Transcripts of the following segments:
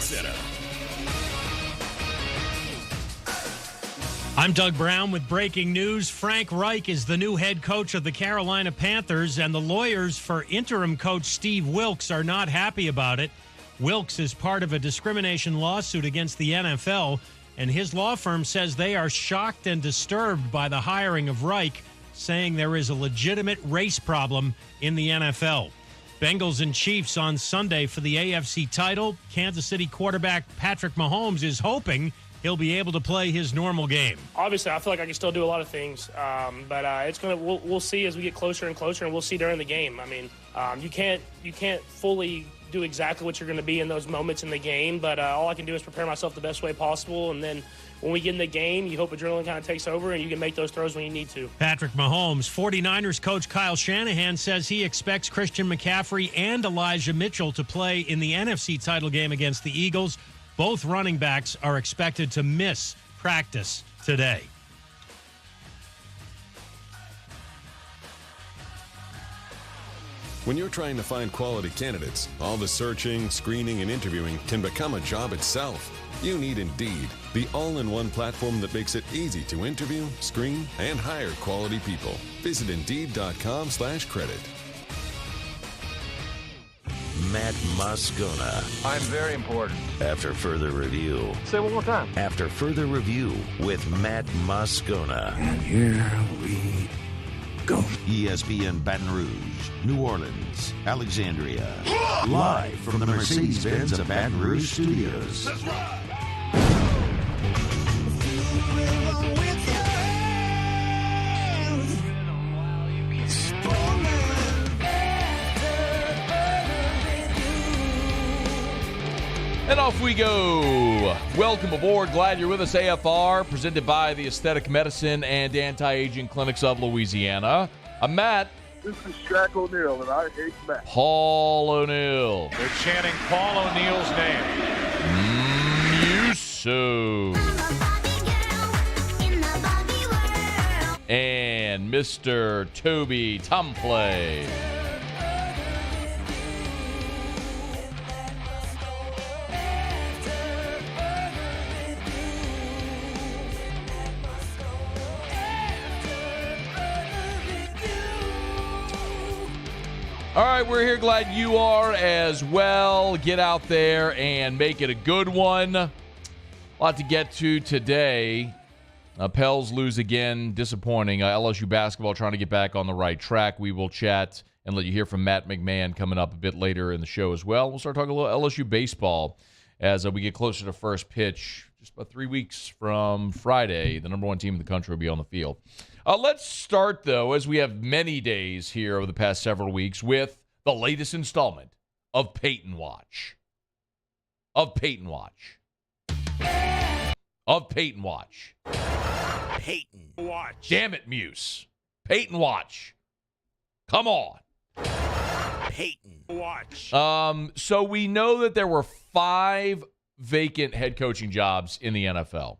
SportsCenter. I'm Doug Brown with breaking news. Frank Reich is the new head coach of the Carolina Panthers, and the lawyers for interim coach Steve Wilks are not happy about it. Wilks is part of a discrimination lawsuit against the NFL, and his law firm says they are shocked and disturbed by the hiring of Reich, saying there is a legitimate race problem in the NFL. Bengals and Chiefs on Sunday for the AFC title. Kansas City quarterback Patrick Mahomes is hoping he'll be able to play his normal game. Obviously, I feel like I can still do a lot of things, but it's gonna. We'll see as we get closer and closer, and we'll see during the game. I mean, you can't fully do exactly what you're going to be in those moments in the game, but all I can do is prepare myself the best way possible, and then when we get in the game, you hope adrenaline kind of takes over and you can make those throws when you need to. Patrick Mahomes. 49ers coach Kyle Shanahan says he expects Christian McCaffrey and Elijah Mitchell to play in the NFC title game against the Eagles. Both running backs are expected to miss practice today. When you're trying to find quality candidates, all the searching, screening, and interviewing can become a job itself. You need Indeed, the all-in-one platform that makes it easy to interview, screen, and hire quality people. Visit Indeed.com/credit. Matt Moscona. I'm very important. After further review. Say it one more time. After further review with Matt Moscona. And here we go. ESPN Baton Rouge, New Orleans, Alexandria. Live from the Mercedes-Benz of Baton Rouge studios. That's right. And off we go. Welcome aboard. Glad you're with us. AFR, presented by the Aesthetic Medicine and Anti-Aging Clinics of Louisiana. I'm Matt. This is Shaq O'Neal, and I hate Matt. Paul O'Neal. They're chanting Paul O'Neal's name. Muso. And Mr. Toby Tomplay. All right, we're here. Glad you are as well. Get out there and make it a good one. A lot to get to today. Pels lose again. Disappointing. LSU basketball trying to get back on the right track. We will chat and let you hear from Matt McMahon coming up a bit later in the show as well. We'll start talking a little LSU baseball as we get closer to first pitch. Just about 3 weeks from Friday, the number one team in the country will be on the field. Let's start, though, as we have many days here over the past several weeks, with the latest installment of Payton Watch. Payton Watch. Damn it, Muse. Payton Watch. Come on. Payton Watch. So we know that there were 5 vacant head coaching jobs in the NFL.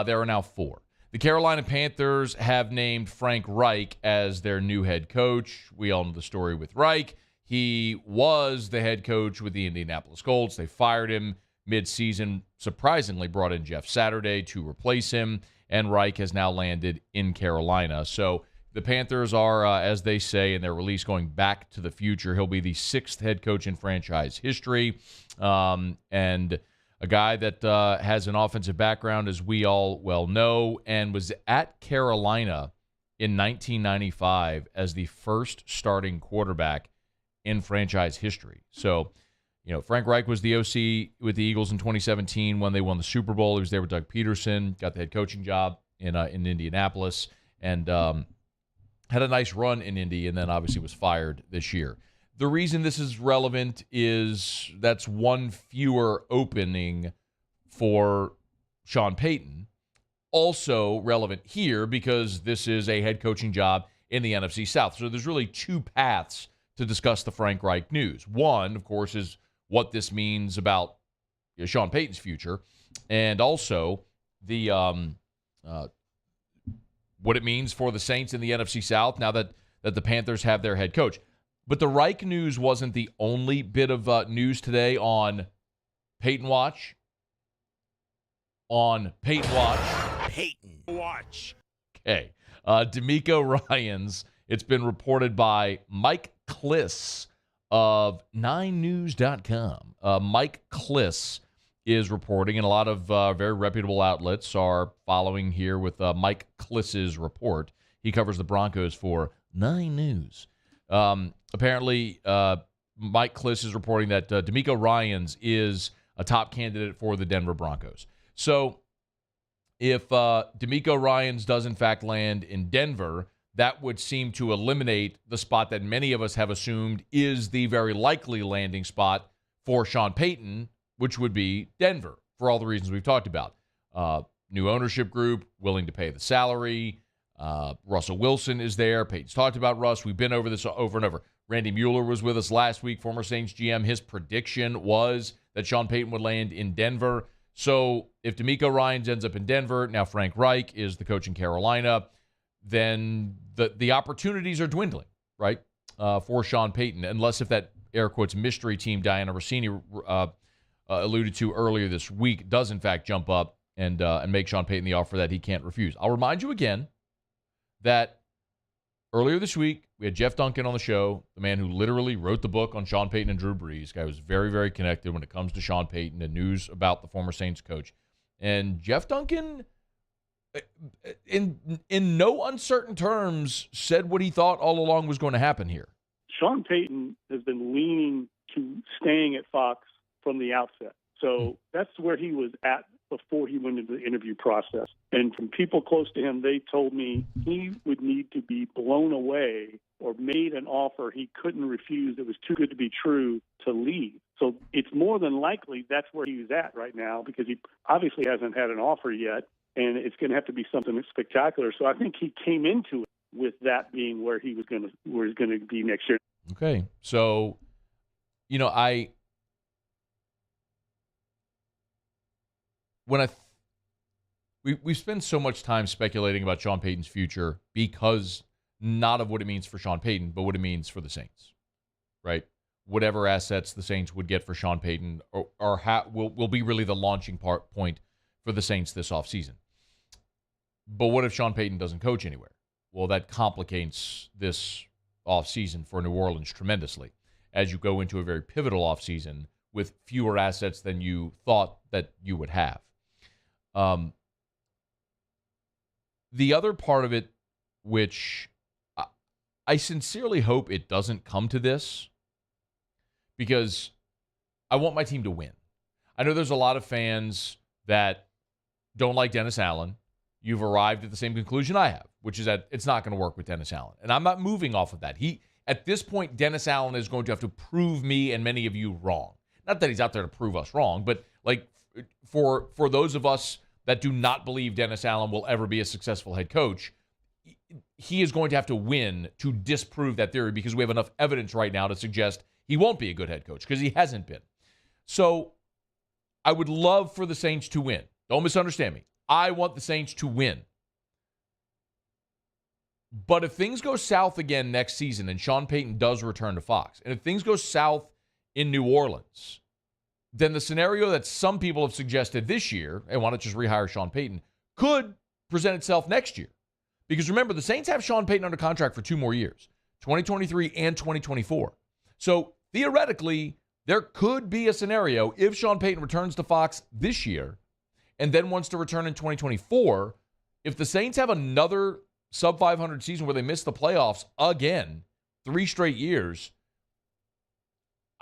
There are now 4. The Carolina Panthers have named Frank Reich as their new head coach. We all know the story with Reich. He was the head coach with the Indianapolis Colts. They fired him mid-season, surprisingly brought in Jeff Saturday to replace him, and Reich has now landed in Carolina. So the Panthers are, as they say in their release, going back to the future. He'll be the 6th head coach in franchise history, and a guy that has an offensive background, as we all well know, and was at Carolina in 1995 as the first starting quarterback in franchise history. So, Frank Reich was the OC with the Eagles in 2017 when they won the Super Bowl. He was there with Doug Peterson, got the head coaching job in Indianapolis, and had a nice run in Indy, and then obviously was fired this year. The reason this is relevant is that's one fewer opening for Sean Payton. Also relevant here because this is a head coaching job in the NFC South. So there's really 2 paths to discuss the Frank Reich news. One, of course, is what this means about Sean Payton's future, and also the what it means for the Saints in the NFC South now that the Panthers have their head coach. But the Reich news wasn't the only bit of news today on Payton Watch. On Payton Watch. Payton Watch. Okay. D'Amico Ryans. It's been reported by Mike Kliss of 9news.com. Mike Kliss is reporting, and a lot of very reputable outlets are following here with Mike Kliss's report. He covers the Broncos for 9 News. Apparently, Mike Kliss is reporting that D'Amico Ryans is a top candidate for the Denver Broncos. So if D'Amico Ryans does, in fact, land in Denver, that would seem to eliminate the spot that many of us have assumed is the very likely landing spot for Sean Payton, which would be Denver, for all the reasons we've talked about. New ownership group, willing to pay the salary. Russell Wilson is there. Payton's talked about Russ. We've been over this over and over. Randy Mueller was with us last week, former Saints GM. His prediction was that Sean Payton would land in Denver. So if D'Amico Ryans ends up in Denver, now Frank Reich is the coach in Carolina, then the opportunities are dwindling, right, for Sean Payton, unless if that, air quotes, mystery team Diana Rossini alluded to earlier this week does, in fact, jump up and make Sean Payton the offer that he can't refuse. I'll remind you again that earlier this week, we had Jeff Duncan on the show, the man who literally wrote the book on Sean Payton and Drew Brees. Guy was very, very connected when it comes to Sean Payton and news about the former Saints coach. And Jeff Duncan, in no uncertain terms, said what he thought all along was going to happen here. Sean Payton has been leaning to staying at Fox from the outset. So that's where he was at before he went into the interview process. And from people close to him, they told me he would need to be blown away or made an offer he couldn't refuse that was too good to be true to leave. So it's more than likely that's where he's at right now, because he obviously hasn't had an offer yet, and it's going to have to be something that's spectacular. So I think he came into it with that being where he was going to be next year. Okay. So, we spend so much time speculating about Sean Payton's future because not of what it means for Sean Payton, but what it means for the Saints, right? Whatever assets the Saints would get for Sean Payton will be really the launching point for the Saints this offseason. But what if Sean Payton doesn't coach anywhere? Well, that complicates this offseason for New Orleans tremendously as you go into a very pivotal offseason with fewer assets than you thought that you would have. The other part of it, which I sincerely hope it doesn't come to this, because I want my team to win. I know there's a lot of fans that don't like Dennis Allen. You've arrived at the same conclusion I have, which is that it's not going to work with Dennis Allen. And I'm not moving off of that. At this point, Dennis Allen is going to have to prove me and many of you wrong. Not that he's out there to prove us wrong, but like for those of us that do not believe Dennis Allen will ever be a successful head coach, he is going to have to win to disprove that theory, because we have enough evidence right now to suggest he won't be a good head coach, because he hasn't been. So I would love for the Saints to win. Don't misunderstand me. I want the Saints to win. But if things go south again next season and Sean Payton does return to Fox, and if things go south in New Orleans, then the scenario that some people have suggested this year, and why not just rehire Sean Payton, could present itself next year. Because remember, the Saints have Sean Payton under contract for 2 more years, 2023 and 2024. So theoretically, there could be a scenario if Sean Payton returns to Fox this year and then wants to return in 2024, if the Saints have another sub-500 season where they miss the playoffs again, 3 straight years,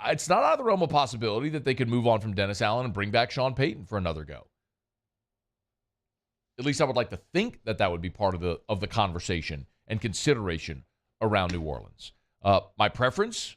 it's not out of the realm of possibility that they could move on from Dennis Allen and bring back Sean Payton for another go. At least I would like to think that would be part of the conversation and consideration around New Orleans. My preference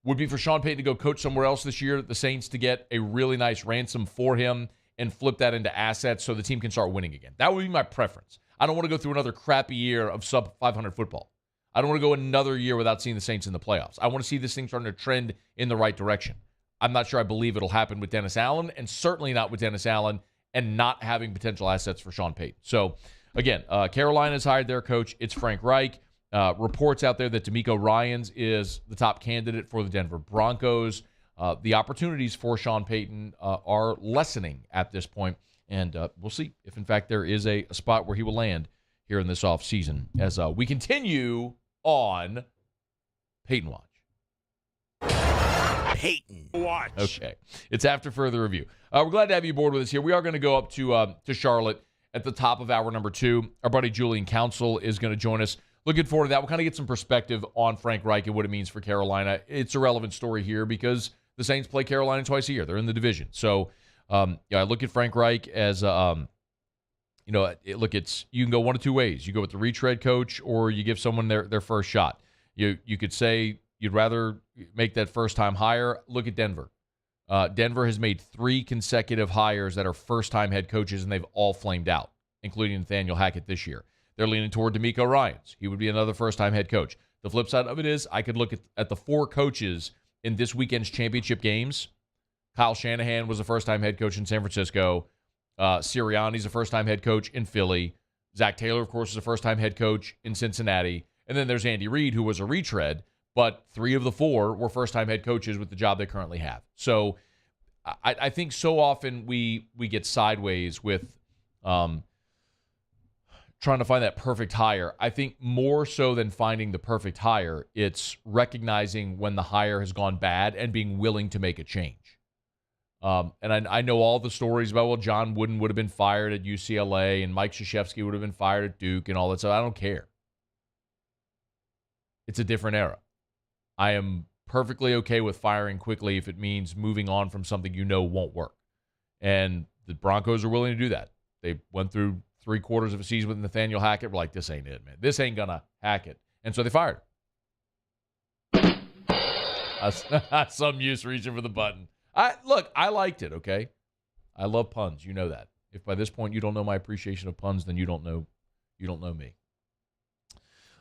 would be for Sean Payton to go coach somewhere else this year, the Saints to get a really nice ransom for him and flip that into assets so the team can start winning again. That would be my preference. I don't want to go through another crappy year of sub-500 football. I don't want to go another year without seeing the Saints in the playoffs. I want to see this thing starting to trend in the right direction. I'm not sure I believe it'll happen with Dennis Allen, and certainly not with Dennis Allen and not having potential assets for Sean Payton. So, again, Carolina's hired their coach. It's Frank Reich. Reports out there that D'Amico Ryans is the top candidate for the Denver Broncos. the opportunities for Sean Payton are lessening at this point. And we'll see if, in fact, there is a spot where he will land here in this offseason as we continue on Payton Watch. Payton Watch. Okay. It's after further review. We're glad to have you aboard with us here. We are going to go up to Charlotte at the top of hour number 2. Our buddy Julian Council is going to join us. Looking forward to that. We'll kind of get some perspective on Frank Reich and what it means for Carolina. It's a relevant story here because the Saints play Carolina twice a year. They're in the division. So, I look at Frank Reich as, you can go one of two ways. You go with the retread coach or you give someone their first shot. You could say you'd rather make that first-time hire. Look at Denver. Denver has made 3 consecutive hires that are first-time head coaches, and they've all flamed out, including Nathaniel Hackett this year. They're leaning toward DeMeco Ryans. He would be another first-time head coach. The flip side of it is I could look at the 4 coaches in this weekend's championship games. Kyle Shanahan was a first-time head coach in San Francisco. Sirianni's a first-time head coach in Philly. Zach Taylor, of course, is a first-time head coach in Cincinnati. And then there's Andy Reid, who was a retread, but 3 of the 4 were first-time head coaches with the job they currently have. So I think so often we get sideways with trying to find that perfect hire. I think more so than finding the perfect hire, it's recognizing when the hire has gone bad and being willing to make a change. And I know all the stories about, well, John Wooden would have been fired at UCLA and Mike Krzyzewski would have been fired at Duke and all that stuff. I don't care. It's a different era. I am perfectly okay with firing quickly if it means moving on from something you know won't work. And the Broncos are willing to do that. They went through 3/4 of a season with Nathaniel Hackett. We're like, this ain't it, man. This ain't going to hack it. And so they fired him. Some use reaching for the button. I liked it, okay? I love puns. You know that. If by this point you don't know my appreciation of puns, then you don't know me.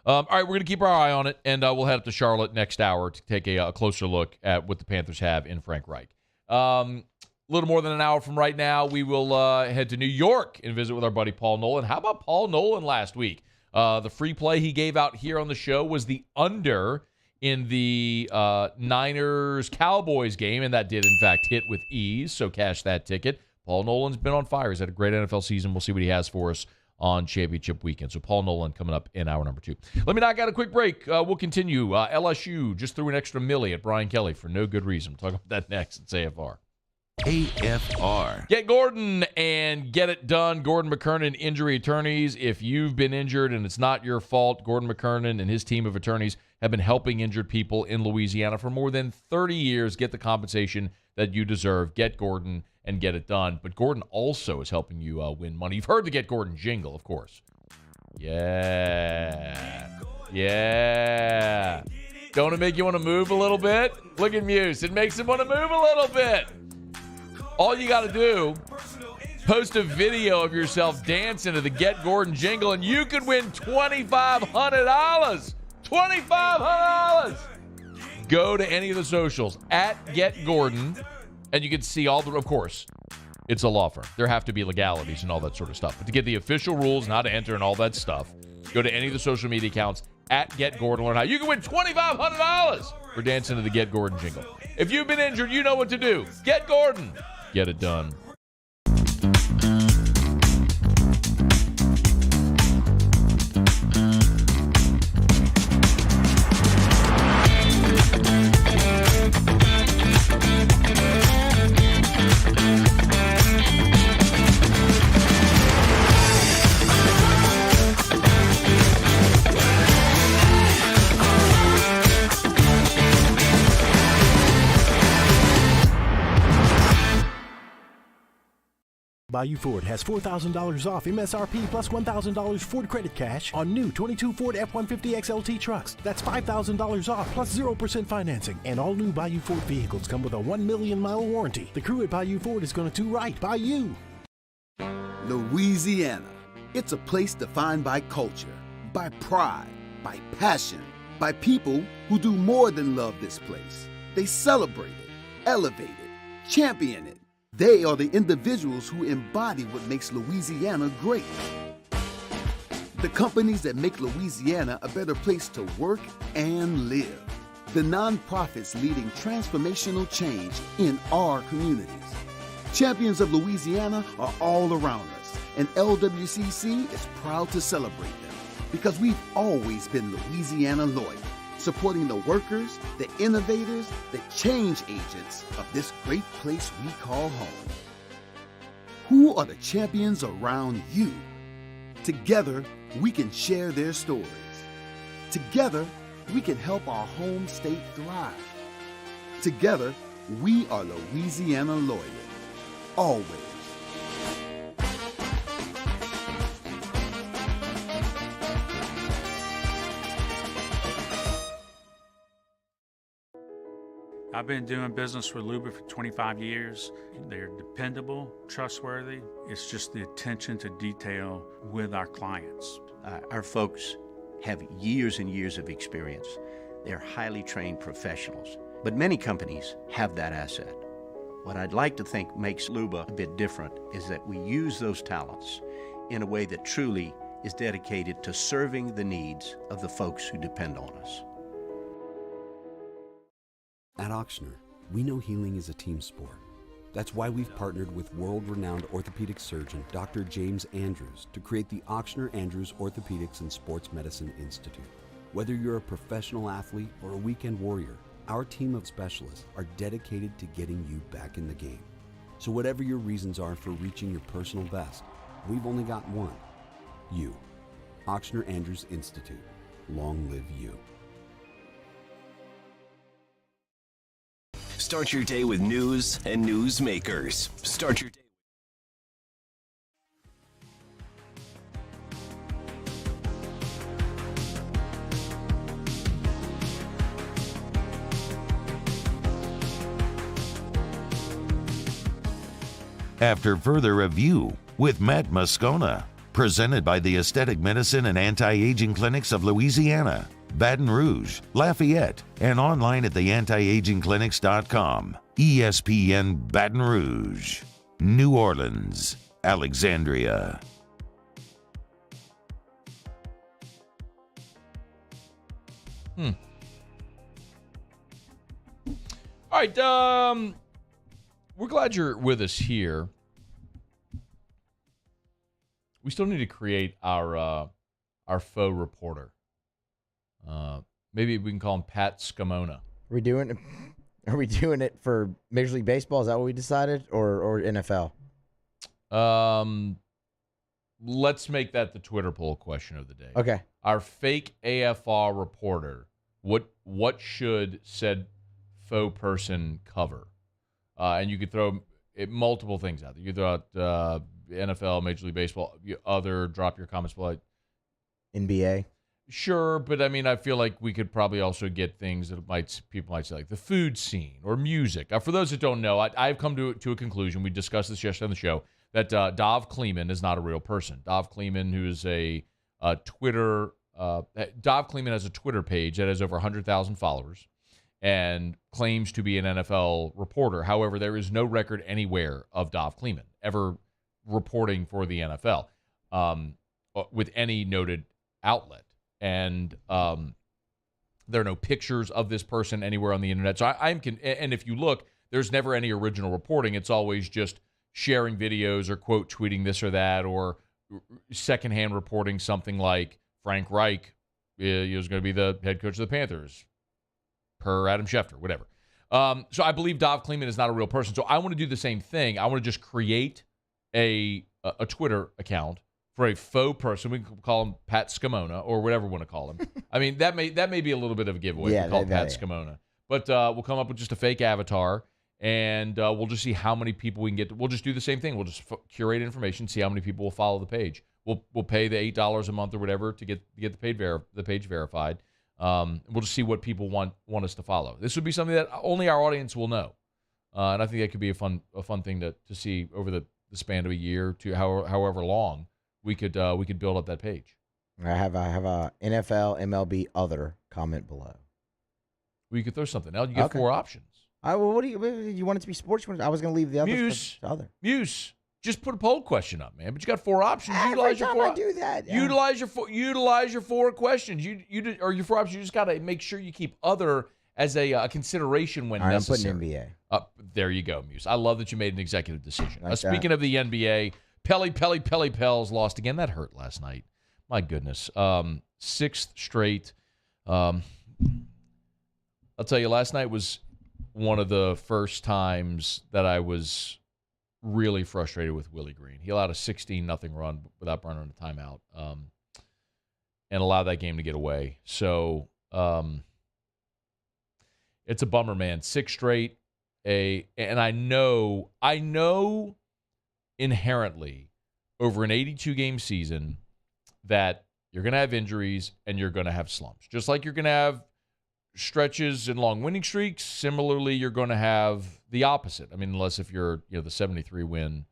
All right, we're going to keep our eye on it, and we'll head up to Charlotte next hour to take a closer look at what the Panthers have in Frank Reich. A little more than an hour from right now, we will head to New York and visit with our buddy Paul Nolan. How about Paul Nolan last week? The free play he gave out here on the show was the under in the Niners-Cowboys game, and that did, in fact, hit with ease, so cash that ticket. Paul Nolan's been on fire. He's had a great NFL season. We'll see what he has for us on championship weekend. So Paul Nolan coming up in hour number 2. Let me knock out a quick break. We'll continue. LSU just threw an extra milli at Brian Kelly for no good reason. We'll talk about that next. It's AFR. AFR. Get Gordon and get it done. Gordon McKernan Injury Attorneys. If you've been injured and it's not your fault, Gordon McKernan and his team of attorneys have been helping injured people in Louisiana for more than 30 years. Get the compensation that you deserve. Get Gordon and get it done. But Gordon also is helping you win money. You've heard the Get Gordon jingle, of course. Yeah. Don't it make you want to move a little bit? Look at Muse. It makes him want to move a little bit. All you got to do, post a video of yourself dancing to the Get Gordon jingle, and you could win $2,500. $2,500. Go to any of the socials at Get Gordon, and you can see all the, of course, it's a law firm. There have to be legalities and all that sort of stuff. But to get the official rules and how to enter and all that stuff, go to any of the social media accounts at Get Gordon. Learn how you can win $2,500 for dancing to the Get Gordon jingle. If you've been injured, you know what to do. Get Gordon. Get it done. Bayou Ford has $4,000 off MSRP plus $1,000 Ford credit cash on new 22 Ford F-150 XLT trucks. That's $5,000 off plus 0% financing. And all new Bayou Ford vehicles come with a 1 million mile warranty. The crew at Bayou Ford is going to do right by you. Louisiana. It's a place defined by culture, by pride, by passion, by people who do more than love this place. They celebrate it, elevate it, champion it. They are the individuals who embody what makes Louisiana great. The companies that make Louisiana a better place to work and live. the nonprofits leading transformational change in our communities. Champions of Louisiana are all around us, and LWCC is proud to celebrate them because we've always been Louisiana loyal, supporting the workers, the innovators, the change agents of this great place we call home. Who are the champions around you? Together, we can share their stories. Together, we can help our home state thrive. Together, we are Louisiana loyal. Always. I've been doing business with Luba for 25 years. They're dependable, trustworthy. It's just the attention to detail with our clients. Our folks have years and years of experience. They're highly trained professionals, but many companies have that asset. What I'd like to think makes Luba a bit different is that we use those talents in a way that truly is dedicated to serving the needs of the folks who depend on us. At Ochsner, we know healing is a team sport. That's why we've partnered with world-renowned orthopedic surgeon Dr. James Andrews to create the Ochsner Andrews Orthopedics and Sports Medicine Institute. Whether you're a professional athlete or a weekend warrior, our team of specialists are dedicated to getting you back in the game. So whatever your reasons are for reaching your personal best, we've only got one: you. Ochsner Andrews Institute. Long live you. Start your day with news and newsmakers. Start your day. After further review with Matt Moscona, presented by the Aesthetic Medicine and Anti-Aging Clinics of Louisiana, Baton Rouge, Lafayette, and online at theantiagingclinics.com. ESPN Baton Rouge, New Orleans, Alexandria. All right, we're glad you're with us here. We still need to create our faux reporter. Maybe we can call him Pat Scamona. Are we doing it for Major League Baseball? Is that what we decided, or NFL? Let's make that the Twitter poll question of the day. Okay. Our fake AFR reporter. What should said faux person cover? And you could throw multiple things out there. You throw out NFL, Major League Baseball, drop your comments below. NBA. Sure, but I mean, I feel like we could probably also get things that people might say, like the food scene or music. For those that don't know, I've come to a conclusion. We discussed this yesterday on the show that Dov Kleeman is not a real person. Dov Kleeman, who is a Twitter, Dov Kleeman has a Twitter page that has over 100,000 followers and claims to be an NFL reporter. However, there is no record anywhere of Dov Kleeman ever reporting for the NFL with any noted outlet. And there are no pictures of this person anywhere on the internet. So and if you look, there's never any original reporting. It's always just sharing videos or quote tweeting this or that, or secondhand reporting something like Frank Reich is going to be the head coach of the Panthers, per Adam Schefter, whatever. So I believe Dov Kleeman is not a real person. So I want to do the same thing. I want to just create a Twitter account for a faux person. We can call him Pat Scamona or whatever we want to call him. I mean, that may be a little bit of a giveaway. Yeah, to call Pat Scamona. But we'll come up with just a fake avatar, and we'll just see how many people we can get. We'll just do the same thing. We'll just curate information, see how many people will follow the page. We'll pay the $8 a month or whatever to get the page verified. We'll just see what people want us to follow. This would be something that only our audience will know, and I think that could be a fun thing to see over the span of a year to however long we could build up that page. I have a NFL, MLB, other comment below. Well, you could throw something else. You get 4 options. Well, what do you want it to be sports? I was going to leave the other. Muse. Just put a poll question up, man. But you got 4 options. Every time I do that. Yeah. Utilize your 4 questions. Your 4 options. You just got to make sure you keep other as a consideration when necessary. I'm putting NBA. There you go, Muse. I love that you made an executive decision. Like Speaking of the NBA, Pels lost again. That hurt last night. My goodness. Sixth straight. I'll tell you, last night was one of the first times that I was really frustrated with Willie Green. He allowed a 16-0 run without burning a timeout and allowed that game to get away. So it's a bummer, man. Six straight. And I know inherently over an 82-game season that you're going to have injuries and you're going to have slumps. Just like you're going to have stretches and long winning streaks, similarly you're going to have the opposite. I mean, unless if you're the 73-win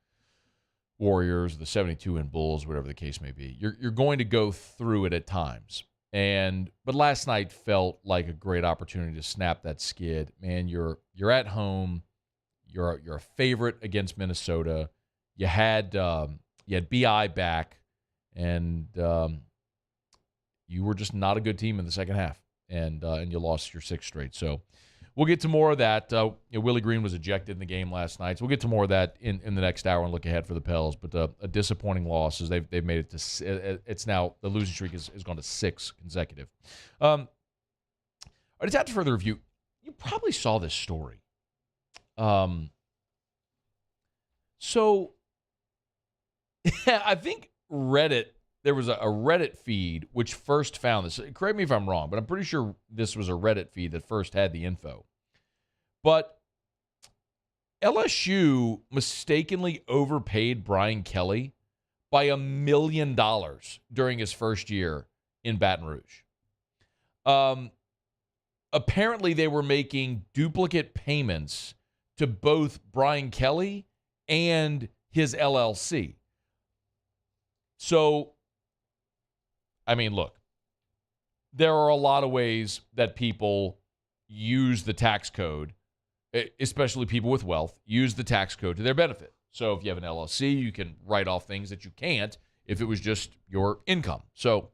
Warriors, the 72-win Bulls, whatever the case may be. You're going to go through it at times. But last night felt like a great opportunity to snap that skid. Man, you're at home. You're a favorite against Minnesota. You had BI back, and you were just not a good team in the second half, and you lost your sixth straight. So we'll get to more of that. Willie Green was ejected in the game last night, so we'll get to more of that in the next hour and look ahead for the Pels. But a disappointing loss as they've made it to. It's now the losing streak has gone to 6 consecutive. All right, it's after further review. You probably saw this story. So I think Reddit. There was a Reddit feed which first found this. Correct me if I'm wrong, but I'm pretty sure this was a Reddit feed that first had the info. But LSU mistakenly overpaid Brian Kelly by $1 million during his first year in Baton Rouge. Apparently, they were making duplicate payments to both Brian Kelly and his LLC. So, I mean, look, there are a lot of ways that people use the tax code, especially people with wealth, use the tax code to their benefit. So if you have an LLC, you can write off things that you can't if it was just your income. So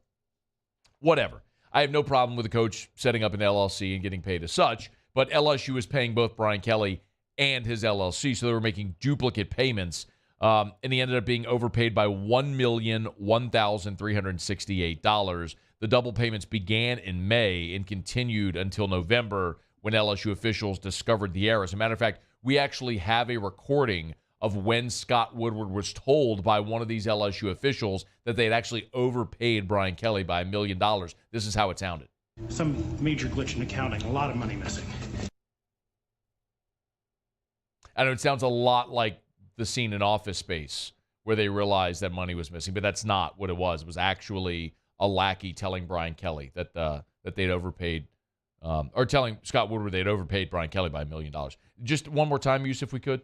whatever. I have no problem with a coach setting up an LLC and getting paid as such, but LSU is paying both Brian Kelly and his LLC, so they were making duplicate payments. And he ended up being overpaid by $1,001,368. The double payments began in May and continued until November when LSU officials discovered the error. As a matter of fact, we actually have a recording of when Scott Woodward was told by one of these LSU officials that they had actually overpaid Brian Kelly by $1 million. This is how it sounded. Some major glitch in accounting, a lot of money missing. I know it sounds a lot like the scene in Office Space where they realized that money was missing, but that's not what it was. It was actually a lackey telling Brian Kelly that they'd overpaid, or telling Scott Woodward they'd overpaid Brian Kelly by $1 million. Just one more time, Yusuf, if we could.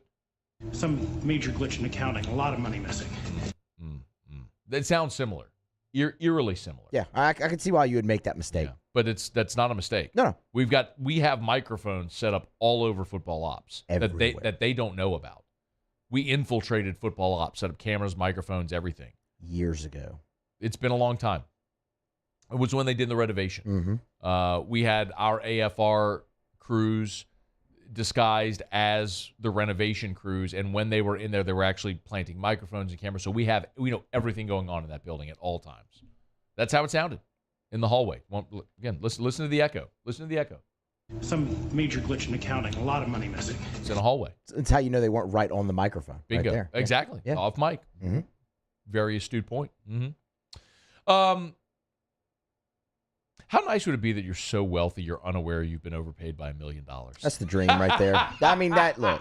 Some major glitch in accounting, a lot of money missing. That sounds similar, eerily similar. Yeah, I can see why you would make that mistake. Yeah, but that's not a mistake. No. We have microphones set up all over football ops that they don't know about. We infiltrated football ops, set up cameras, microphones, everything. Years ago. It's been a long time. It was when they did the renovation. Mm-hmm. We had our AFR crews disguised as the renovation crews, and when they were in there, they were actually planting microphones and cameras. So we know everything going on in that building at all times. That's how it sounded in the hallway. Again, listen to the echo. Listen to the echo. Some major glitch in accounting, a lot of money missing. It's in a hallway. It's how you know they weren't right on the microphone. Bingo. Right there. Exactly. Yeah. Off mic. Mm-hmm. Very astute point. Mm-hmm. How nice would it be that you're so wealthy you're unaware you've been overpaid by $1 million? That's the dream right there. I mean, look.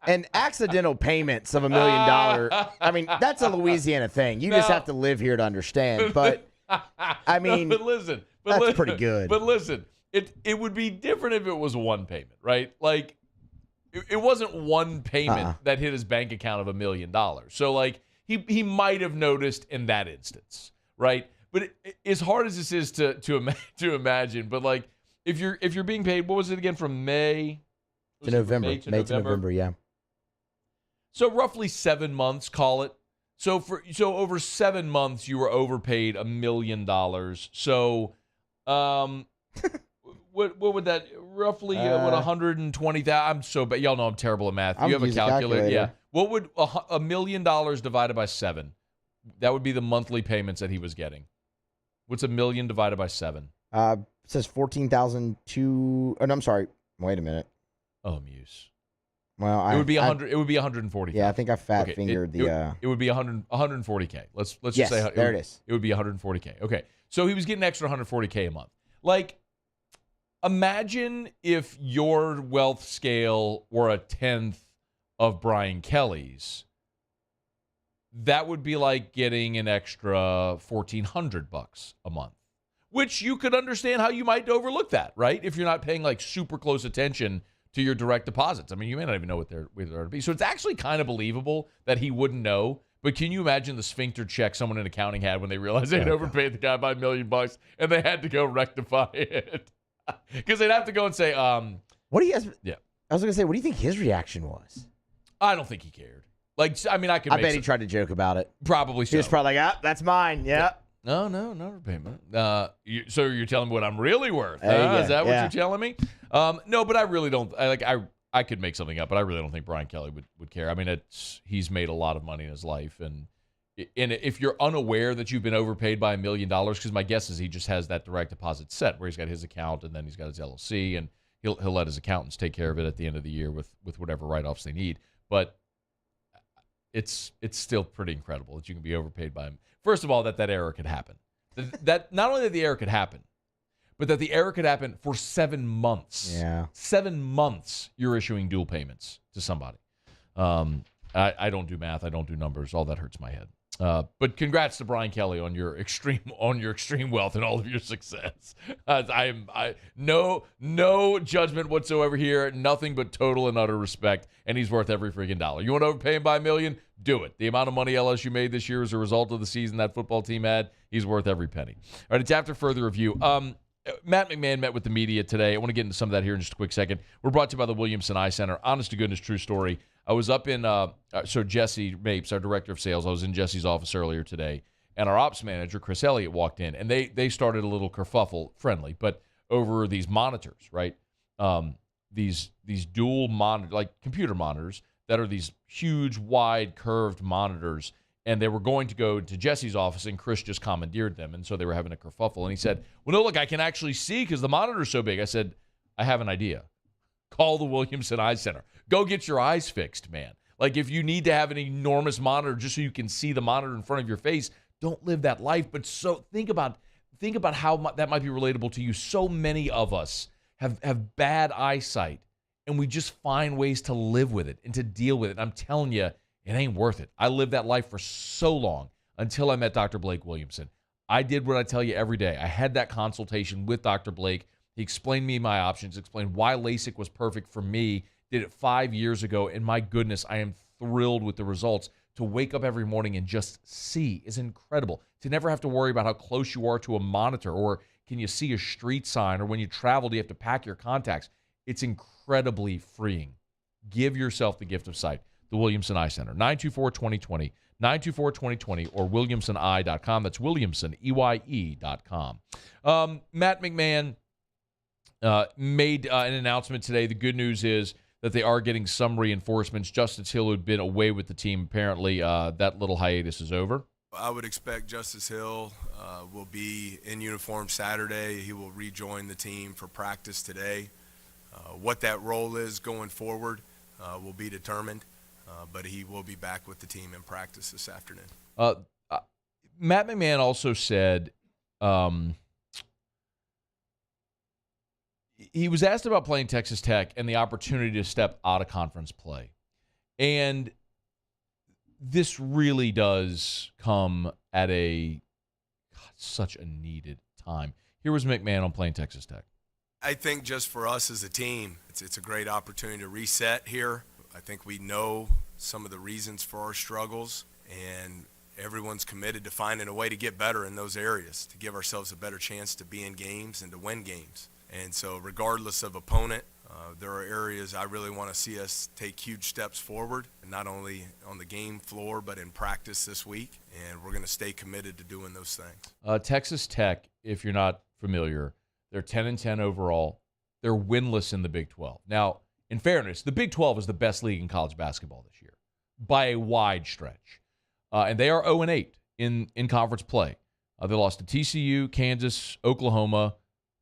And accidental payments of $1 million. I mean, that's a Louisiana thing. You just have to live here to understand. But, I mean, but listen. That's pretty good. But listen, it would be different if it was one payment, right? Like, it wasn't one payment that hit his bank account of $1 million. So, like, he might have noticed in that instance, right? But as hard as this is to imagine, but like if you're being paid, what was it again, from May to November? May to November, yeah. So roughly 7 months, call it. So over 7 months, you were overpaid $1 million. So, What would that roughly? What 120,000? I'm so bad. Y'all know I'm terrible at math. You have a calculator? Yeah. What would $1 million divided by 7? That would be the monthly payments that he was getting. What's $1 million divided by 7? It says 14,002. Oh, no, I'm sorry. Wait a minute. Oh, Muse. Well, it would be 100. It would be 140. Yeah, I think I fingered the. It would be 140K. Let's yes, just say there it is. It would be 140K. Okay, so he was getting extra 140K a month. Like, imagine if your wealth scale were a tenth of Brian Kelly's. That would be like getting an extra $1,400 a month, which you could understand how you might overlook that, right? If you're not paying like super close attention to your direct deposits. I mean, you may not even know what they're to be. So it's actually kind of believable that he wouldn't know. But can you imagine the sphincter check someone in accounting had when they realized they'd overpaid the guy by $1 million and they had to go rectify it? Because they'd have to go and say, what do you guys? Yeah, I was going to say, what do you think his reaction was? I don't think he cared. Like, I mean, I bet he tried to joke about it. Probably so. He was probably like, that's mine. Yeah. No overpayment. So you're telling me what I'm really worth? Is that what you're telling me? No, but I really don't. I could make something up, but I really don't think Brian Kelly would care. I mean, he's made a lot of money in his life, and if you're unaware that you've been overpaid by $1 million, because my guess is he just has that direct deposit set where he's got his account and then he's got his LLC, and he'll let his accountants take care of it at the end of the year with whatever write-offs they need. But it's still pretty incredible that you can be overpaid by him. First of all, that error could happen. That not only that the error could happen, but that the error could happen for 7 months. Yeah. 7 months you're issuing dual payments to somebody. I don't do math. I don't do numbers. All that hurts my head. But congrats to Brian Kelly on your extreme wealth and all of your success. No judgment whatsoever here. Nothing but total and utter respect. And he's worth every freaking dollar. You want to overpay him by $1 million? Do it. The amount of money LSU made this year as a result of the season that football team had, he's worth every penny. All right, it's after further review. Matt McMahon met with the media today. I want to get into some of that here in just a quick second. We're brought to you by the Williamson Eye Center. Honest to goodness, true story. I was up in, Jesse Mapes, our director of sales, I was in Jesse's office earlier today, and our ops manager, Chris Elliott, walked in, and they started a little kerfuffle, friendly, but over these monitors, right? These dual monitor, like computer monitors that are these huge, wide, curved monitors, and they were going to go to Jesse's office, and Chris just commandeered them, and so they were having a kerfuffle, and he said, well, no, look, I can actually see because the monitor's so big. I said, I have an idea. Call the Williamson Eye Center. Go get your eyes fixed, man. Like, if you need to have an enormous monitor just so you can see the monitor in front of your face, don't live that life. But so think about how that might be relatable to you. So many of us have bad eyesight, and we just find ways to live with it and to deal with it. I'm telling you, it ain't worth it. I lived that life for so long until I met Dr. Blake Williamson. I did what I tell you every day. I had that consultation with Dr. Blake. He explained me my options, explained why LASIK was perfect for me. Did it 5 years ago, and my goodness, I am thrilled with the results. To wake up every morning and just see is incredible. To never have to worry about how close you are to a monitor, or can you see a street sign, or when you travel, do you have to pack your contacts? It's incredibly freeing. Give yourself the gift of sight. The Williamson Eye Center, 924-2020, 924-2020, or williamsoneye.com. That's Williamson, EYE.com. Matt McMahon made an announcement today. The good news is that they are getting some reinforcements. Justice Hill, who'd been away with the team, apparently that little hiatus is over. I would expect Justice Hill will be in uniform Saturday. He will rejoin the team for practice today. What that role is going forward will be determined, but he will be back with the team in practice this afternoon. Matt McMahon also said he was asked about playing Texas Tech and the opportunity to step out of conference play. And this really does come at such a needed time. Here was McMahon on playing Texas Tech. I think just for us as a team, it's a great opportunity to reset here. I think we know some of the reasons for our struggles, and everyone's committed to finding a way to get better in those areas, to give ourselves a better chance to be in games and to win games. And so regardless of opponent, there are areas I really want to see us take huge steps forward, and not only on the game floor but in practice this week, and we're going to stay committed to doing those things. Texas Tech, if you're not familiar, they're 10-10 overall. They're winless in the Big 12. Now, in fairness, the Big 12 is the best league in college basketball this year by a wide stretch. And they are 0-8 in conference play. They lost to TCU, Kansas, Oklahoma,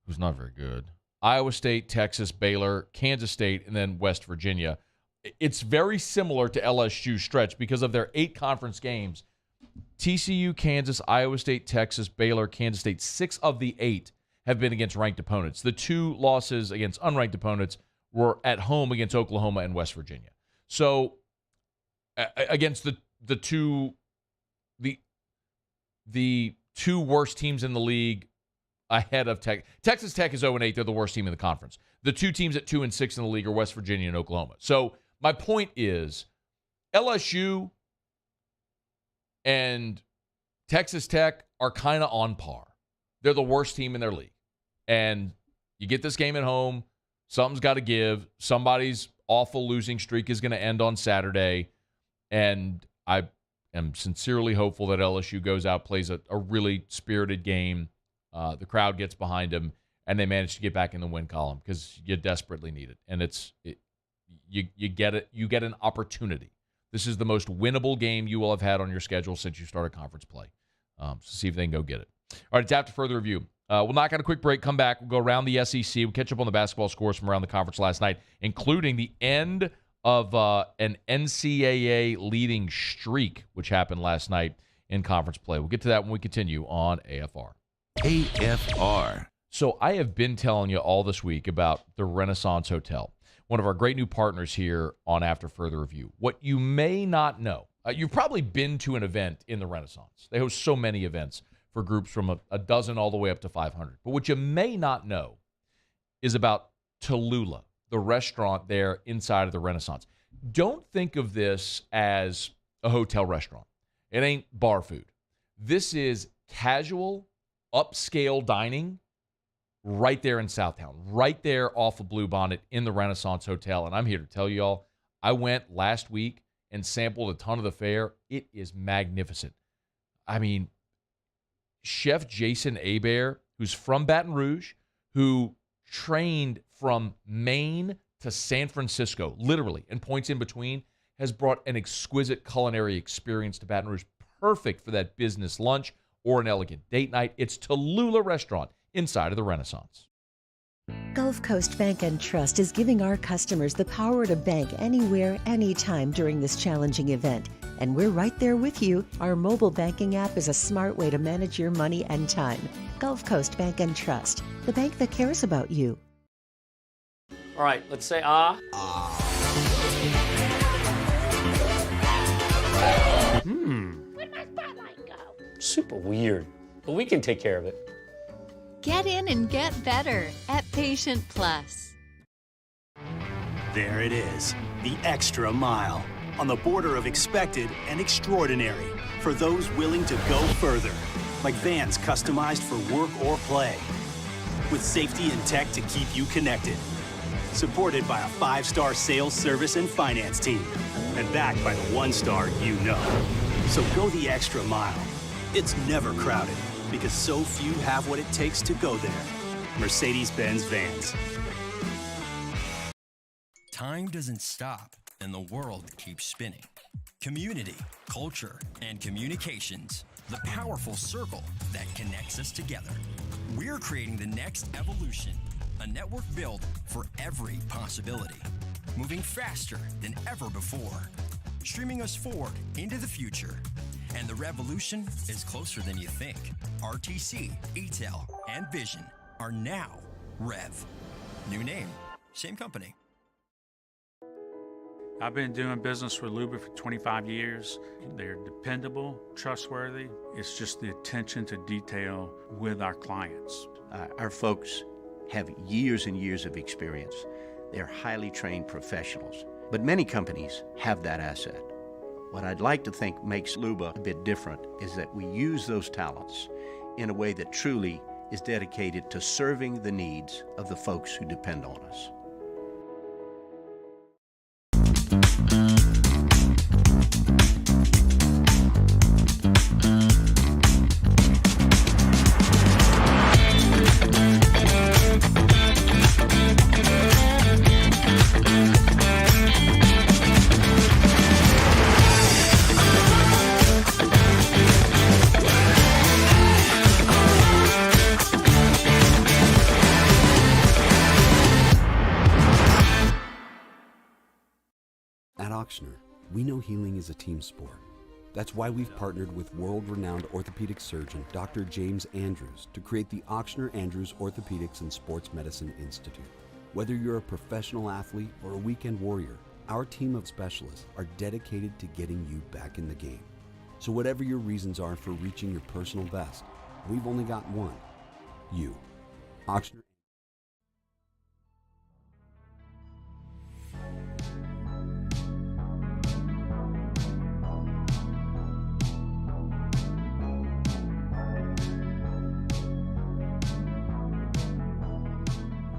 who's not very good, Iowa State, Texas, Baylor, Kansas State, and then West Virginia. It's very similar to LSU's stretch because of their 8 conference games. TCU, Kansas, Iowa State, Texas, Baylor, Kansas State, 6 of the 8 have been against ranked opponents. The 2 losses against unranked opponents were at home against Oklahoma and West Virginia. So against the two worst teams in the league ahead of Tech. Texas Tech is 0-8. They're the worst team in the conference. The 2 teams at 2-6 in the league are West Virginia and Oklahoma. So my point is LSU and Texas Tech are kind of on par. They're the worst team in their league. And you get this game at home, something's got to give. Somebody's awful losing streak is going to end on Saturday. And I am sincerely hopeful that LSU goes out, plays a really spirited game. The crowd gets behind them, and they manage to get back in the win column because you desperately need it. And you get it. You get an opportunity. This is the most winnable game you will have had on your schedule since you started conference play. So see if they can go get it. All right, it's after further review. We'll knock out a quick break, come back. We'll go around the SEC. We'll catch up on the basketball scores from around the conference last night, including the end of an NCAA leading streak, which happened last night in conference play. We'll get to that when we continue on AFR. AFR. So I have been telling you all this week about the Renaissance Hotel, one of our great new partners here on After Further Review. What you may not know, you've probably been to an event in the Renaissance. They host so many events for groups from a dozen all the way up to 500. But what you may not know is about Tallulah, the restaurant there inside of the Renaissance. Don't think of this as a hotel restaurant. It ain't bar food. This is casual, upscale dining right there in Southtown, right there off of Bluebonnet in the Renaissance Hotel. And I'm here to tell you all, I went last week and sampled a ton of the fare. It is magnificent. I mean, Chef Jason Hebert, who's from Baton Rouge, who trained from Maine to San Francisco, literally, and points in between, has brought an exquisite culinary experience to Baton Rouge, perfect for that business lunch or an elegant date night. It's Tallulah Restaurant inside of the Renaissance. Gulf Coast Bank and Trust is giving our customers the power to bank anywhere, anytime during this challenging event. And we're right there with you. Our mobile banking app is a smart way to manage your money and time. Gulf Coast Bank and Trust, the bank that cares about you. All right, let's say ah. Where'd my spotlight go? Super weird, but we can take care of it. Get in and get better at Patient Plus. There it is, the extra mile, on the border of expected and extraordinary for those willing to go further, like vans customized for work or play, with safety and tech to keep you connected, supported by a 5-star sales, service, and finance team, and backed by the 1-star you know. So go the extra mile. It's never crowded, because so few have what it takes to go there. Mercedes-Benz Vans. Time doesn't stop, and the world keeps spinning. Community, culture, and communications, the powerful circle that connects us together. We're creating the next evolution, a network built for every possibility, moving faster than ever before, streaming us forward into the future. And the revolution is closer than you think. RTC, ETEL, and Vision are now Rev. New name, same company. I've been doing business with Luba for 25 years. They're dependable, trustworthy. It's just the attention to detail with our clients. Our folks have years and years of experience. They're highly trained professionals. But many companies have that asset. What I'd like to think makes Luba a bit different is that we use those talents in a way that truly is dedicated to serving the needs of the folks who depend on us. Auctioner, we know healing is a team sport. That's why we've partnered with world-renowned orthopedic surgeon Dr. James Andrews to create the Auctioner Andrews Orthopedics and Sports Medicine Institute. Whether you're a professional athlete or a weekend warrior, our team of specialists are dedicated to getting you back in the game. So whatever your reasons are for reaching your personal best, we've only got one: you. Auctioner.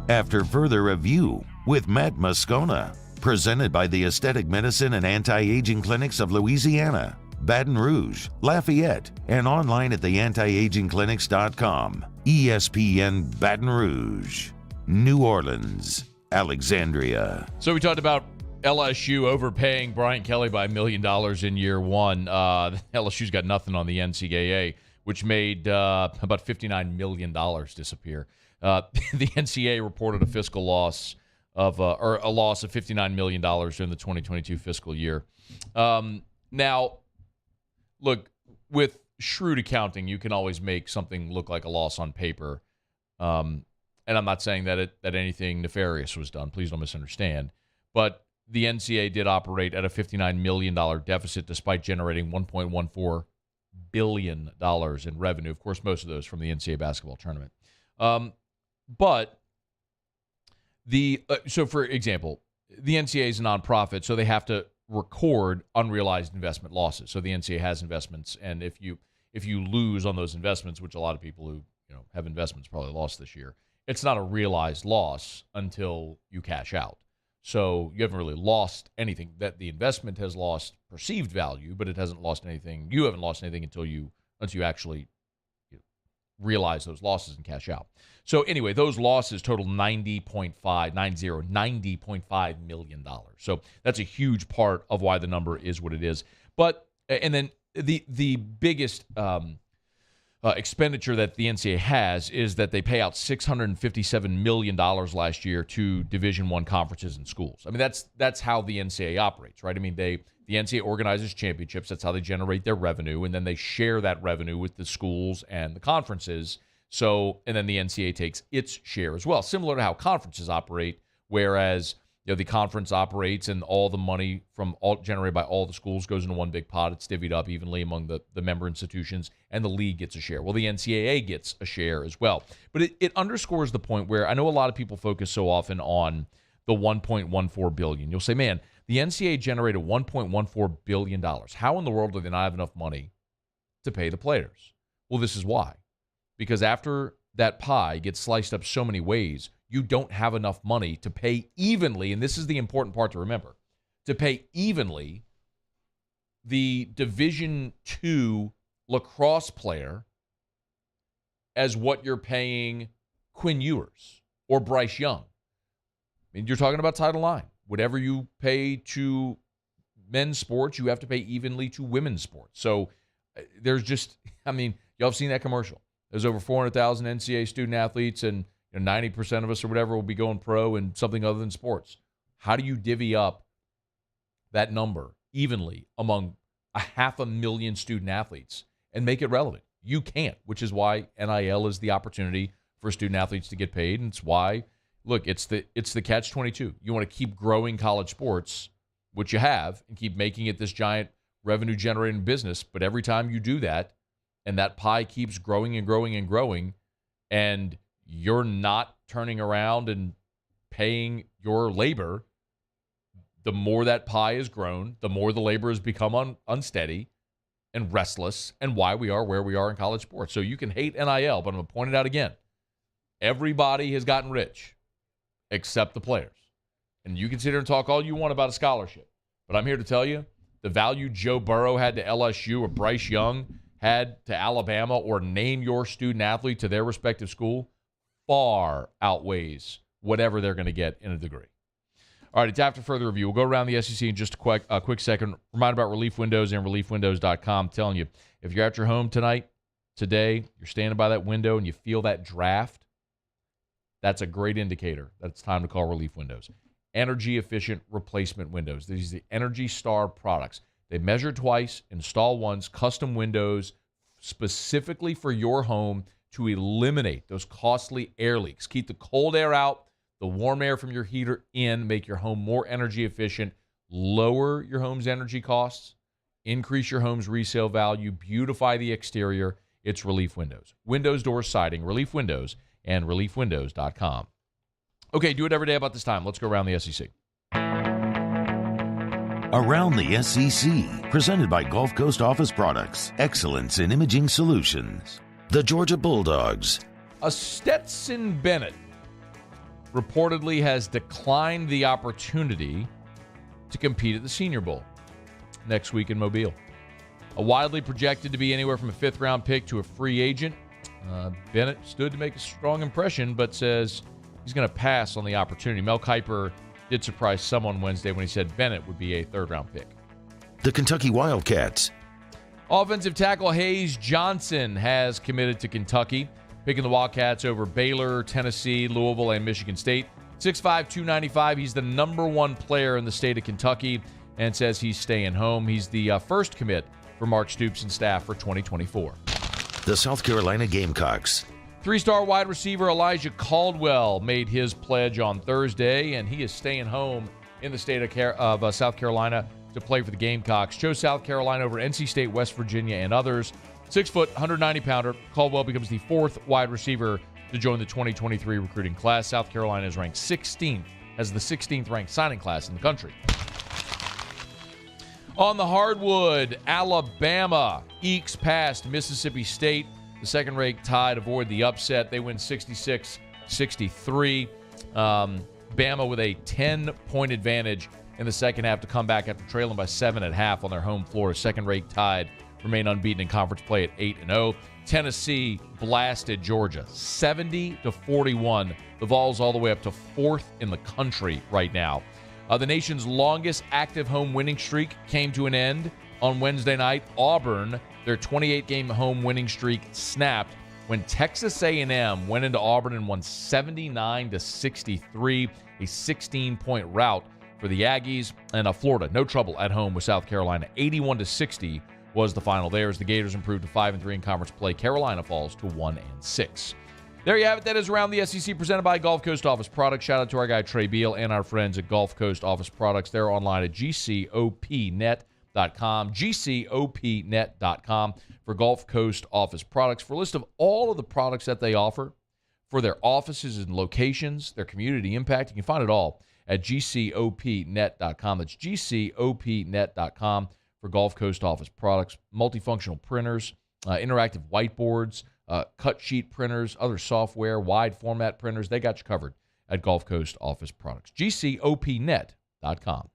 After further review with Matt Moscona, presented by the Aesthetic Medicine and Anti-Aging Clinics of Louisiana, Baton Rouge, Lafayette, and online at theantiagingclinics.com. ESPN Baton Rouge, New Orleans, Alexandria. So we talked about LSU overpaying Brian Kelly by $1 million in year one. LSU's got nothing on the NCAA, which made about $59 million disappear. The NCAA reported a fiscal loss of or a loss of $59 million during the 2022 fiscal year. Now, look, with shrewd accounting, you can always make something look like a loss on paper. And I'm not saying that anything nefarious was done. Please don't misunderstand. But the NCAA did operate at a $59 million deficit despite generating $1.14 billion in revenue. Of course, most of those from the NCAA basketball tournament. But so for example, the NCAA is a nonprofit, so they have to record unrealized investment losses. So the NCAA has investments, and if you lose on those investments, which a lot of people who have investments probably lost this year, it's not a realized loss until you cash out. So you haven't really lost anything. That the investment has lost perceived value, but it hasn't lost anything. You haven't lost anything until you actually realize those losses and cash out. So anyway, those losses total $90.5 million. So that's a huge part of why the number is what it is. But and then the biggest expenditure that the NCAA has is that they pay out $657 million last year to Division I conferences and schools. I mean, that's how the NCAA operates, right? I mean, the NCAA organizes championships. That's how they generate their revenue, and then they share that revenue with the schools and the conferences. So, and then the NCAA takes its share as well, similar to how conferences operate, whereas the conference operates and all the money from all generated by all the schools goes into one big pot. It's divvied up evenly among the member institutions, and the league gets a share. Well, the NCAA gets a share as well. But it underscores the point where I know a lot of people focus so often on the $1.14 billion. You'll say, man, the NCAA generated $1.14 billion. How in the world do they not have enough money to pay the players? Well, this is why. Because after that pie gets sliced up so many ways, you don't have enough money to pay evenly, and this is the important part to remember, to pay evenly the Division II lacrosse player as what you're paying Quinn Ewers or Bryce Young. I mean, you're talking about Title IX. Whatever you pay to men's sports, you have to pay evenly to women's sports. So there's just, y'all have seen that commercial. There's over 400,000 NCAA student athletes, and 90% of us or whatever will be going pro in something other than sports. How do you divvy up that number evenly among 500,000 student athletes and make it relevant? You can't, which is why NIL is the opportunity for student athletes to get paid, and it's why, look, it's the catch-22. You want to keep growing college sports, which you have, and keep making it this giant revenue-generating business, but every time you do that, and that pie keeps growing and growing and growing, and you're not turning around and paying your labor, the more that pie has grown, the more the labor has become unsteady and restless, and why we are where we are in college sports. So you can hate NIL, but I'm going to point it out again. Everybody has gotten rich except the players. And you can sit here and talk all you want about a scholarship, but I'm here to tell you the value Joe Burrow had to LSU or Bryce Young had to Alabama, or name your student athlete to their respective school, far outweighs whatever they're going to get in a degree. All right, it's after further review. We'll go around the SEC in just a quick second. Remind about Relief Windows and reliefwindows.com. I'm telling you, if you're at your home today, you're standing by that window and you feel that draft, that's a great indicator that it's time to call Relief Windows. energy-efficient replacement windows. These are the Energy Star products. They measure twice, install once, custom windows specifically for your home to eliminate those costly air leaks. Keep the cold air out, the warm air from your heater in, make your home more energy efficient, lower your home's energy costs, increase your home's resale value, beautify the exterior. It's Relief Windows. Windows, doors, siding, Relief Windows, and reliefwindows.com. Okay, do it every day about this time. Let's go around the SEC. Around the SEC, presented by Gulf Coast Office Products, excellence in imaging solutions. The Georgia Bulldogs. A Stetson Bennett reportedly has declined the opportunity to compete at the Senior Bowl next week in Mobile. A widely projected to be anywhere from a fifth-round pick to a free agent, Bennett stood to make a strong impression, but says he's going to pass on the opportunity. Mel Kiper did surprise some on Wednesday when he said Bennett would be a third-round pick. The Kentucky Wildcats. Offensive tackle Hayes Johnson has committed to Kentucky, picking the Wildcats over Baylor, Tennessee, Louisville, and Michigan State. 6'5", 295. He's the number one player in the state of Kentucky and says he's staying home. He's the first commit for Mark Stoops and staff for 2024. The South Carolina Gamecocks. Three-star wide receiver Elijah Caldwell made his pledge on Thursday, and he is staying home in the state of South Carolina to play for the Gamecocks. Chose South Carolina over NC State, West Virginia, and others. 6 foot, 190-pounder. Caldwell becomes the fourth wide receiver to join the 2023 recruiting class. South Carolina is ranked 16th, as the 16th ranked signing class in the country. On the hardwood, Alabama ekes past Mississippi State. The second-ranked Tide avoid the upset. They win 66-63. Bama with a 10-point advantage in the second half to come back after trailing by 7 at half on their home floor. Second-ranked Tide remain unbeaten in conference play at 8-0. Tennessee blasted Georgia 70-41. The Vols all the way up to fourth in the country right now. The nation's longest active home winning streak came to an end on Wednesday night. Auburn, their 28-game home winning streak snapped when Texas A&M went into Auburn and won 79-63, a 16-point rout for the Aggies. And Florida, no trouble at home with South Carolina. 81-60 was the final there as the Gators improved to 5-3 in conference play. Carolina falls to 1-6. There you have it. That is Around the SEC presented by Gulf Coast Office Products. Shout out to our guy Trey Beal and our friends at Gulf Coast Office Products. They're online at gcopnet.com, gcopnet.com for Gulf Coast Office Products. For a list of all of the products that they offer for their offices and locations, their community impact, you can find it all at gcopnet.com. That's gcopnet.com for Gulf Coast Office Products. Multifunctional printers, interactive whiteboards, cut sheet printers, other software, wide format printers. They got you covered at Gulf Coast Office Products. gcopnet.com.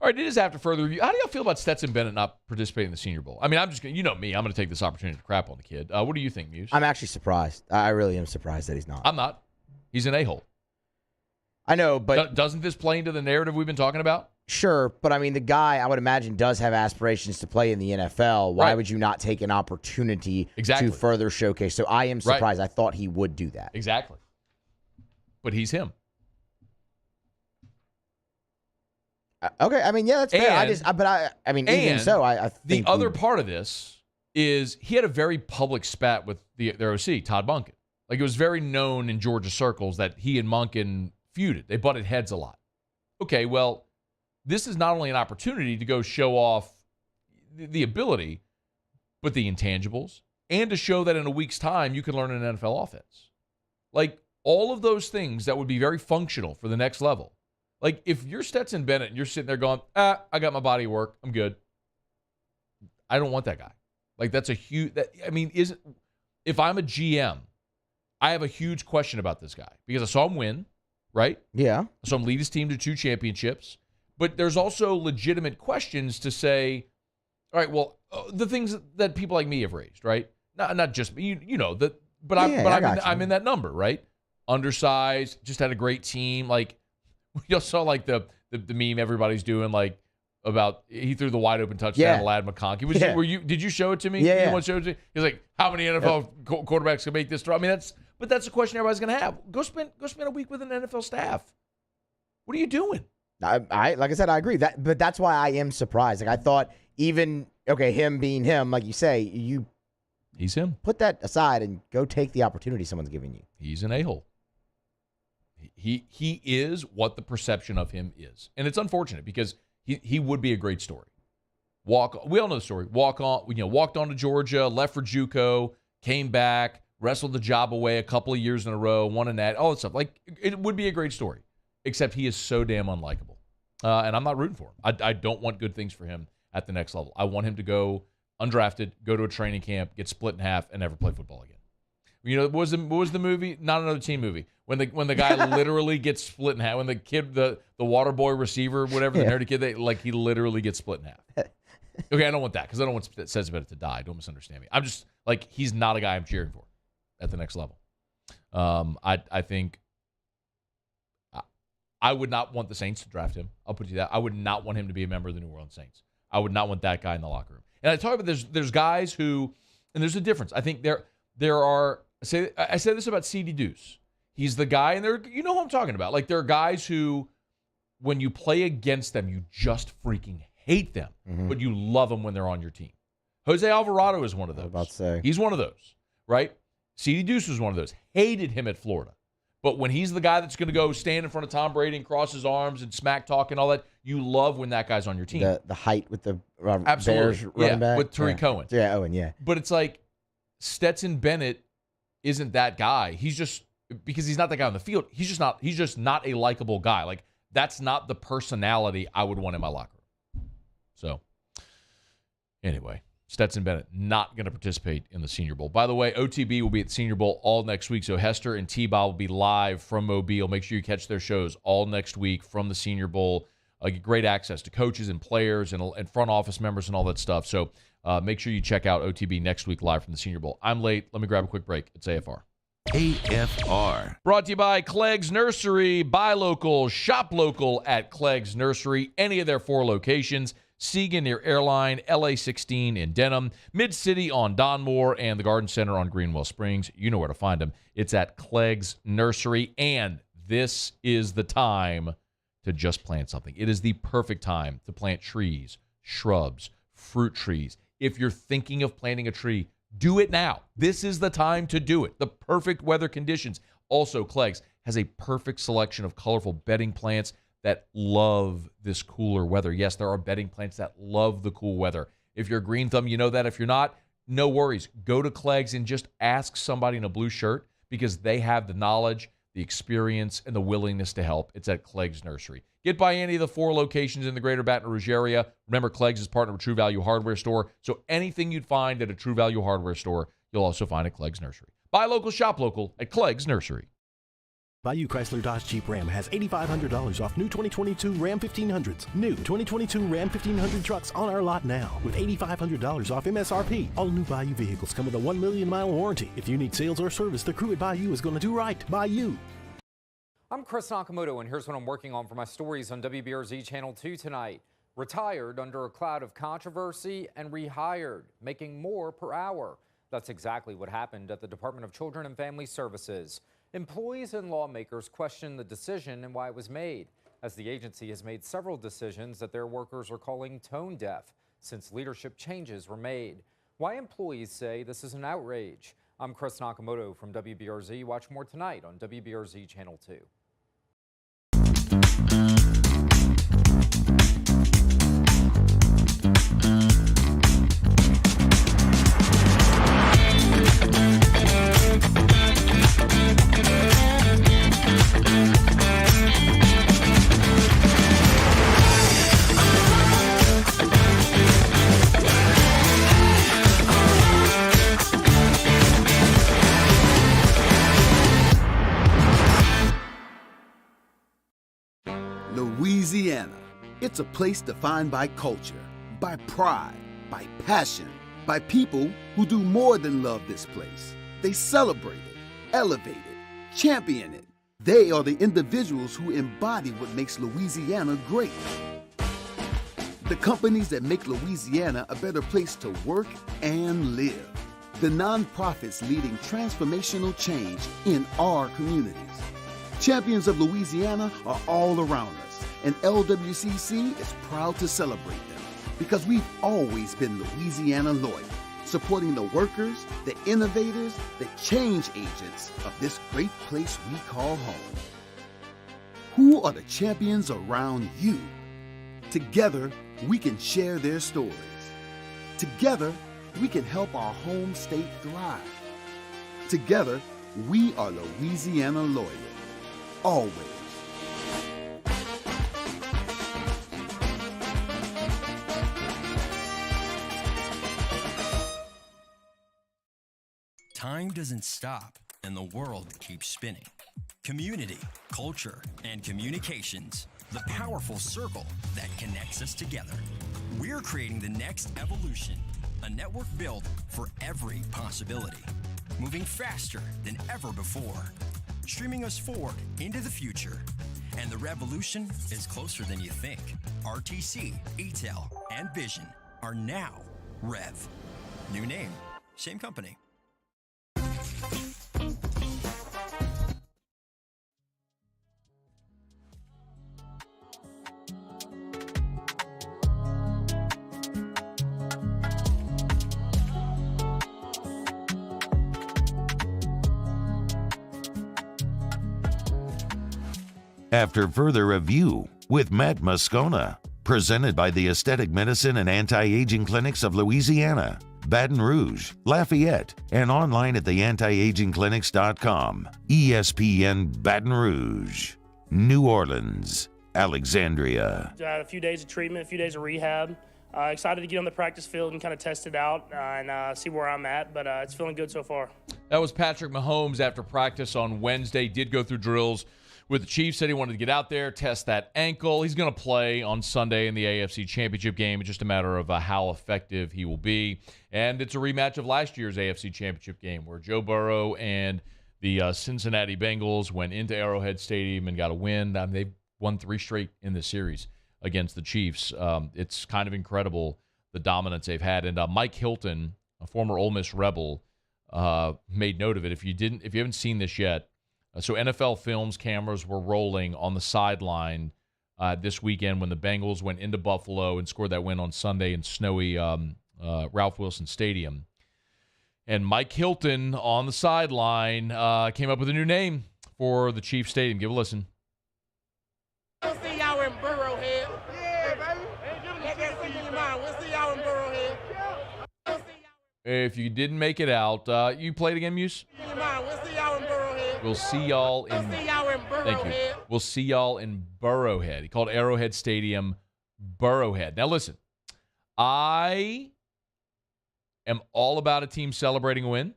All right, it is after further review. How do y'all feel about Stetson Bennett not participating in the Senior Bowl? I mean, I'm just going to, you know me, I'm going to take this opportunity to crap on the kid. What do you think, Muse? I'm actually surprised. I really am surprised that he's not. I'm not. He's an a-hole. I know, but doesn't this play into the narrative we've been talking about? Sure, but I mean, the guy, I would imagine, does have aspirations to play in the NFL. Why would you not take an opportunity to further showcase? So I am surprised. I thought he would do that. Exactly. But he's him. Okay, I mean, yeah, that's fair. I mean, even so, I think the other part of this is he had a very public spat with their OC, Todd Monken. Like, it was very known in Georgia circles that he and Monken feuded. They butted heads a lot. Okay, well, this is not only an opportunity to go show off the ability, but the intangibles, and to show that in a week's time you can learn an NFL offense. Like, all of those things that would be very functional for the next level. Like, if you're Stetson Bennett and you're sitting there going, I got my body of work, I'm good. I don't want that guy. Like, that's a huge, if I'm a GM, I have a huge question about this guy because I saw him win, right? Yeah. I saw him lead his team to 2 championships. But there's also legitimate questions to say, all right, well, the things that people like me have raised, right? Not just me, you know, that. But I'm in that number, right? Undersized, just had a great team. Like, we all saw like the meme everybody's doing, like, about he threw the wide open touchdown to Lad McConkey. Did you show it to me? Yeah. Anyone showed it to me? He's like, how many NFL quarterbacks can make this throw? I mean, that's a question everybody's gonna have. Go spend a week with an NFL staff. What are you doing? I like I said, I agree. But that's why I am surprised. Like, I thought even, him being him, like you say, he's him. Put that aside and go take the opportunity someone's giving you. He's an a-hole. He is what the perception of him is. And it's unfortunate because he would be a great story. We all know the story. Walked on to Georgia, left for JUCO, came back, wrestled the job away a couple of years in a row, won a net, all that stuff. Like, it would be a great story, except he is so damn unlikable. And I'm not rooting for him. I don't want good things for him at the next level. I want him to go undrafted, go to a training camp, get split in half, and never play football again. What was the movie? Not Another Teen movie. When the guy literally gets split in half. When the kid, the water boy receiver, whatever, the nerdy kid, he literally gets split in half. Okay, I don't want that because I don't want Stetson Bennett to die. Don't misunderstand me. I'm just he's not a guy I'm cheering for at the next level. I think I would not want the Saints to draft him. I'll put you that. I would not want him to be a member of the New Orleans Saints. I would not want that guy in the locker room. And I talk about there's guys who, and there's a difference. I think there are. I say this about C.D. Deuce. He's the guy, and you know who I'm talking about. Like, there are guys who, when you play against them, you just freaking hate them, but you love them when they're on your team. Jose Alvarado is one of those. About to say. He's one of those, right? C.D. Deuce was one of those. Hated him at Florida. But when he's the guy that's going to go stand in front of Tom Brady and cross his arms and smack talk and all that, you love when that guy's on your team. The height with the Absolutely. Bears running back. With Tariq Cohen. Yeah, Owen, yeah. But it's like Stetson Bennett isn't that guy. He's just, because he's not that guy on the field, he's just not a likable guy. Like, that's not the personality I would want in my locker room. So, anyway, Stetson Bennett not going to participate in the Senior Bowl. By the way, OTB will be at the Senior Bowl all next week, so Hester and T-Bob will be live from Mobile. Make sure you catch their shows all next week from the Senior Bowl. Get great access to coaches and players and front office members and all that stuff. So make sure you check out OTB next week live from the Senior Bowl. I'm late. Let me grab a quick break. It's AFR. AFR. Brought to you by Clegg's Nursery. Buy local, shop local at Clegg's Nursery. Any of their 4 locations. Seagan near Airline, LA 16 in Denham, Mid-City on Donmore, and the Garden Center on Greenwell Springs. You know where to find them. It's at Clegg's Nursery, and this is the time to just plant something. It is the perfect time to plant trees, shrubs, fruit trees. If you're thinking of planting a tree, do it now. This is the time to do it. The perfect weather conditions. Also, Clegg's has a perfect selection of colorful bedding plants that love this cooler weather. Yes, there are bedding plants that love the cool weather. If you're a green thumb, you know that. If you're not, no worries. Go to Clegg's and just ask somebody in a blue shirt because they have the knowledge, the experience, and the willingness to help. It's at Clegg's Nursery. Get by any of the 4 locations in the greater Baton Rouge area. Remember, Clegg's is partnered with True Value Hardware Store, so anything you'd find at a True Value Hardware Store, you'll also find at Clegg's Nursery. Buy local, shop local at Clegg's Nursery. Bayou Chrysler Dodge Jeep Ram has $8,500 off new 2022 Ram 1500s. New 2022 Ram 1500 trucks on our lot now with $8,500 off MSRP. All new Bayou vehicles come with a 1 million mile warranty. If you need sales or service, the crew at Bayou is going to do right by you. I'm Chris Nakamoto, and here's what I'm working on for my stories on WBRZ Channel 2 tonight. Retired under a cloud of controversy and rehired, making more per hour. That's exactly what happened at the Department of Children and Family Services. Employees and lawmakers question the decision and why it was made, as the agency has made several decisions that their workers are calling tone deaf since leadership changes were made. Why employees say this is an outrage. I'm Chris Nakamoto from WBRZ. Watch more tonight on WBRZ Channel 2. Louisiana. It's a place defined by culture, by pride, by passion, by people who do more than love this place. They celebrate it, elevate it, champion it. They are the individuals who embody what makes Louisiana great. The companies that make Louisiana a better place to work and live. The nonprofits leading transformational change in our communities. Champions of Louisiana are all around us, and LWCC is proud to celebrate them because we've always been Louisiana loyal, supporting the workers, the innovators, the change agents of this great place we call home. Who are the champions around you? Together, we can share their stories. Together, we can help our home state thrive. Together, we are Louisiana loyal. Always. Time doesn't stop, and the world keeps spinning. Community, culture, and communications, the powerful circle that connects us together. We're creating the next evolution, a network built for every possibility, moving faster than ever before, streaming us forward into the future. And the revolution is closer than you think. RTC, ETEL, and Vision are now Rev. New name, same company. After further review with Matt Moscona, presented by the Aesthetic Medicine and Anti-Aging Clinics of Louisiana, Baton Rouge, Lafayette, and online at theantiagingclinics.com. ESPN Baton Rouge, New Orleans, Alexandria. A few days of treatment, a few days of rehab. Excited to get on the practice field and kind of test it out and see where I'm at, but it's feeling good so far. That was Patrick Mahomes after practice on Wednesday. Did go through drills with the Chiefs, said he wanted to get out there, test that ankle. He's going to play on Sunday in the AFC Championship game. It's just a matter of how effective he will be. And it's a rematch of last year's AFC Championship game where Joe Burrow and the Cincinnati Bengals went into Arrowhead Stadium and got a win. They've won 3 straight in this series against the Chiefs. It's kind of incredible the dominance they've had. And Mike Hilton, a former Ole Miss Rebel, made note of it. If you haven't seen this yet, so NFL Films cameras were rolling on the sideline this weekend when the Bengals went into Buffalo and scored that win on Sunday in snowy Ralph Wilson Stadium. And Mike Hilton on the sideline came up with a new name for the Chiefs Stadium. Give a listen. We'll see y'all in Burrowhead. Yeah, baby. Let that sink in your mind. We'll see y'all in Burrowhead. If you didn't make it out, you played again, Muse? We'll see y'all in Burrowhead. We'll see y'all in. We'll see y'all in Burrowhead. Thank you. We'll see y'all in Burrowhead. He called Arrowhead Stadium Burrowhead. Now listen, I am all about a team celebrating a win.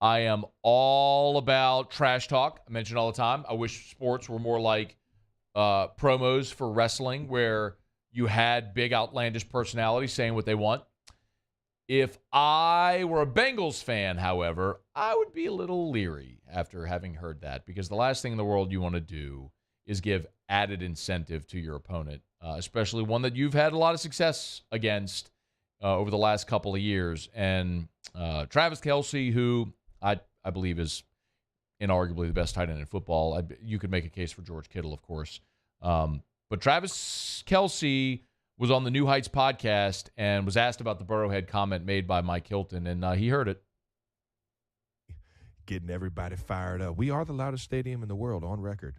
I am all about trash talk. I mention all the time. I wish sports were more like promos for wrestling, where you had big outlandish personalities saying what they want. If I were a Bengals fan, however, I would be a little leery after having heard that, because the last thing in the world you want to do is give added incentive to your opponent, especially one that you've had a lot of success against over the last couple of years. And Travis Kelce, who I believe is inarguably the best tight end in football. You could make a case for George Kittle, of course. But Travis Kelce was on the New Heights podcast and was asked about the Burrowhead comment made by Mike Hilton, and he heard it. Getting everybody fired up. We are the loudest stadium in the world on record.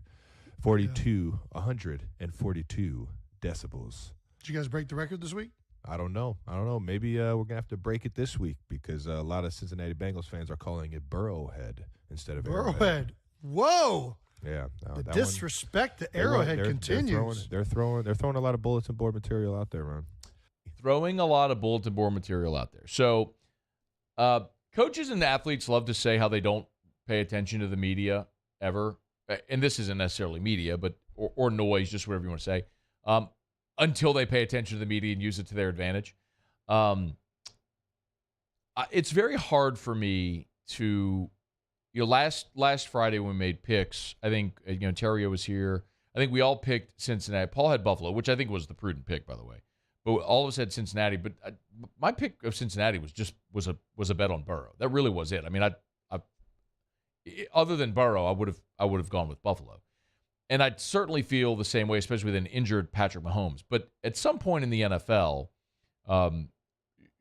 142 decibels. Did you guys break the record this week? I don't know. Maybe we're going to have to break it this week because a lot of Cincinnati Bengals fans are calling it Burrowhead instead of Arrowhead. Burrowhead. Whoa. Yeah. The disrespect to Arrowhead continues. They're throwing a lot of bulletin board material out there, Ron. Throwing a lot of bulletin board material out there. So coaches and athletes love to say how they don't pay attention to the media ever. And this isn't necessarily media, but or noise, just whatever you want to say, until they pay attention to the media and use it to their advantage. It's very hard for me to, last Friday when we made picks, I think, Terrio was here. I think we all picked Cincinnati. Paul had Buffalo, which I think was the prudent pick, by the way. But all of us had Cincinnati. But my pick of Cincinnati was a bet on Burrow. That really was it. I mean, other than Burrow, I would have gone with Buffalo. And I'd certainly feel the same way, especially with an injured Patrick Mahomes. But at some point in the NFL,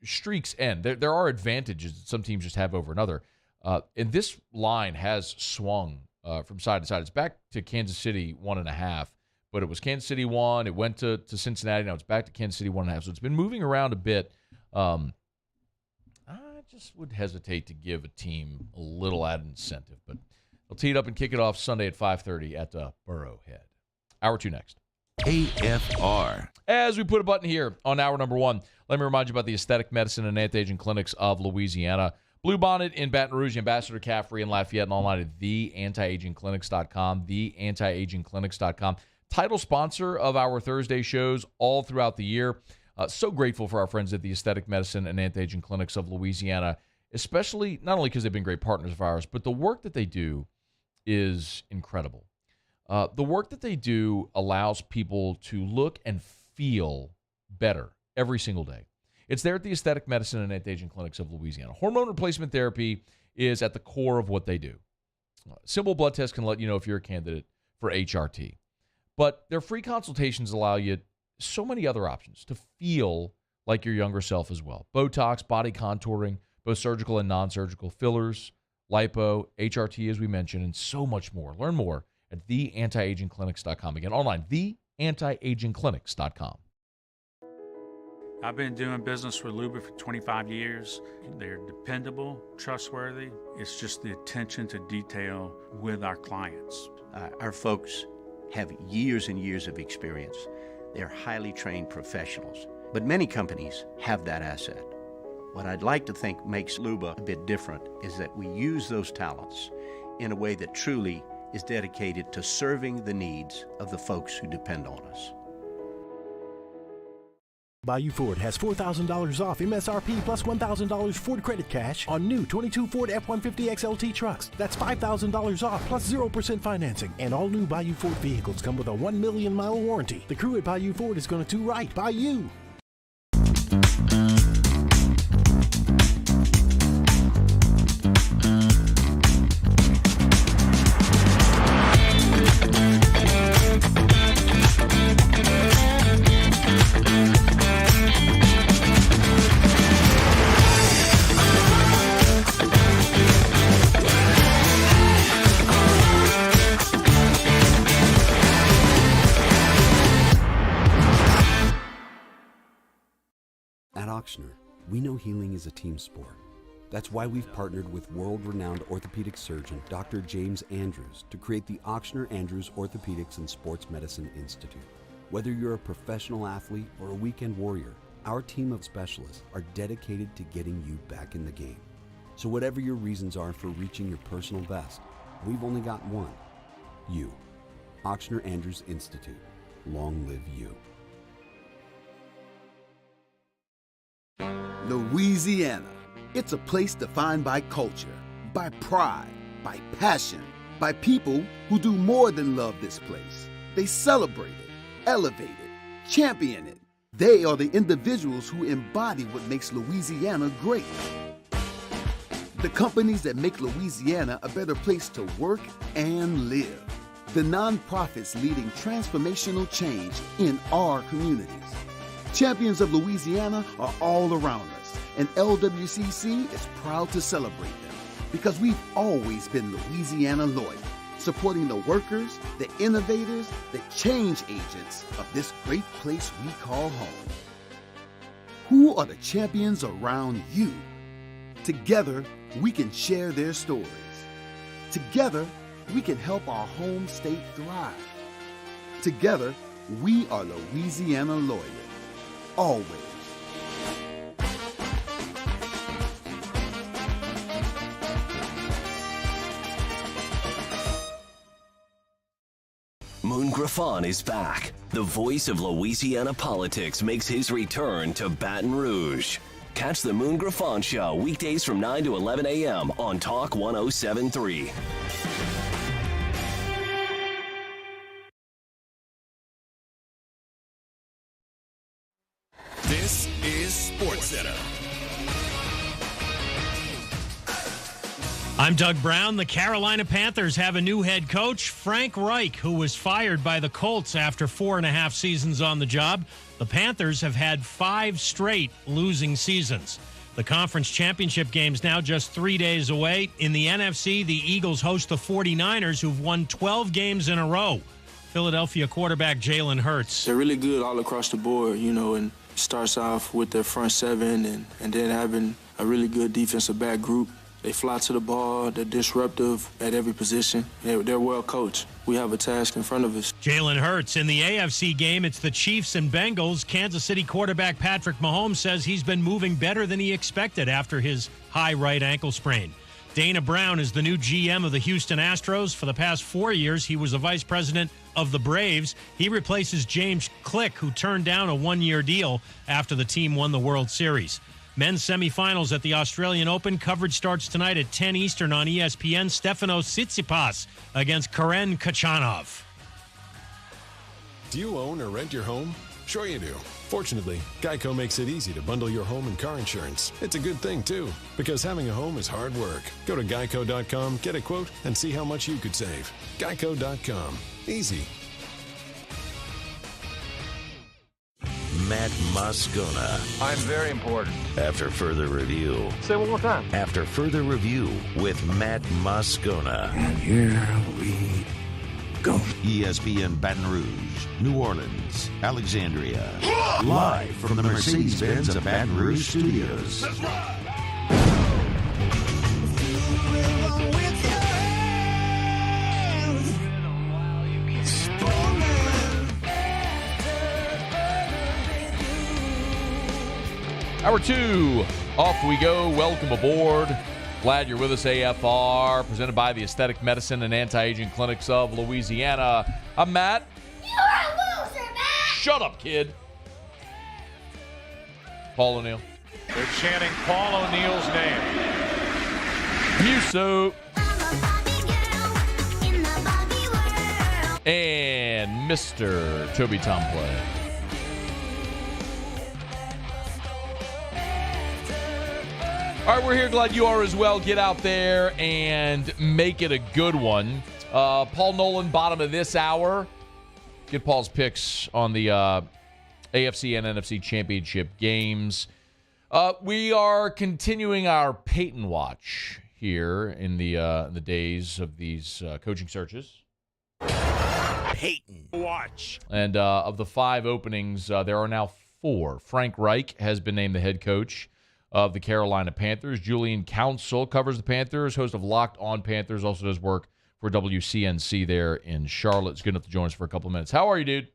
streaks end. There are advantages that some teams just have over another. And this line has swung from side to side. It's back to Kansas City 1.5, but it was Kansas City 1. It went to Cincinnati. Now it's back to Kansas City 1.5. So it's been moving around a bit. I just would hesitate to give a team a little added incentive, but they'll tee it up and kick it off Sunday at 5:30 at Burrowhead. Hour 2 next. AFR. As we put a button here on hour number 1, let me remind you about the Aesthetic Medicine and Anti-Aging Clinics of Louisiana. Bluebonnet in Baton Rouge, Ambassador Caffrey in Lafayette, and online at theantiagingclinics.com, theantiagingclinics.com. Title sponsor of our Thursday shows all throughout the year. So grateful for our friends at the Aesthetic Medicine and Anti-Aging Clinics of Louisiana, especially not only because they've been great partners of ours, but the work that they do is incredible. The work that they do allows people to look and feel better every single day. It's there at the Aesthetic Medicine and Anti-Aging Clinics of Louisiana. Hormone replacement therapy is at the core of what they do. Simple blood tests can let you know if you're a candidate for HRT. But their free consultations allow you so many other options to feel like your younger self as well. Botox, body contouring, both surgical and non-surgical, fillers, lipo, HRT as we mentioned, and so much more. Learn more at theantiagingclinics.com. Again, online, theantiagingclinics.com. I've been doing business with Luba for 25 years. They're dependable, trustworthy. It's just the attention to detail with our clients. Our folks have years and years of experience. They're highly trained professionals, but many companies have that asset. What I'd like to think makes Luba a bit different is that we use those talents in a way that truly is dedicated to serving the needs of the folks who depend on us. Bayou Ford has $4,000 off MSRP plus $1,000 Ford credit cash on new 22 Ford F-150 XLT trucks. That's $5,000 off plus 0% financing. And all new Bayou Ford vehicles come with a 1 million mile warranty. The crew at Bayou Ford is going to do right by you. We know healing is a team sport. That's why we've partnered with world-renowned orthopedic surgeon Dr. James Andrews to create the Ochsner-Andrews Orthopedics and Sports Medicine Institute. Whether you're a professional athlete or a weekend warrior, our team of specialists are dedicated to getting you back in the game. So whatever your reasons are for reaching your personal best, we've only got one. You. Ochsner-Andrews Institute. Long live you. Louisiana. It's a place defined by culture, by pride, by passion, by people who do more than love this place. They celebrate it, elevate it, champion it. They are the individuals who embody what makes Louisiana great. The companies that make Louisiana a better place to work and live. The nonprofits leading transformational change in our communities. Champions of Louisiana are all around us, and LWCC is proud to celebrate them because we've always been Louisiana loyal, supporting the workers, the innovators, the change agents of this great place we call home. Who are the champions around you? Together, we can share their stories. Together, we can help our home state thrive. Together, we are Louisiana loyal. Always. Moon Griffon is back. The voice of Louisiana politics makes his return to Baton Rouge. Catch the Moon Griffon Show weekdays from 9 to 11 a.m. on Talk 107.3. This is SportsCenter. I'm Doug Brown. The Carolina Panthers have a new head coach, Frank Reich, who was fired by the Colts after 4.5 seasons on the job. The Panthers have had 5 straight losing seasons. The conference championship game's now just 3 days away. In the NFC, the Eagles host the 49ers, who've won 12 games in a row. Philadelphia quarterback Jalen Hurts. They're really good all across the board, and it starts off with their front seven and then having a really good defensive back group. They fly to the ball. They're disruptive at every position. They're well coached. We have a task in front of us. Jalen Hurts. In the AFC game, it's the Chiefs and Bengals. Kansas City quarterback Patrick Mahomes says he's been moving better than he expected after his high right ankle sprain. Dana Brown is the new GM of the Houston Astros. For the past 4 years, he was the vice president of the Braves. He replaces James Click, who turned down a 1-year deal after the team won the World Series. Men's semifinals at the Australian Open. Coverage starts tonight at 10 Eastern on ESPN. Stefanos Tsitsipas against Karen Khachanov. Do you own or rent your home? Sure you do. Fortunately, Geico makes it easy to bundle your home and car insurance. It's a good thing, too, because having a home is hard work. Go to geico.com, get a quote, and see how much you could save. Geico.com. Easy. Matt Moscona. I'm very important. After further review. Say it one more time. After further review with Matt Moscona. And here we go. ESPN Baton Rouge, New Orleans, Alexandria. Live from the Mercedes-Benz of Baton Rouge studios. That's right. Hour 2, off we go. Welcome aboard. Glad you're with us, AFR, presented by the Aesthetic Medicine and Anti-Aging Clinics of Louisiana. I'm Matt. You're a loser, Matt! Shut up, kid. Paul O'Neill. They're chanting Paul O'Neill's name. Muso. And Mr. Toby Tomplay. All right, we're here. Glad you are as well. Get out there and make it a good one. Paul Nolan, bottom of this hour. Get Paul's picks on the AFC and NFC Championship games. We are continuing our Payton watch here in the days of these coaching searches. Payton watch. And of the 5 openings, there are now 4. Frank Reich has been named the head coach of the Carolina Panthers. Julian Council covers the Panthers, host of Locked On Panthers, also does work for WCNC there in Charlotte. It's good enough to join us for a couple of minutes. How are you, dude?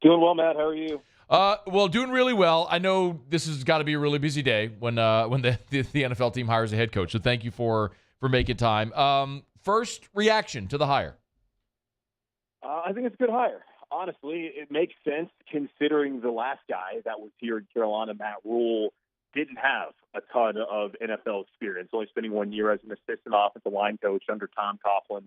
Doing well, Matt. How are you? Well, doing really well. I know this has got to be a really busy day when the NFL team hires a head coach, so thank you for making time. First reaction to the hire. I think it's a good hire. Honestly, it makes sense considering the last guy that was here in Carolina, Matt Rule, didn't have a ton of NFL experience, only spending 1 year as an assistant offensive line coach under Tom Coughlin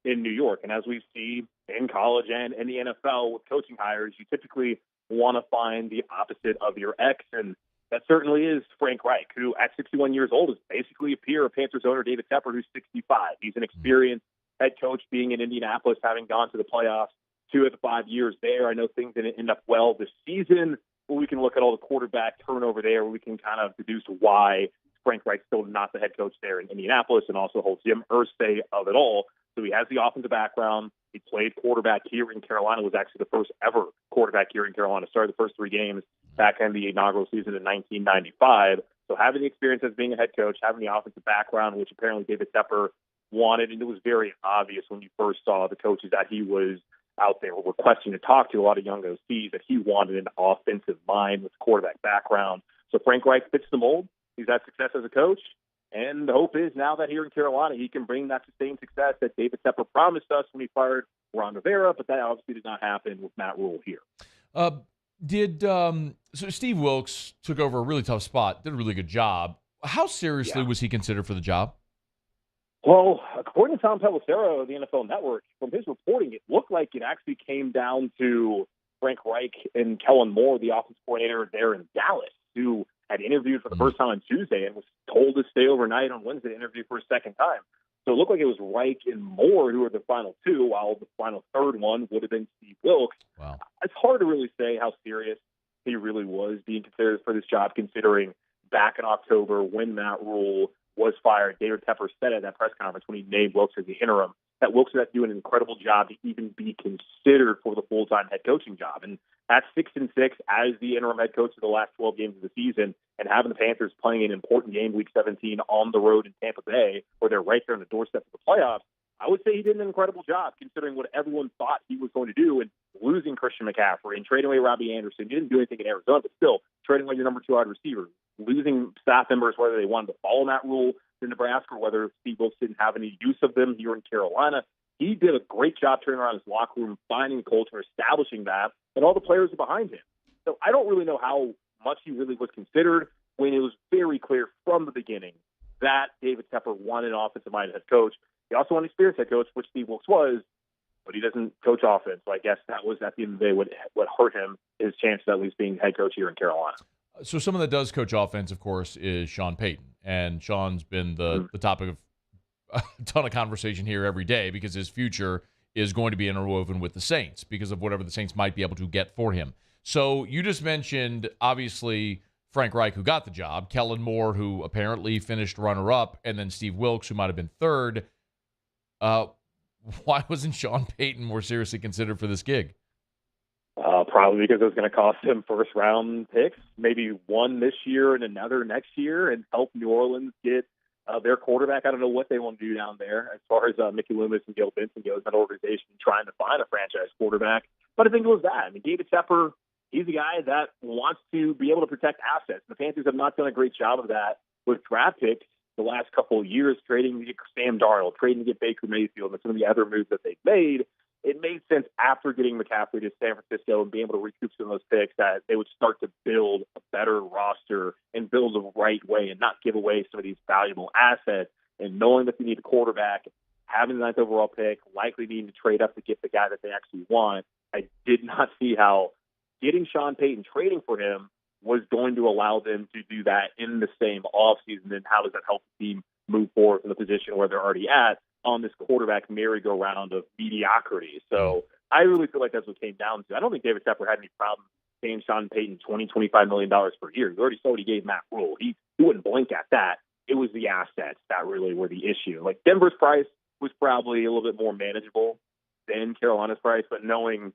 in New York. And as we see in college and in the NFL with coaching hires, you typically want to find the opposite of your ex, and that certainly is Frank Reich, who at 61 years old is basically a peer of Panthers owner David Tepper, who's 65. He's an experienced head coach, being in Indianapolis, having gone to the playoffs 2 of the 5 years there. I know things didn't end up well this season, but we can look at all the quarterback turnover there. We can kind of deduce why Frank Reich's still not the head coach there in Indianapolis, and also holds Jim Irsay of it all. So he has the offensive background. He played quarterback here in Carolina, was actually the first ever quarterback here in Carolina. Started the first 3 games back in the inaugural season in 1995. So having the experience as being a head coach, having the offensive background, which apparently David Tepper wanted, and it was very obvious when you first saw the coaches that he was out there requesting to talk to a lot of young OCs that he wanted an offensive mind with quarterback background. So Frank Reich fits the mold. He's had success as a coach. And the hope is now that here in Carolina, he can bring that sustained success that David Tepper promised us when he fired Ron Rivera, but that obviously did not happen with Matt Rule here. So Steve Wilkes took over a really tough spot, did a really good job. How seriously was he considered for the job? Well, according to Tom Pelissero of the NFL Network, from his reporting, it looked like it actually came down to Frank Reich and Kellen Moore, the offensive coordinator there in Dallas, who had interviewed for the first time on Tuesday and was told to stay overnight on Wednesday to interview for a second time. So it looked like it was Reich and Moore who were the final two, while the final third one would have been Steve Wilks. Wow. It's hard to really say how serious he really was being considered for this job, considering back in October when Matt Rule was fired, David Tepper said at that press conference when he named Wilks as the interim that Wilks would have to do an incredible job to even be considered for the full-time head coaching job. And at 6-6 as the interim head coach of the last 12 games of the season and having the Panthers playing an important game week 17 on the road in Tampa Bay, where they're right there on the doorstep of the playoffs, I would say he did an incredible job considering what everyone thought he was going to do, and losing Christian McCaffrey and trading away Robbie Anderson. He didn't do anything in Arizona, but still trading away your number 2 wide receiver, losing staff members, whether they wanted to follow that rule in Nebraska or whether Steve Wilks didn't have any use of them here in Carolina. He did a great job turning around his locker room, finding the culture, establishing that, and all the players are behind him. So I don't really know how much he really was considered when it was very clear from the beginning that David Tepper wanted an offensive-minded head coach. He also wanted an experienced head coach, which Steve Wilks was, but he doesn't coach offense. So I guess that was, at the end of the day, what hurt him, his chances at least being head coach here in Carolina. So someone that does coach offense, of course, is Sean Payton. And Sean's been the topic of a ton of conversation here every day because his future is going to be interwoven with the Saints because of whatever the Saints might be able to get for him. So you just mentioned, obviously, Frank Reich, who got the job, Kellen Moore, who apparently finished runner-up, and then Steve Wilks, who might have been third. Why wasn't Sean Payton more seriously considered for this gig? Probably because it was going to cost him first-round picks, maybe one this year and another next year, and help New Orleans get their quarterback. I don't know what they want to do down there as far as Mickey Loomis and Gail Benson goes, that organization trying to find a franchise quarterback. But I think it was that. I mean, David Tepper, he's a guy that wants to be able to protect assets. The Panthers have not done a great job of that with draft picks the last couple of years, trading to get Sam Darnold, trading to get Baker Mayfield, and some of the other moves that they've made. It made sense after getting McCaffrey to San Francisco and being able to recoup some of those picks that they would start to build a better roster and build the right way and not give away some of these valuable assets. And knowing that they need a quarterback, having the 9th overall pick, likely needing to trade up to get the guy that they actually want, I did not see how getting Sean Payton, trading for him, was going to allow them to do that in the same offseason. And how does that help the team move forward from the position where they're already at on this quarterback merry-go-round of mediocrity? So I really feel like that's what it came down to. I don't think David Tepper had any problem paying Sean Payton $20-25 million per year. You already saw what he gave Matt Rule. He wouldn't blink at that. It was the assets that really were the issue. Like, Denver's price was probably a little bit more manageable than Carolina's price, but knowing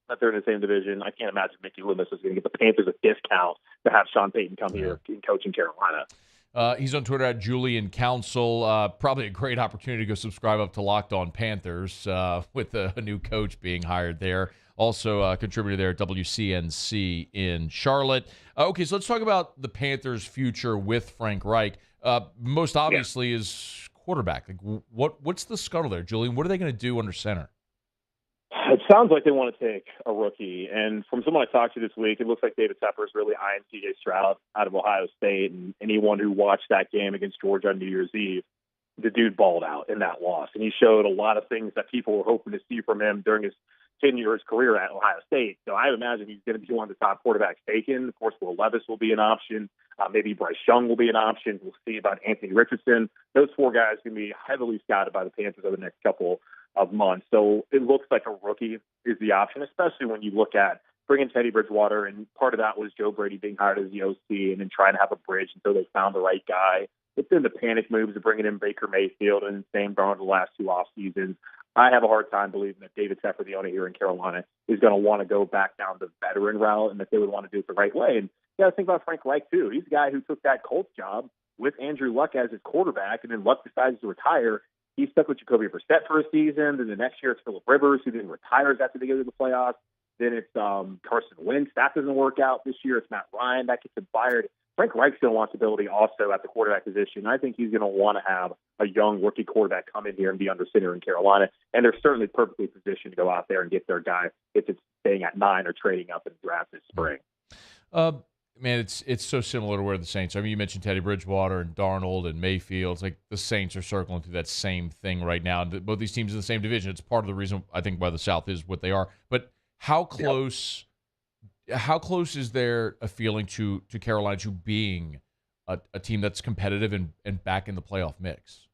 that they're in the same division, I can't imagine Mickey Loomis was going to get the Panthers a discount to have Sean Payton come here and coach in Carolina. He's on Twitter at Julian Council. Probably a great opportunity to go subscribe up to Locked On Panthers with a new coach being hired there. Also a contributor there at WCNC in Charlotte. Okay, so let's talk about the Panthers' future with Frank Reich. Most obviously is quarterback. Like, what's the scuttle there, Julian? What are they going to do under center? It sounds like they want to take a rookie. And from someone I talked to this week, it looks like David Tepper is really eyeing C.J. Stroud out of Ohio State. And anyone who watched that game against Georgia on New Year's Eve, the dude balled out in that loss. And he showed a lot of things that people were hoping to see from him during his tenure, his career at Ohio State. So I imagine he's going to be one of the top quarterbacks taken. Of course, Will Levis will be an option. Maybe Bryce Young will be an option. We'll see about Anthony Richardson. Those four guys are going to be heavily scouted by the Panthers over the next couple of months. So it looks like a rookie is the option, especially when you look at bringing Teddy Bridgewater. And part of that was Joe Brady being hired as the OC and then trying to have a bridge until they found the right guy. It's been the panic moves of bringing in Baker Mayfield and Sam Darnold the last two off seasons. I have a hard time believing that David Tepper, the owner here in Carolina, is going to want to go back down the veteran route and that they would want to do it the right way. And you got to think about Frank Reich, too. He's a guy who took that Colts job with Andrew Luck as his quarterback, and then Luck decides to retire. He stuck with Jacoby Brissett for a season. Then the next year it's Phillip Rivers, who then retires after they get to the playoffs. Then it's Carson Wentz. That doesn't work out this year. It's Matt Ryan. That gets him fired. Frank Reich's going to want stability also at the quarterback position. I think he's going to want to have a young rookie quarterback come in here and be under center in Carolina. And they're certainly perfectly positioned to go out there and get their guy if it's staying at 9 or trading up in the draft this spring. Man, it's so similar to where the Saints are. I mean, you mentioned Teddy Bridgewater and Darnold and Mayfield. It's like the Saints are circling through that same thing right now. And both these teams in the same division. It's part of the reason, I think, why the South is what they are. But how close how close is there a feeling to Carolina to being a team that's competitive and back in the playoff mix?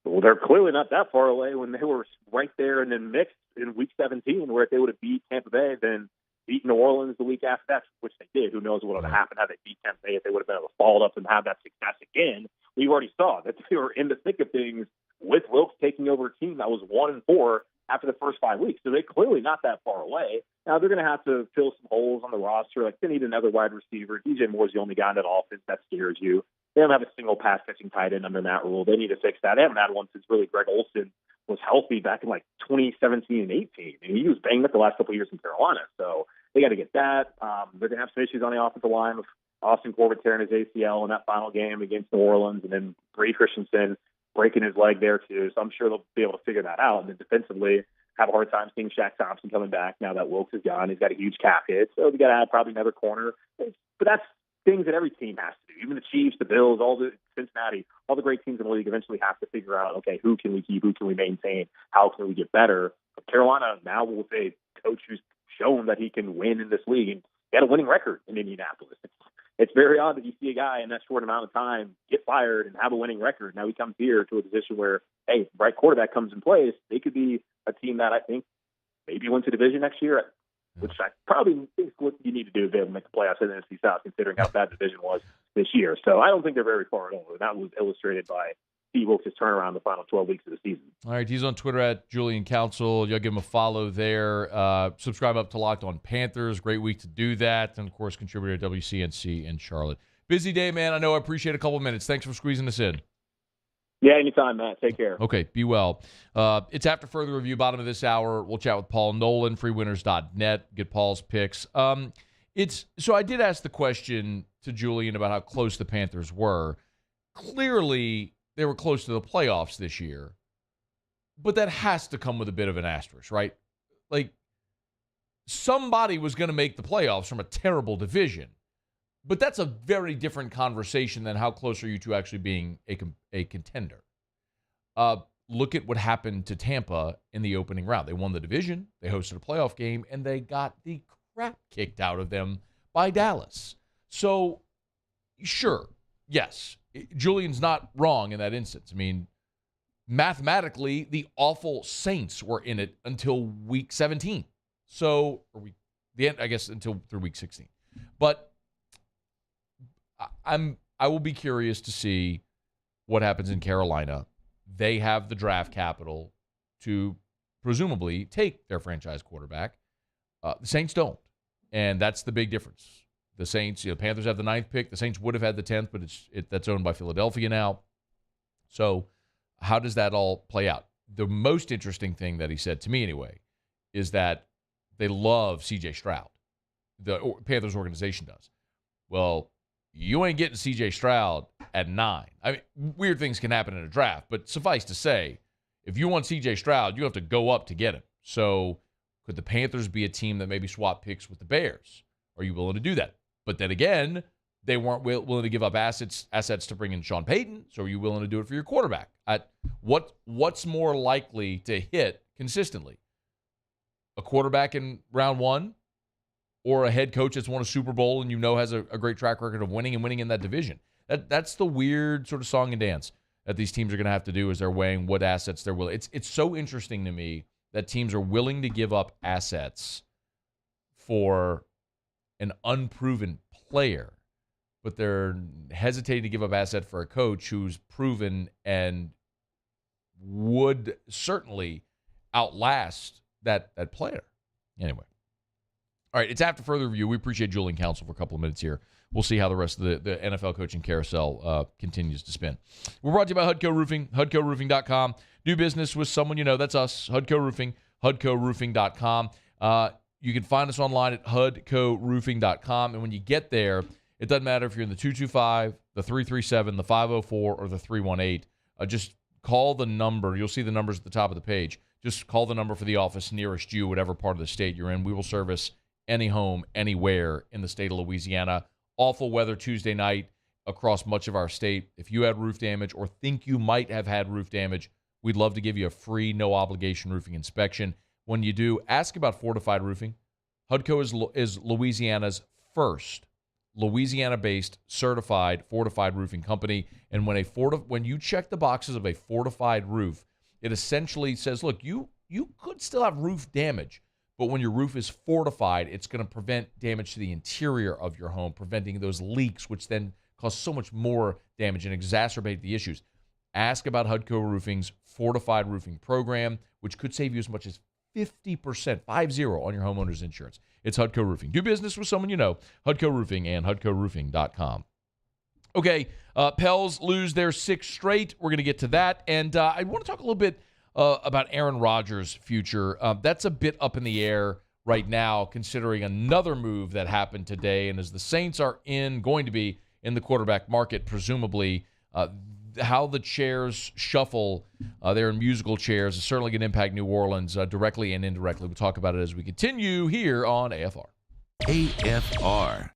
Well, they're clearly not that far away when they were right there in the mix in Week 17, where if they would have beat Tampa Bay, then beat New Orleans the week after that, which they did. Who knows what would have happened had they beat Tampa Bay, if they would have been able to follow up and have that success again. We already saw that they were in the thick of things with Wilkes taking over a team that was 1-4 after the first 5 weeks. So they're clearly not that far away. Now they're going to have to fill some holes on the roster. Like, they need another wide receiver. DJ Moore's the only guy in that offense that scares you. They don't have a single pass catching tight end under Matt Rule. They need to fix that. They haven't had one since really Greg Olsen was healthy back in like 2017 and 18. And he was banged up the last couple of years in Carolina. So they got to get that. They're going to have some issues on the offensive line with Austin Corbett tearing his ACL in that final game against New Orleans, and then Brady Christensen breaking his leg there too. So I'm sure they'll be able to figure that out. And then defensively, have a hard time seeing Shaq Thompson coming back now that Wilkes is gone. He's got a huge cap hit, so we got to add probably another corner. But that's things that every team has to do. Even the Chiefs, the Bills, all the Cincinnati, all the great teams in the league eventually have to figure out, okay, who can we keep, who can we maintain, how can we get better. But Carolina now with a coach who's shown that he can win in this league, and he had a winning record in Indianapolis. It's very odd that you see a guy in that short amount of time get fired and have a winning record. Now he comes here to a position where, hey, right quarterback comes in place. They could be a team that I think maybe wins the division next year, which I probably think what you need to do to be able to make the playoffs in the NFC South, considering how bad the division was this year. So I don't think they're very far at all. That was illustrated by Steve Wilkes' turnaround the final 12 weeks of the season. All right, he's on Twitter at Julian Council. Y'all give him a follow there. Subscribe up to Locked On Panthers. Great week to do that. And, of course, contributor at WCNC in Charlotte. Busy day, man. I know. I appreciate a couple of minutes. Thanks for squeezing us in. Yeah, anytime, Matt. Take care. Okay, be well. It's after further review, bottom of this hour. We'll chat with Paul Nolan, freewinners.net, get Paul's picks. So I did ask the question to Julian about how close the Panthers were. Clearly, they were close to the playoffs this year, but that has to come with a bit of an asterisk, right? Like, somebody was going to make the playoffs from a terrible division, but that's a very different conversation than how close are you to actually being a contender. Look at what happened to Tampa in the opening round. They won the division, they hosted a playoff game, and they got the crap kicked out of them by Dallas. So, sure, yes, Julian's not wrong in that instance. I mean, mathematically, the awful Saints were in it until week 17. So, I guess until through week 16. But I will be curious to see what happens in Carolina. They have the draft capital to presumably take their franchise quarterback. The Saints don't, and that's the big difference. The Saints, the Panthers have the 9th pick. The Saints would have had the 10th, but that's owned by Philadelphia now. So how does that all play out? The most interesting thing that he said to me anyway is that they love C.J. Stroud. The Panthers organization does. Well, you ain't getting C.J. Stroud at 9. I mean, weird things can happen in a draft, but suffice to say, if you want C.J. Stroud, you have to go up to get him. So could the Panthers be a team that maybe swap picks with the Bears? Are you willing to do that? But then again, they weren't willing to give up assets to bring in Sean Payton. So are you willing to do it for your quarterback? What's more likely to hit consistently? A quarterback in round 1 or a head coach that's won a Super Bowl and has a great track record of winning in that division? That's the weird sort of song and dance that these teams are going to have to do as they're weighing what assets they're willing. It's so interesting to me that teams are willing to give up assets for an unproven player, but they're hesitating to give up asset for a coach who's proven and would certainly outlast that player. Anyway. All right, it's after further review. We appreciate Julian Council for a couple of minutes here. We'll see how the rest of the NFL coaching carousel continues to spin. We're brought to you by HUDCO Roofing, HUDCOroofing.com. Do business with someone you know. That's us, HUDCO Roofing, HUDCOroofing.com. You can find us online at HUDCOroofing.com. And when you get there, it doesn't matter if you're in the 225, the 337, the 504, or the 318. Just call the number. You'll see the numbers at the top of the page. Just call the number for the office nearest you, whatever part of the state you're in. We will service any home, anywhere in the state of Louisiana. Awful weather Tuesday night across much of our state. If you had roof damage or think you might have had roof damage, we'd love to give you a free, no-obligation roofing inspection. When you do, ask about Fortified Roofing. HUDCO is Louisiana's first Louisiana-based certified fortified roofing company. And when you check the boxes of a fortified roof, it essentially says, look, you could still have roof damage, but when your roof is fortified, it's going to prevent damage to the interior of your home, preventing those leaks, which then cause so much more damage and exacerbate the issues. Ask about HUDCO Roofing's fortified roofing program, which could save you as much as 50%, 50, on your homeowner's insurance. It's HUDCO Roofing. Do business with someone you know. HUDCO Roofing and HUDCOroofing.com. Okay, Pels lose their 6th straight. We're going to get to that. And I want to talk a little bit about Aaron Rodgers' future. That's a bit up in the air right now, considering another move that happened today. And as the Saints are going to be in the quarterback market, presumably, how the chairs shuffle, they're in musical chairs, is certainly going to impact New Orleans directly and indirectly. We'll talk about it as we continue here on AFR. AFR.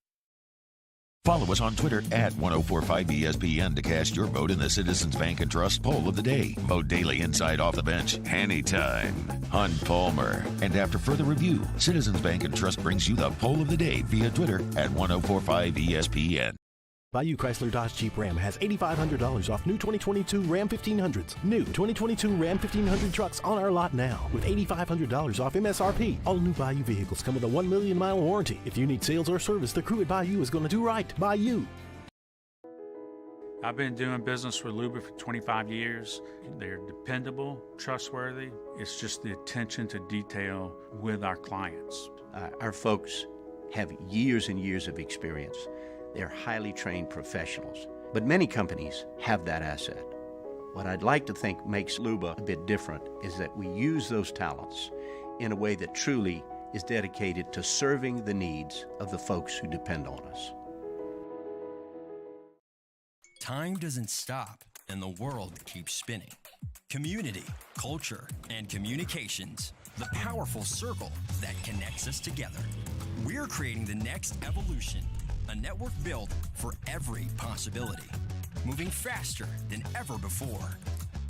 Follow us on Twitter at 1045ESPN to cast your vote in the Citizens Bank and Trust poll of the day. Vote daily inside Off the Bench, anytime. Hunt Palmer. And after further review, Citizens Bank and Trust brings you the poll of the day via Twitter at 1045ESPN. Bayou Chrysler Dodge Jeep Ram has $8,500 off new 2022 Ram 1500s. New 2022 Ram 1500 trucks on our lot now with $8,500 off MSRP. All new Bayou vehicles come with a 1 million mile warranty. If you need sales or service, the crew at Bayou is going to do right. Bayou. I've been doing business with Luba for 25 years. They're dependable, trustworthy. It's just the attention to detail with our clients. Our folks have years and years of experience. They're highly trained professionals, but many companies have that asset. What I'd like to think makes Luba a bit different is that we use those talents in a way that truly is dedicated to serving the needs of the folks who depend on us. Time doesn't stop, and the world keeps spinning. Community, culture, and communications, the powerful circle that connects us together. We're creating the next evolution. A network built for every possibility, moving faster than ever before,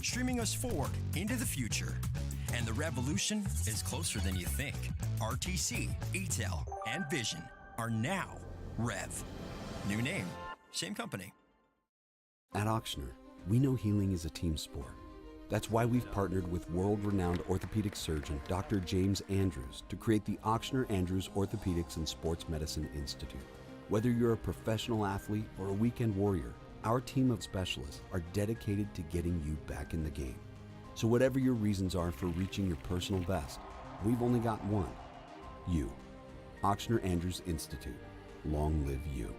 streaming us forward into the future. And the revolution is closer than you think. RTC, ETEL, and Vision are now Rev. New name, same company. At Auctioner, we know healing is a team sport. That's why we've partnered with world-renowned orthopedic surgeon Dr. James Andrews to create the Auctioner Andrews Orthopedics and Sports Medicine Institute. Whether you're a professional athlete or a weekend warrior, our team of specialists are dedicated to getting you back in the game. So whatever your reasons are for reaching your personal best, we've only got one. You. Auctioner Andrews Institute. Long live you.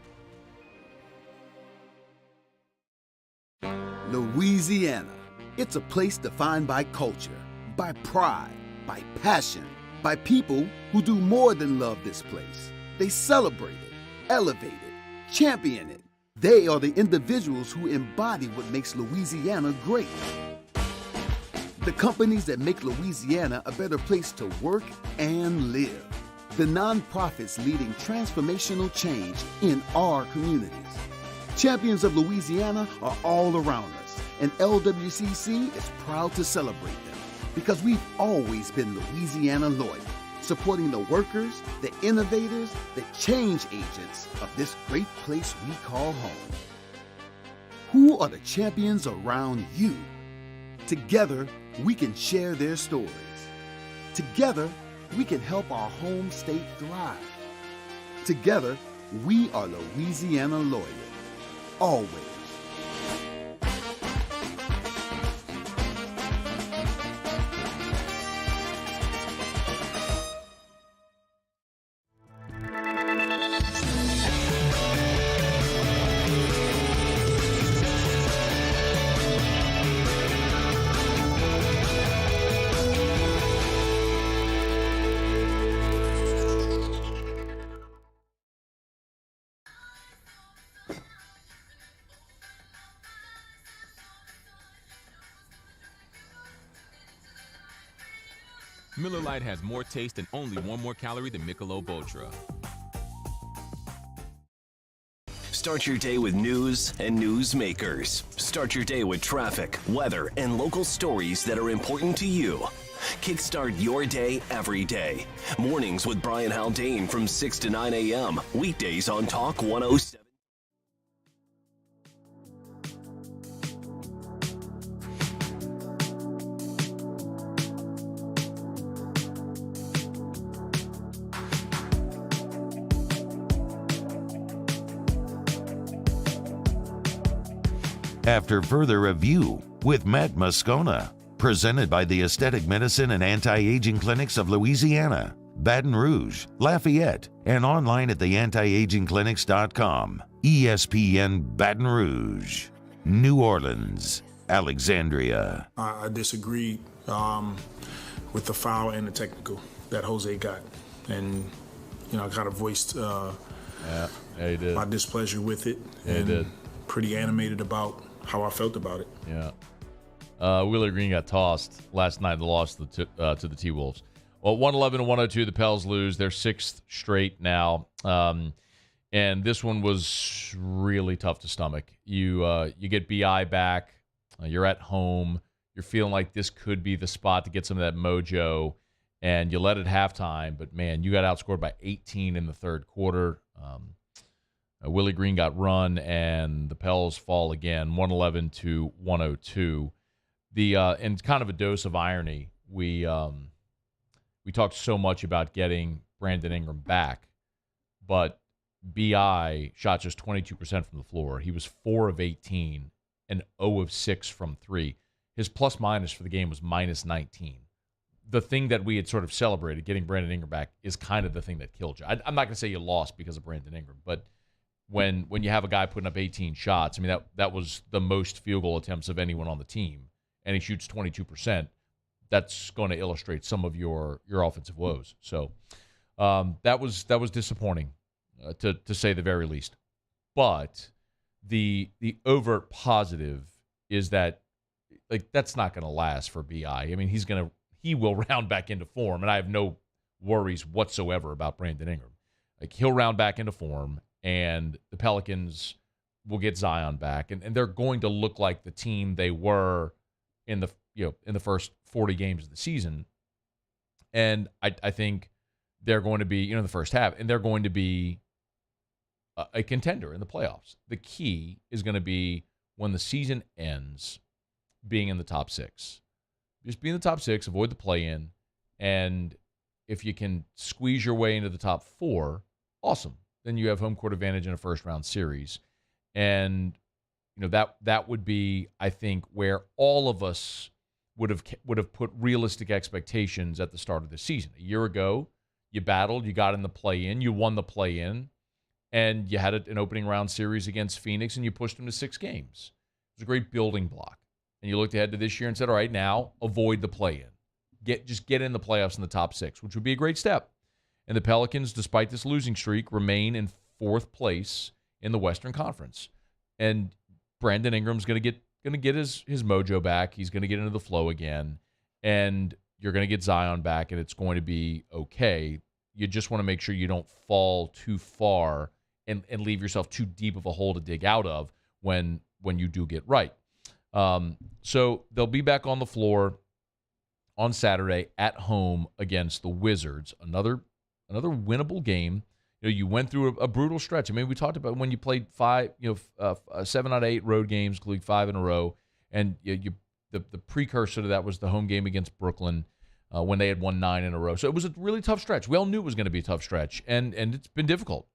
Louisiana. It's a place defined by culture, by pride, by passion, by people who do more than love this place. They celebrate it, elevate it, champion it. They are the individuals who embody what makes Louisiana great. The companies that make Louisiana a better place to work and live. The nonprofits leading transformational change in our communities. Champions of Louisiana are all around us, and LWCC is proud to celebrate them because we've always been Louisiana loyal, supporting the workers, the innovators, the change agents of this great place we call home. Who are the champions around you? Together, we can share their stories. Together, we can help our home state thrive. Together, we are Louisiana loyal. Always. Miller Lite has more taste and only one more calorie than Michelob Ultra. Start your day with news and newsmakers. Start your day with traffic, weather, and local stories that are important to you. Kickstart your day every day. Mornings with Brian Haldane from 6 to 9 a.m. Weekdays on Talk 107. After further review with Matt Moscona, presented by the Aesthetic Medicine and Anti-Aging Clinics of Louisiana, Baton Rouge, Lafayette, and online at theantiagingclinics.com. ESPN Baton Rouge, New Orleans, Alexandria. I disagreed with the foul and the technical that Jose got, and I kind of voiced he did. my displeasure with it, He did. Pretty animated about how I felt about it. Yeah. Wheeler Green got tossed last night in the loss to the T-Wolves. Well, 111-102, the Pels lose. They're sixth straight now. And this one was really tough to stomach. You get BI back. You're at home. You're feeling like this could be the spot to get some of that mojo. And you let it halftime. But, man, you got outscored by 18 in the third quarter. Willie Green got run, and the Pels fall again, 111-102. And kind of a dose of irony, we talked so much about getting Brandon Ingram back, but BI shot just 22% from the floor. He was 4 of 18 and 0 of 6 from 3. His plus-minus for the game was -19. The thing that we had sort of celebrated, getting Brandon Ingram back, is kind of the thing that killed you. I'm not going to say you lost because of Brandon Ingram, but when you have a guy putting up 18 shots, I mean, that was the most field goal attempts of anyone on the team, and he shoots 22%, that's going to illustrate some of your offensive woes. So that was disappointing, to say the very least. But the overt positive is that, like, that's not going to last for BI. I mean, he will round back into form, and I have no worries whatsoever about Brandon Ingram. Like, he'll round back into form, and the Pelicans will get Zion back, and they're going to look like the team they were in the first 40 games of the season. And I think they're going to be, in the first half, and they're going to be a contender in the playoffs. The key is going to be, when the season ends, being in the top 6. Just be in the top 6, avoid the play-in, and if you can squeeze your way into the top 4, awesome. Then you have home court advantage in a first-round series. And that would be, I think, where all of us would have put realistic expectations at the start of the season. A year ago, you battled, you got in the play-in, you won the play-in, and you had an opening round series against Phoenix, and you pushed them to 6 games. It was a great building block. And you looked ahead to this year and said, all right, now avoid the play-in. Just get in the playoffs in the top 6, which would be a great step. And the Pelicans, despite this losing streak, remain in 4th place in the Western Conference. And Brandon Ingram's going to get his mojo back. He's going to get into the flow again. And you're going to get Zion back, and it's going to be okay. You just want to make sure you don't fall too far and leave yourself too deep of a hole to dig out of when you do get right. So they'll be back on the floor on Saturday at home against the Wizards. Another winnable game. You went through a brutal stretch. I mean, we talked about when you played 7 out of 8 road games, including 5 in a row, and the precursor to that was the home game against Brooklyn when they had won 9 in a row. So it was a really tough stretch. We all knew it was going to be a tough stretch, and it's been difficult.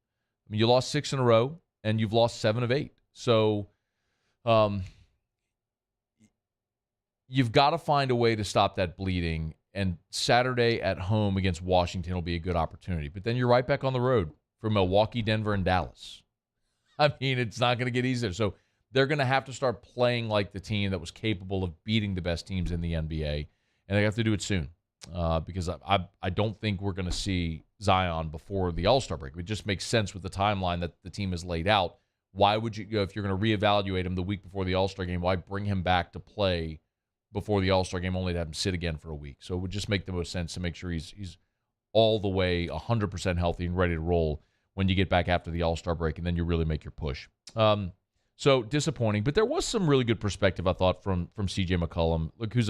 I mean, you lost 6 in a row, and you've lost 7 of 8. So you've got to find a way to stop that bleeding. And Saturday at home against Washington will be a good opportunity. But then you're right back on the road for Milwaukee, Denver, and Dallas. I mean, it's not going to get easier. So they're going to have to start playing like the team that was capable of beating the best teams in the NBA. And they have to do it soon because I don't think we're going to see Zion before the All-Star break. It just makes sense with the timeline that the team has laid out. Why would you, if you're going to reevaluate him the week before the All-Star game, why bring him back to play before the All-Star game, only to have him sit again for a week? So it would just make the most sense to make sure he's all the way 100% healthy and ready to roll when you get back after the All-Star break, and then you really make your push. So disappointing, but there was some really good perspective, I thought, from C.J. McCollum, who's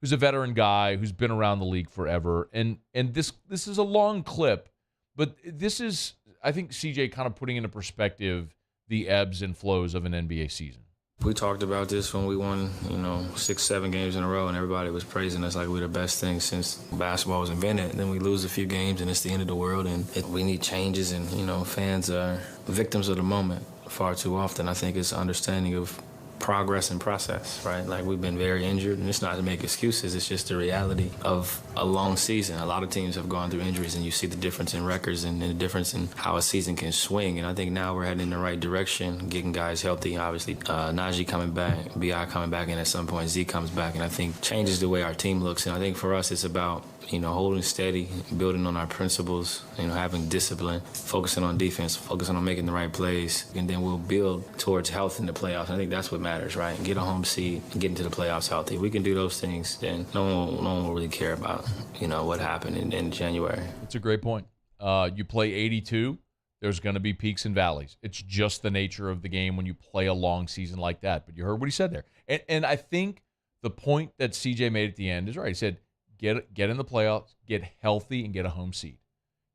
who's a veteran guy who's been around the league forever. And this is a long clip, but this is, I think, CJ kind of putting into perspective the ebbs and flows of an NBA season. We talked about this when we won, 6-7 games in a row, and everybody was praising us like we're the best thing since basketball was invented. And then we lose a few games, and it's the end of the world, and we need changes, and, fans are victims of the moment far too often. I think it's understanding of progress and process, right? Like, we've been very injured, and it's not to make excuses, it's just the reality of a long season. A lot of teams have gone through injuries, and you see the difference in records and the difference in how a season can swing. And I think now we're heading in the right direction, getting guys healthy. Obviously, Najee coming back, B.I. coming back, and at some point Z comes back, and I think changes the way our team looks. And I think for us, it's about holding steady, building on our principles, having discipline, focusing on defense, focusing on making the right plays, and then we'll build towards health in the playoffs. I think that's what matters, right? Get a home seed and get into the playoffs healthy. If we can do those things, then no one will really care about, what happened in January. That's a great point. You play 82, there's going to be peaks and valleys. It's just the nature of the game when you play a long season like that. But you heard what he said there. And I think the point that CJ made at the end is right. He said, Get in the playoffs, get healthy, and get a home seed.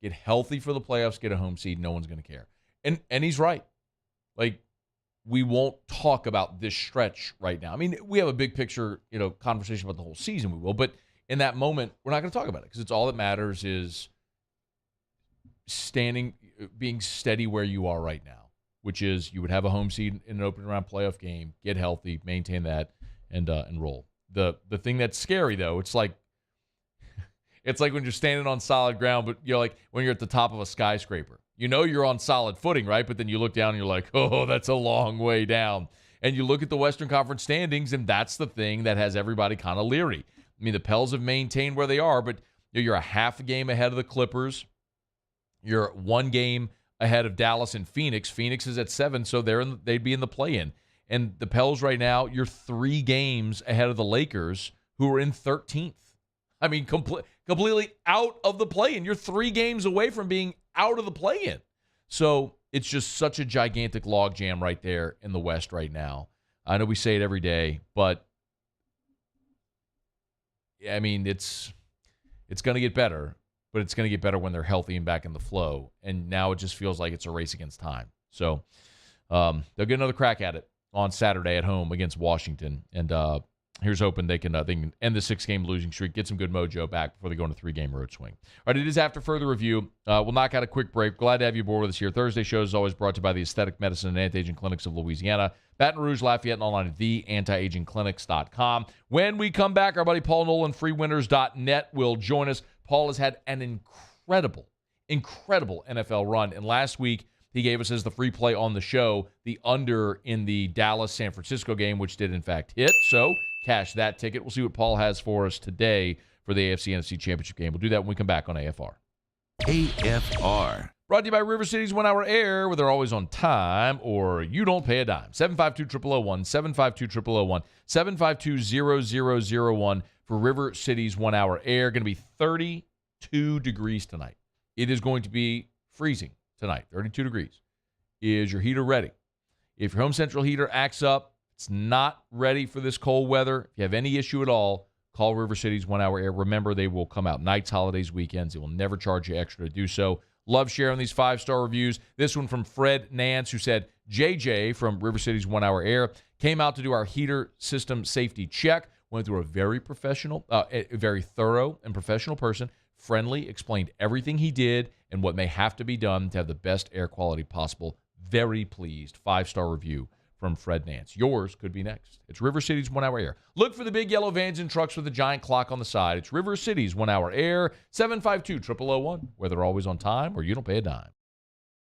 Get healthy for the playoffs, get a home seed. No one's going to care. And he's right. Like, we won't talk about this stretch right now. I mean, we have a big picture, conversation about the whole season. We will, but in that moment, we're not going to talk about it because it's all that matters is being steady where you are right now, which is you would have a home seed in an opening round playoff game, get healthy, maintain that, and roll. The thing that's scary though, it's like when you're standing on solid ground, but you're like when you're at the top of a skyscraper. You're on solid footing, right? But then you look down and you're like, oh, that's a long way down. And you look at the Western Conference standings, and that's the thing that has everybody kind of leery. I mean, the Pels have maintained where they are, but you're a half a game ahead of the Clippers. You're 1 game ahead of Dallas and Phoenix. Phoenix is at 7, so they'd be in the play-in. And the Pels right now, you're 3 games ahead of the Lakers, who are in 13th. I mean, completely out of the play-in. You're 3 games away from being out of the play-in. So it's just such a gigantic logjam right there in the West right now. I know we say it every day, but I mean, it's going to get better, but it's going to get better when they're healthy and back in the flow. And now it just feels like it's a race against time. So they'll get another crack at it on Saturday at home against Washington. And here's hoping they can end the 6-game losing streak, get some good mojo back before they go on a 3-game road swing. All right, it is after further review. We'll knock out a quick break. Glad to have you aboard with us here. Thursday show is always brought to you by the Aesthetic Medicine and Anti-Aging Clinics of Louisiana. Baton Rouge, Lafayette, and online at theantiagingclinics.com. When we come back, our buddy Paul Nolan, freewinners.net, will join us. Paul has had an incredible NFL run, and last week he gave us as the free play on the show the under in the Dallas-San Francisco game, which did in fact hit. So cash that ticket. We'll see what Paul has for us today for the AFC NFC Championship game. We'll do that when we come back on AFR. AFR. Brought to you by River City's 1 Hour Air, where they're always on time or you don't pay a dime. 752-0001, 752-0001, 752-0001 for River City's 1 Hour Air. Going to be 32 degrees tonight. It is going to be freezing tonight, 32 degrees. Is your heater ready? If your home central heater acts up, it's not ready for this cold weather. If you have any issue at all, call River City's 1 Hour Air. Remember, they will come out nights, holidays, weekends. They will never charge you extra to do so. Love sharing these 5-star reviews. This one from Fred Nance, who said, JJ from River City's 1 Hour Air came out to do our heater system safety check. Went through a very professional, a very thorough and professional person. Friendly, explained everything he did and what may have to be done to have the best air quality possible. Very pleased. 5-star review from Fred Nance. Yours could be next. It's River City's 1 Hour Air. Look for the big yellow vans and trucks with a giant clock on the side. It's River City's 1 Hour Air, 752-0001, where they're always on time or you don't pay a dime.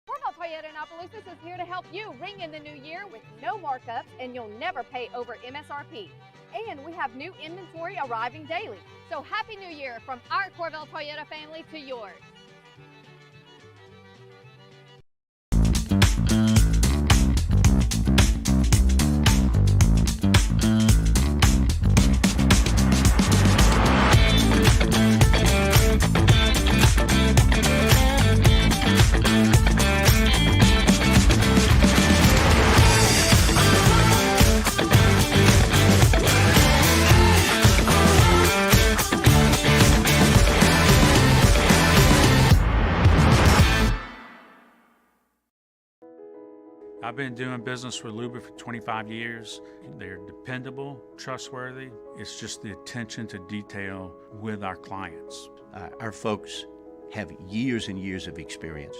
Cornwall Toyota in Opelousas is here to help you ring in the new year with no markups, and you'll never pay over MSRP. And we have new inventory arriving daily. So Happy New Year from our Cornwall Toyota family to yours. I've been doing business with Luba for 25 years. They're dependable, trustworthy. It's just the attention to detail with our clients. Our folks have years and years of experience.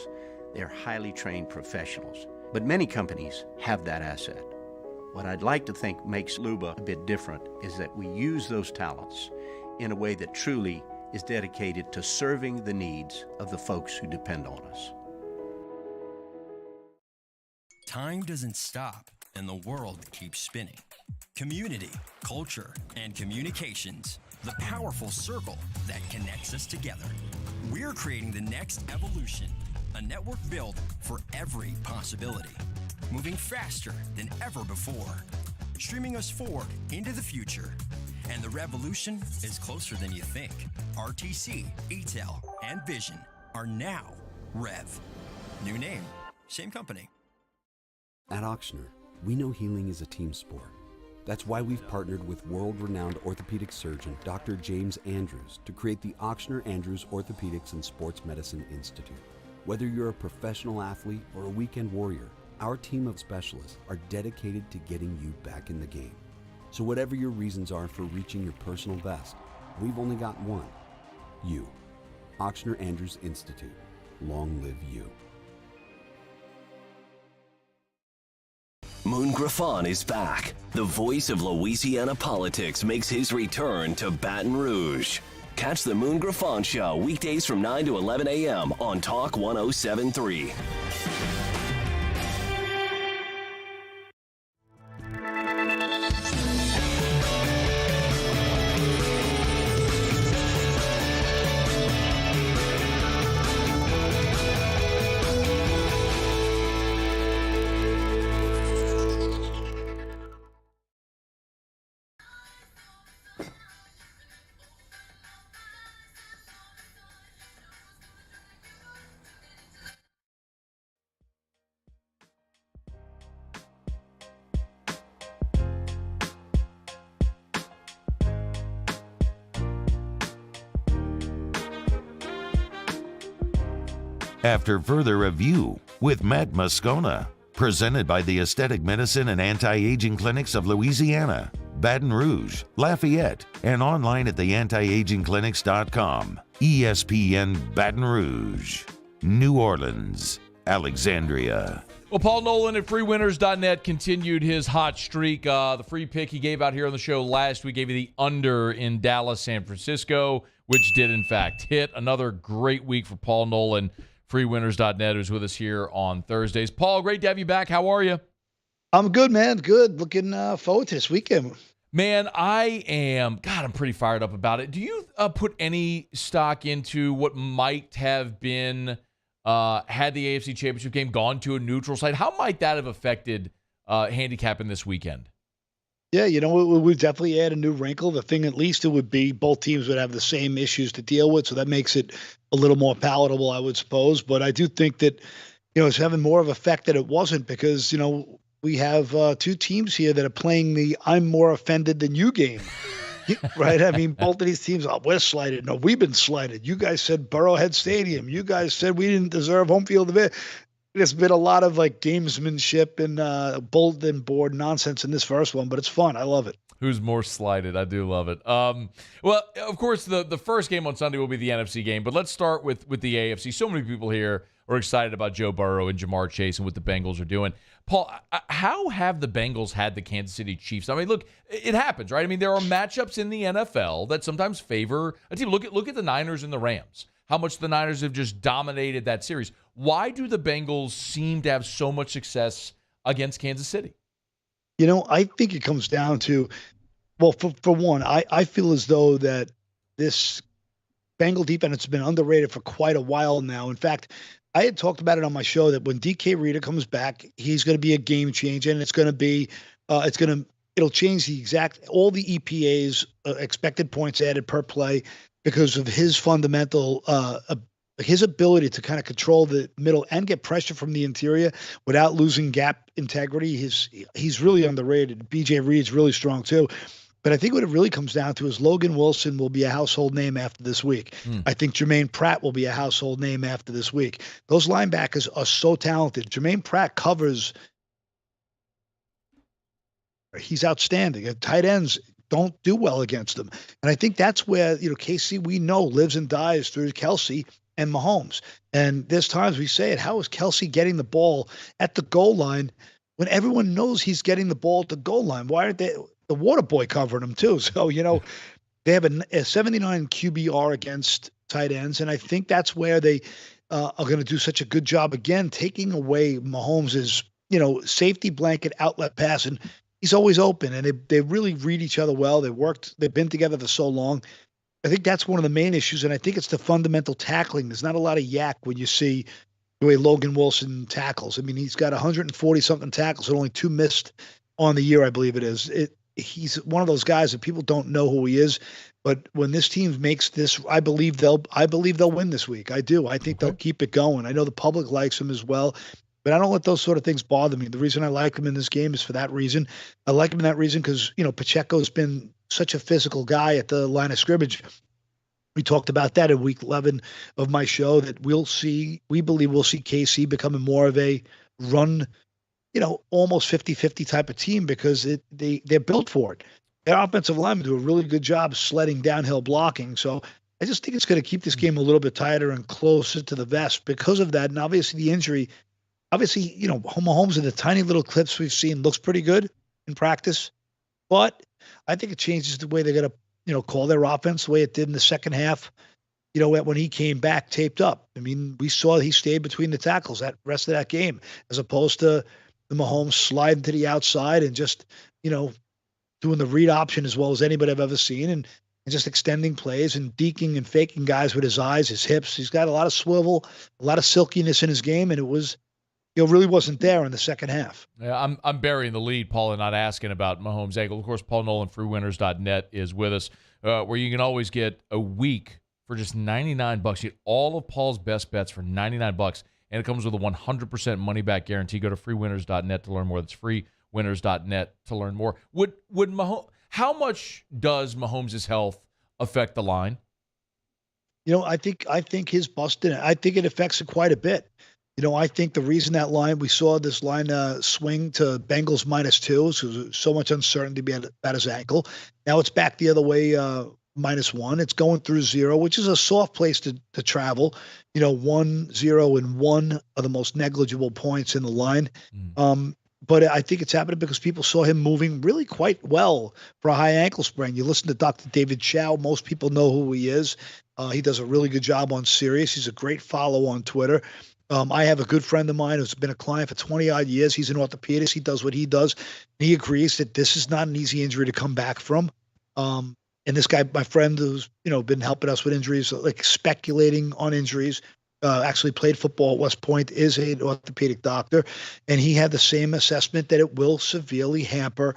They're highly trained professionals. But many companies have that asset. What I'd like to think makes Luba a bit different is that we use those talents in a way that truly is dedicated to serving the needs of the folks who depend on us. Time doesn't stop, and the world keeps spinning. Community, culture, and communications, the powerful circle that connects us together. We're creating the next evolution, a network built for every possibility, moving faster than ever before, streaming us forward into the future. And the revolution is closer than you think. RTC, ETEL, and Vision are now Rev. New name, same company. At Auctioner, we know healing is a team sport. That's why we've partnered with world-renowned orthopedic surgeon Dr. James Andrews to create the Auctioner Andrews Orthopedics and Sports Medicine Institute. Whether you're a professional athlete or a weekend warrior, our team of specialists are dedicated to getting you back in the game. So whatever your reasons are for reaching your personal best, we've only got one: you. Auctioner Andrews Institute. Long live you. Moon Griffon is back. The voice of Louisiana politics makes his return to Baton Rouge. Catch the Moon Griffon Show weekdays from 9 to 11 a.m. on Talk 107.3. After Further Review with Matt Moscona, presented by the Aesthetic Medicine and Anti-Aging Clinics of Louisiana, Baton Rouge, Lafayette, and online at theantiagingclinics.com. ESPN Baton Rouge, New Orleans, Alexandria. Well, Paul Nolan at freewinners.net continued his hot streak. The free pick he gave out here on the show last week gave you the under in Dallas, San Francisco, which did in fact hit. Another great week for Paul Nolan. Freewinners.net, who's with us here on Thursdays. Paul, great to have you back. How are you? I'm good, man. Good. Looking forward to this weekend. Man, I'm pretty fired up about it. Do you put any stock into what might have been, had the AFC Championship game gone to a neutral site? How might that have affected handicapping this weekend? Yeah, we've definitely add a new wrinkle. The thing, at least, it would be both teams would have the same issues to deal with, so that makes it a little more palatable, I would suppose. But I do think that, it's having more of an effect than it wasn't because, we have two teams here that are playing the I'm more offended than you game, right? I mean, both of these teams, we're slighted. No, we've been slighted. You guys said Burrowhead Stadium. You guys said we didn't deserve home field advantage. There's been a lot of gamesmanship and bulletin board nonsense in this first one, but it's fun. I love it. Who's more slighted? I do love it. Well, of course, the first game on Sunday will be the NFC game, but let's start with the AFC. So many people here are excited about Joe Burrow and Jamar Chase and what the Bengals are doing. Paul, how have the Bengals had the Kansas City Chiefs? I mean, look, it happens, right? I mean, there are matchups in the NFL that sometimes favor a team. Look at the Niners and the Rams. How much the Niners have just dominated that series. Why do the Bengals seem to have so much success against Kansas City? I think it comes down to, well, for one, I feel as though that this Bengal defense has been underrated for quite a while now. In fact, I had talked about it on my show that when DK Reader comes back, he's going to be a game changer, and it's going to be, it'll change all the EPA's expected points added per play because of his fundamental, his ability to kind of control the middle and get pressure from the interior without losing gap integrity. He's really underrated. BJ Reed's really strong too. But I think what it really comes down to is Logan Wilson will be a household name after this week. I think Jermaine Pratt will be a household name after this week. Those linebackers are so talented. Jermaine Pratt covers He's outstanding. And tight ends don't do well against him. And I think that's where, KC, we know, lives and dies through Kelsey and Mahomes. And there's times we say it, how is Kelsey getting the ball at the goal line when everyone knows he's getting the ball at the goal line? Why aren't they, the water boy covering him too? So, they have a 79 QBR against tight ends. And I think that's where they are going to do such a good job again, taking away Mahomes' safety blanket outlet pass. And he's always open, and they really read each other well. They've been together for so long. I think that's one of the main issues, and I think it's the fundamental tackling. There's not a lot of yak when you see the way Logan Wilson tackles. I mean, he's got 140-something tackles and only 2 missed on the year, I believe it is. He's one of those guys that people don't know who he is, but when this team makes this, I believe they'll win this week. I do. I think they'll keep it going. I know the public likes him as well, but I don't let those sort of things bother me. The reason I like him in this game is for that reason. I like him in that reason because, Pacheco's been such a physical guy at the line of scrimmage. We talked about that in week 11 of my show, that we believe we'll see KC becoming more of a run, almost 50-50 type of team because they're built for it. Their offensive linemen do a really good job sledding downhill blocking. So I just think it's going to keep this game a little bit tighter and closer to the vest because of that. And obviously the injury, Mahomes in the tiny little clips we've seen looks pretty good in practice, but I think it changes the way they're going to, call their offense the way it did in the second half, when he came back taped up. I mean, we saw he stayed between the tackles that rest of that game, as opposed to the Mahomes sliding to the outside and just, doing the read option as well as anybody I've ever seen and just extending plays and deking and faking guys with his eyes, his hips. He's got a lot of swivel, a lot of silkiness in his game, and it was, really wasn't there in the second half. Yeah, I'm burying the lead, Paul, and not asking about Mahomes' ankle. Of course, Paul Nolan, freewinners.net, is with us, where you can always get a week for just $99. You get all of Paul's best bets for $99, and it comes with a 100% money-back guarantee. Go to freewinners.net to learn more. That's freewinners.net to learn more. Would Mahomes? How much does Mahomes' health affect the line? I think his busting, I think it affects it quite a bit. I think the reason that line, we saw this line swing to Bengals -2, so so much uncertainty about his ankle. Now it's back the other way, -1. It's going through 0, which is a soft place to travel. 1, 0, and 1 are the most negligible points in the line. But I think it's happening because people saw him moving really quite well for a high ankle sprain. You listen to Dr. David Chow. Most people know who he is. He does a really good job on Sirius. He's a great follow on Twitter. I have a good friend of mine who's been a client for 20-odd years. He's an orthopedist. He does what he does. And he agrees that this is not an easy injury to come back from. And this guy, my friend who's, been helping us with injuries, like speculating on injuries, actually played football at West Point, is an orthopedic doctor. And he had the same assessment that it will severely hamper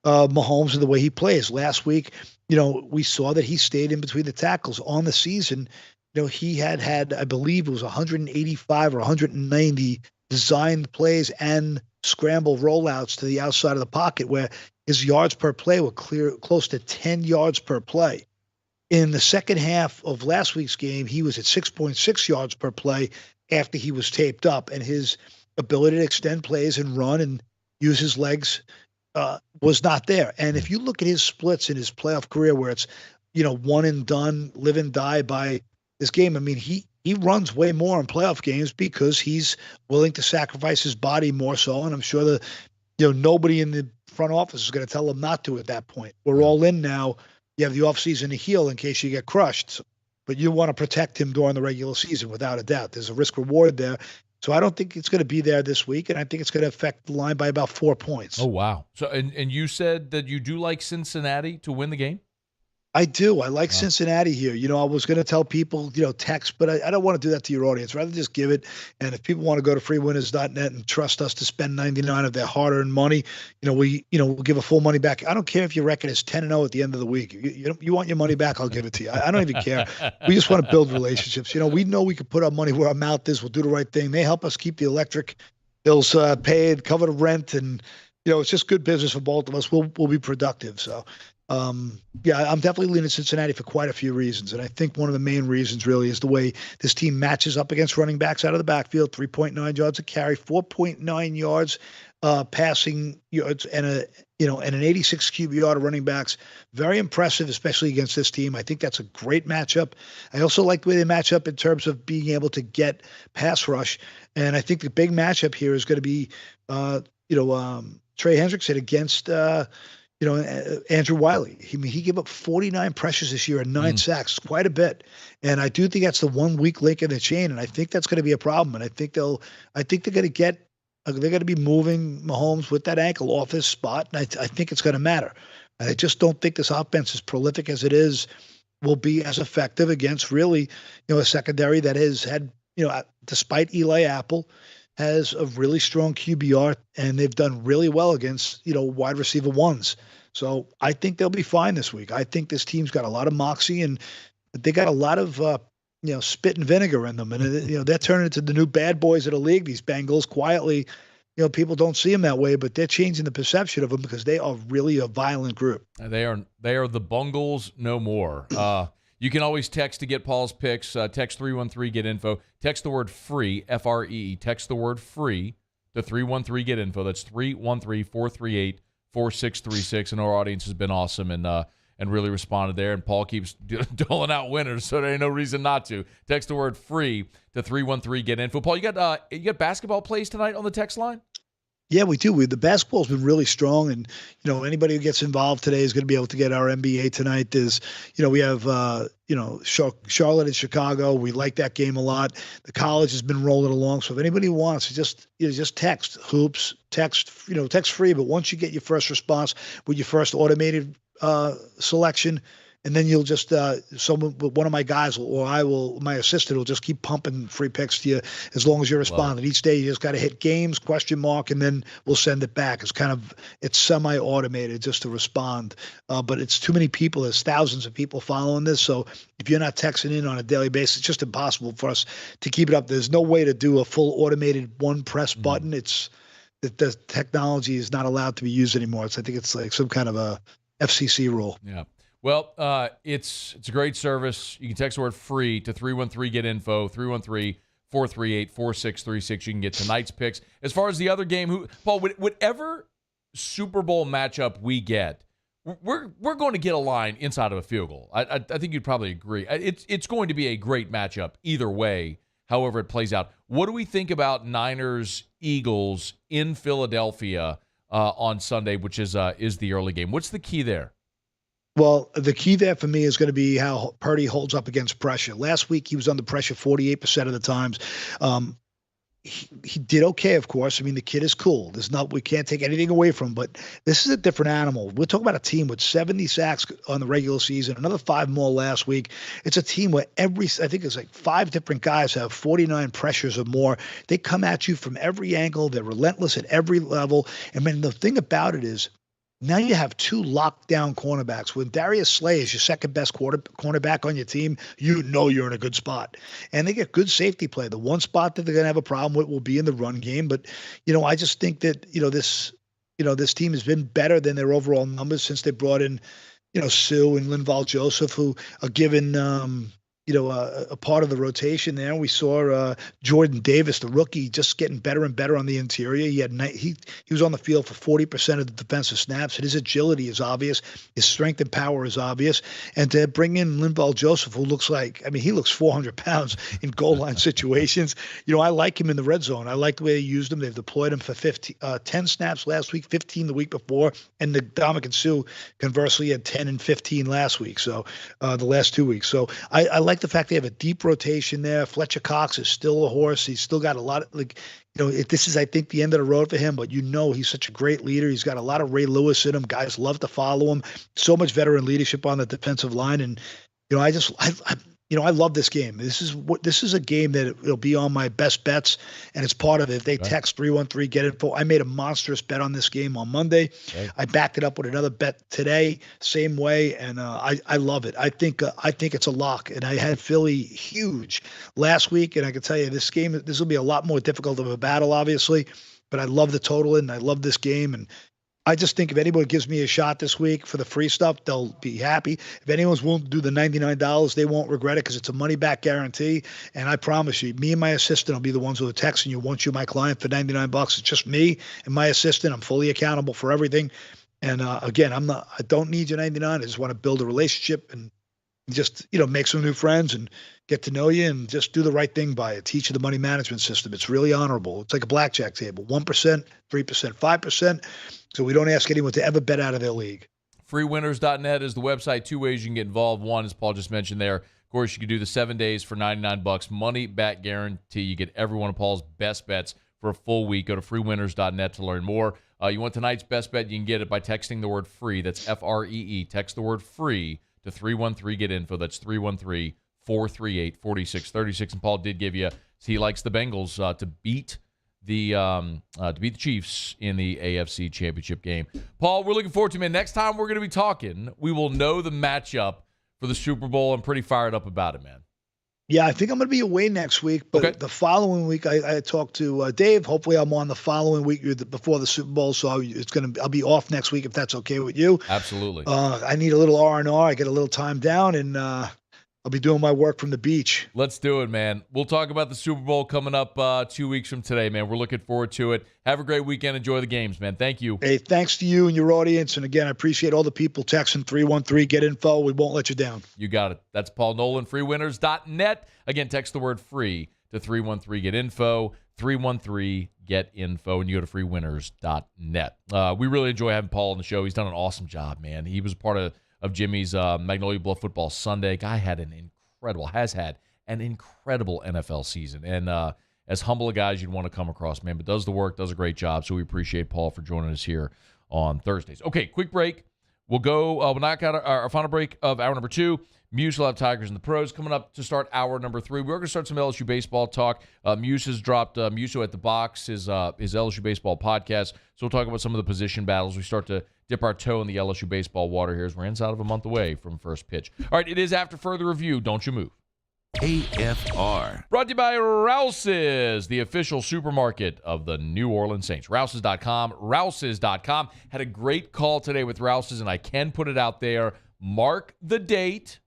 Mahomes and the way he plays. Last week, we saw that he stayed in between the tackles on the season. He had, I believe it was 185 or 190 designed plays and scramble rollouts to the outside of the pocket where his yards per play were close to 10 yards per play. In the second half of last week's game, he was at 6.6 yards per play after he was taped up, and his ability to extend plays and run and use his legs was not there. And if you look at his splits in his playoff career where it's, one and done, live and die by this game, I mean, he runs way more in playoff games because he's willing to sacrifice his body more so. And I'm sure nobody in the front office is going to tell him not to at that point. We're all in now. You have the offseason to heal in case you get crushed, but you want to protect him during the regular season without a doubt. There's a risk reward there. So I don't think it's going to be there this week, and I think it's going to affect the line by about 4 points. Oh, wow. So, and you said that you do like Cincinnati to win the game? I do. I like Cincinnati here. I was going to tell people, text, but I don't want to do that to your audience. Rather just give it. And if people want to go to freewinners.net and trust us to spend $99 of their hard-earned money, we'll give a full money back. I don't care if your record is 10-0 at the end of the week. You want your money back, I'll give it to you. I don't even care. We just want to build relationships. We know we can put our money where our mouth is. We'll do the right thing. They help us keep the electric bills paid, cover the rent, and it's just good business for both of us. We'll be productive. So, yeah, I'm definitely leaning Cincinnati for quite a few reasons. And I think one of the main reasons really is the way this team matches up against running backs out of the backfield, 3.9 yards a carry, 4.9 yards passing yards, and an 86 QBR to running backs. Very impressive, especially against this team. I think that's a great matchup. I also like the way they match up in terms of being able to get pass rush. And I think the big matchup here is going to be, Trey Hendrickson against, Andrew Wiley. He gave up 49 pressures this year and 9 sacks, quite a bit. And I do think that's the one weak link in the chain. And I think that's going to be a problem. And I think they're going to be moving Mahomes with that ankle off his spot. And I think it's going to matter. I just don't think this offense, as prolific as it is, will be as effective against really, a secondary that has had, despite Eli Apple, has a really strong QBR, and they've done really well against, wide receiver ones. So I think they'll be fine this week. I think this team's got a lot of moxie, and they got a lot of, spit and vinegar in them. And, they're turning into the new bad boys of the league, these Bengals, quietly. People don't see them that way, but they're changing the perception of them because they are really a violent group. They are the Bungles no more. You can always text to get Paul's picks. Text 313-GET-INFO. Text the word FREE, F-R-E-E. Text the word FREE to 313-GET-INFO. That's 313-438-4636. And our audience has been awesome and really responded there. And Paul keeps doling out winners, so there ain't no reason not to. Text the word FREE to 313-GET-INFO. Paul, you got basketball plays tonight on the text line? Yeah, we do. The basketball's been really strong, and anybody who gets involved today is going to be able to get our NBA tonight. There's, we have, Charlotte and Chicago. We like that game a lot. The college has been rolling along. So if anybody wants to just text hoops, text free. But once you get your first response with your first automated selection, and then you'll just one of my guys my assistant will just keep pumping free picks to you as long as you're responding. Each day you just got to hit games, ? And then we'll send it back. It's semi-automated just to respond. But it's too many people. There's thousands of people following this. So if you're not texting in on a daily basis, it's just impossible for us to keep it up. There's no way to do a full automated one press button. It's the technology is not allowed to be used anymore. I think it's like some kind of a FCC rule. Yeah. Well, it's a great service. You can text the word FREE to 313-GET-INFO, 313-438-4636. You can get tonight's picks. As far as the other game, Paul, whatever Super Bowl matchup we get, we're going to get a line inside of a field goal. I think you'd probably agree. It's going to be a great matchup either way, however it plays out. What do we think about Niners-Eagles in Philadelphia on Sunday, which is the early game? What's the key there? Well, the key there for me is going to be how Purdy holds up against pressure. Last week, he was under pressure 48% of the times. He did okay, of course. The kid is cool. We can't take anything away from him, but this is a different animal. We're talking about a team with 70 sacks on the regular season, another 5 more last week. It's a team where I think it's like 5 different guys have 49 pressures or more. They come at you from every angle. They're relentless at every level. And the thing about it is, now you have 2 lockdown cornerbacks. When Darius Slay is your second best cornerback on your team, you're in a good spot. And they get good safety play. The one spot that they're going to have a problem with will be in the run game. But, I just think that, this team has been better than their overall numbers since they brought in, Sue and Linval Joseph, who are given, a part of the rotation there. We saw Jordan Davis, the rookie, just getting better and better on the interior. He was on the field for 40% of the defensive snaps, and his agility is obvious. His strength and power is obvious. And to bring in Linval Joseph, who looks he looks 400 pounds in goal line situations. I like him in the red zone. I like the way they used him. They've deployed him for 10 snaps last week, 15 the week before, and the Dominican Sue, conversely, had 10 and 15 last week. So the last 2 weeks. So I like the fact they have a deep rotation there. Fletcher Cox is still a horse. He's still got a lot of this is, I think, the end of the road for him, but he's such a great leader. He's got a lot of Ray Lewis in him. Guys love to follow him. So much veteran leadership on the defensive line. And, I love this game. This is a game that it'll be on my best bets, and it's part of it. If they text 313-GET-INFO, I made a monstrous bet on this game on Monday. Okay. I backed it up with another bet today, same way, and I love it. I think it's a lock, and I had Philly huge last week, and I can tell you this will be a lot more difficult of a battle, obviously. But I love the total, and I love this game, and I just think if anybody gives me a shot this week for the free stuff, they'll be happy. If anyone's willing to do the $99, they won't regret it because it's a money-back guarantee. And I promise you, me and my assistant will be the ones who are texting you once you're my client for $99. It's just me and my assistant. I'm fully accountable for everything. And again, I don't need your $99. I just want to build a relationship and just, make some new friends and get to know you and just do the right thing by it. Teach you the money management system. It's really honorable. It's like a blackjack table, 1%, 3%, 5%. So we don't ask anyone to ever bet out of their league. Freewinners.net is the website. 2 ways you can get involved. One, as Paul just mentioned there, of course, you can do the 7 days for $99. Money back guarantee. You get every one of Paul's best bets for a full week. Go to freewinners.net to learn more. You want tonight's best bet, you can get it by texting the word free. That's FREE. Text the word free to 313. Get info. That's 313-438-4636. And Paul did give you, he likes the Bengals to beat the Chiefs in the AFC Championship game. Paul, we're looking forward to, man. Next time we're going to be talking, we will know the matchup for the Super Bowl. I'm pretty fired up about it, man. Yeah, I think I'm going to be away next week, but the following week I talked to Dave. Hopefully I'm on the following week before the Super Bowl, so I'll be off next week if that's okay with you. Absolutely. I need a little R&R. I get a little time down, and I'll be doing my work from the beach. Let's do it, man. We'll talk about the Super Bowl coming up 2 weeks from today, man. We're looking forward to it. Have a great weekend. Enjoy the games, man. Thank you. Hey, thanks to you and your audience. And again, I appreciate all the people texting 313. Get info. We won't let you down. You got it. That's Paul Nolan, freewinners.net. Again, text the word free to 313. Get info. 313. Get info. And you go to freewinners.net. We really enjoy having Paul on the show. He's done an awesome job, man. He was part of Jimmy's Magnolia Bluff Football Sunday. Guy has had an incredible NFL season. And as humble a guy as you'd want to come across, man, but does the work, does a great job. So we appreciate Paul for joining us here on Thursdays. Okay, quick break. We'll go, we'll knock out our final break of hour number 2. Muse will have Tigers and the Pros coming up to start hour number 3. We're going to start some LSU baseball talk. Muse has dropped Muso at the Box, his LSU baseball podcast. So we'll talk about some of the position battles. We start to dip our toe in the LSU baseball water here as we're inside of a month away from first pitch. All right, it is after further review. Don't you move. AFR. Brought to you by Rouse's, the official supermarket of the New Orleans Saints. Rouse's.com. Rouse's.com. Had a great call today with Rouse's, and I can put it out there. Mark the date,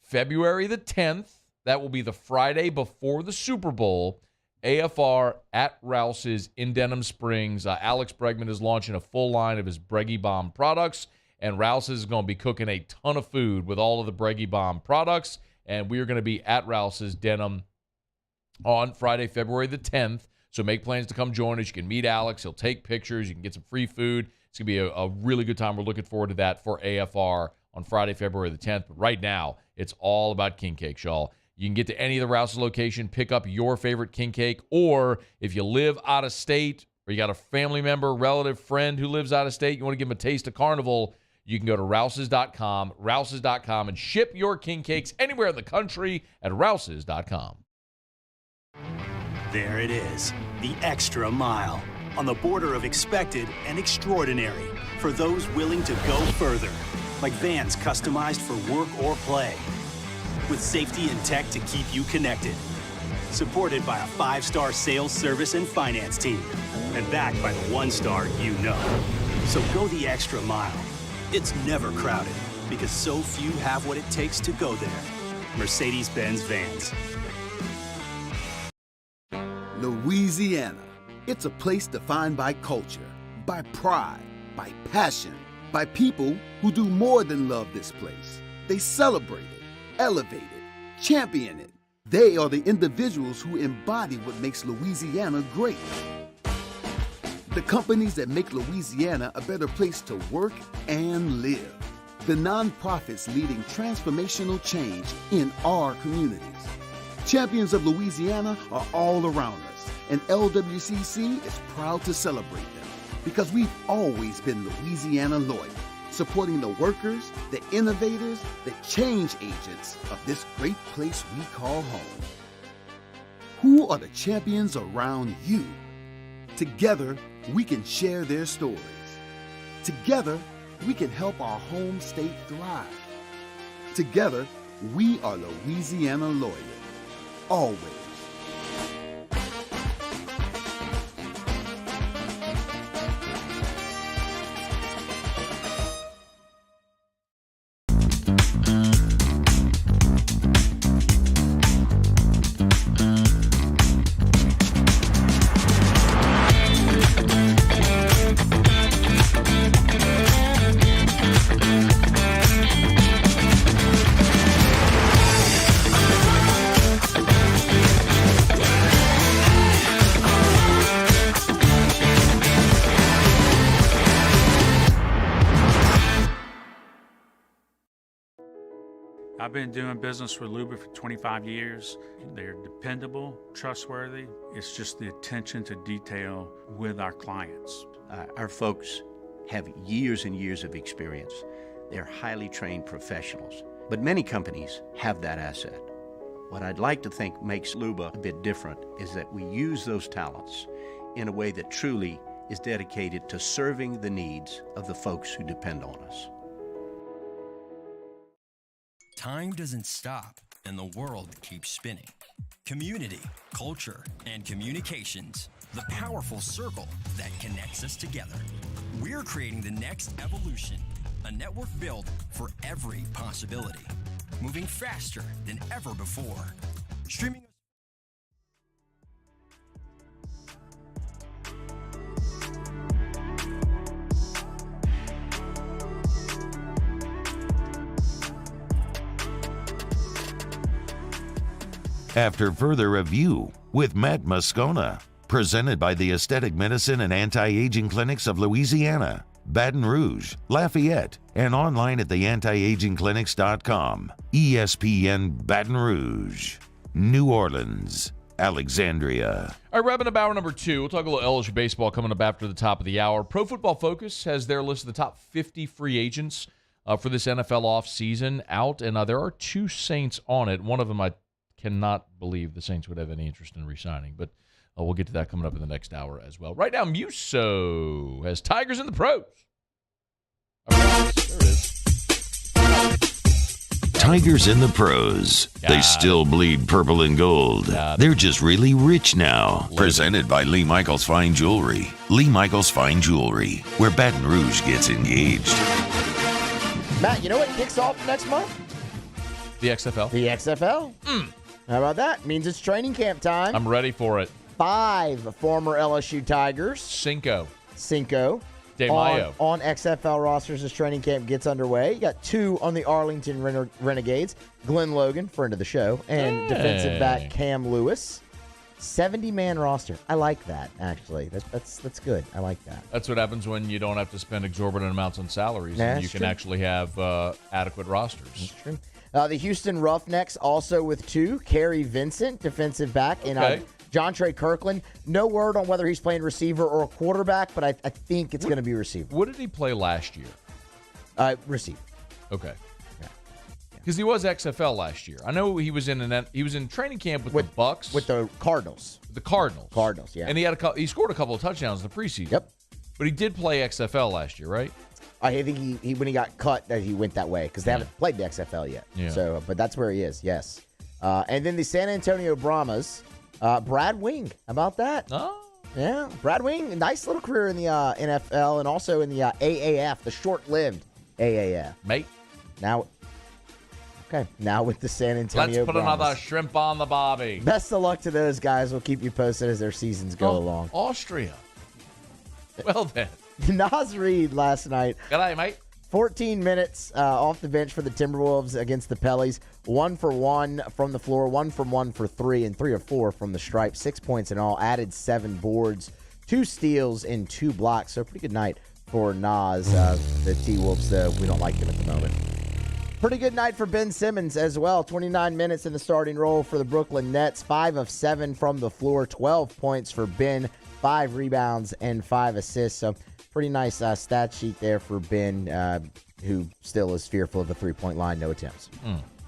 February the 10th. That will be the Friday before the Super Bowl. AFR at Rouse's in Denham Springs. Alex Bregman is launching a full line of his Breggy Bomb products, and Rouse's is going to be cooking a ton of food with all of the Breggy Bomb products. And we are going to be at Rouse's Denham on Friday, February the 10th. So make plans to come join us. You can meet Alex. He'll take pictures. You can get some free food. It's going to be a really good time. We're looking forward to that for AFR on Friday, February the 10th. But right now, it's all about king cakes, y'all. You can get to any of the Rouse's location, pick up your favorite king cake, or if you live out of state or you got a family member, relative, friend who lives out of state, you want to give them a taste of Carnival, you can go to Rouse's.com, Rouse's.com, and ship your king cakes anywhere in the country at Rouse's.com. There it is, the extra mile, on the border of expected and extraordinary, for those willing to go further, like vans customized for work or play, with safety and tech to keep you connected, supported by a 5-star sales, service, and finance team, and backed by the 1-star you know. So go the extra mile. It's never crowded, because so few have what it takes to go there. Mercedes-Benz Vans. Louisiana. It's a place defined by culture, by pride, by passion, by people who do more than love this place. They celebrate it, elevate it, champion it. They are the individuals who embody what makes Louisiana great. The companies that make Louisiana a better place to work and live. The nonprofits leading transformational change in our communities. Champions of Louisiana are all around us, and LWCC is proud to celebrate them because we've always been Louisiana loyal, supporting the workers, the innovators, the change agents of this great place we call home. Who are the champions around you? Together, we can share their stories. Together, we can help our home state thrive. Together, we are Louisiana loyal. Always. I've been doing business with Luba for 25 years. They're dependable, trustworthy. It's just the attention to detail with our clients. Our folks have years and years of experience. They're highly trained professionals. But many companies have that asset. What I'd like to think makes Luba a bit different is that we use those talents in a way that truly is dedicated to serving the needs of the folks who depend on us. Time doesn't stop, and the world keeps spinning. Community, culture, and communications, the powerful circle that connects us together. We're creating the next evolution, a network built for every possibility, moving faster than ever before. Streaming. After further review with Matt Moscona, presented by the Aesthetic Medicine and Anti-Aging Clinics of Louisiana, Baton Rouge, Lafayette, and online at theantiagingclinics.com. ESPN Baton Rouge, New Orleans, Alexandria. All right, wrapping up hour number 2. We'll talk a little LSU baseball coming up after the top of the hour. Pro Football Focus has their list of the top 50 free agents for this NFL offseason out, and there are 2 Saints on it. One of them I cannot believe the Saints would have any interest in re-signing, but we'll get to that coming up in the next hour as well. Right now, Muso has Tigers in the Pros. There it is. Tigers in the Pros. They still bleed purple and gold. They're just really rich now. Presented by Lee Michaels Fine Jewelry. Lee Michaels Fine Jewelry, where Baton Rouge gets engaged. Matt, you know what kicks off next month? The XFL. The XFL. How about that? Means it's training camp time. I'm ready for it. 5 former LSU Tigers. Cinco. De Mayo. On XFL rosters as training camp gets underway. You got 2 on the Arlington Renegades. Glenn Logan, friend of the show, and defensive back Cam Lewis. 70-man roster. I like that, actually. That's good. I like that. That's what happens when you don't have to spend exorbitant amounts on salaries, and you can actually have adequate rosters. That's true. The Houston Roughnecks also with 2. Kerry Vincent, defensive back, and John Trey Kirkland. No word on whether he's playing receiver or quarterback, but I think it's going to be receiver. What did he play last year? Receiver. Okay. Because he was XFL last year. I know he was in training camp with the Bucks, with the Cardinals. Cardinals, yeah. And he scored a couple of touchdowns in the preseason. Yep. But he did play XFL last year, right? I think he when he got cut that he went that way because they haven't played the XFL yet. Yeah. So, but that's where he is. Yes. And then the San Antonio Brahmas, Brad Wing. How about that? Oh. Yeah, Brad Wing, nice little career in the NFL and also in the AAF, the short-lived AAF. Mate. Now with the San Antonio Let's put Brahmas. another shrimp on the barbie. Best of luck to those guys. We'll keep you posted as their seasons go along. Austria. Well then. Naz Reid last night. G'day, mate. 14 minutes off the bench for the Timberwolves against the Pellies. 1 for 1 from the floor, 1 from 1 for 3, and 3 of 4 from the stripe. 6 points in all, added 7 boards, 2 steals, and 2 blocks. So pretty good night for Naz. The T-Wolves, we don't like them at the moment. Pretty good night for Ben Simmons as well. 29 minutes in the starting role for the Brooklyn Nets. 5 of 7 from the floor, 12 points for Ben, 5 rebounds, and 5 assists. So pretty nice stat sheet there for Ben, who still is fearful of the three-point line, no attempts.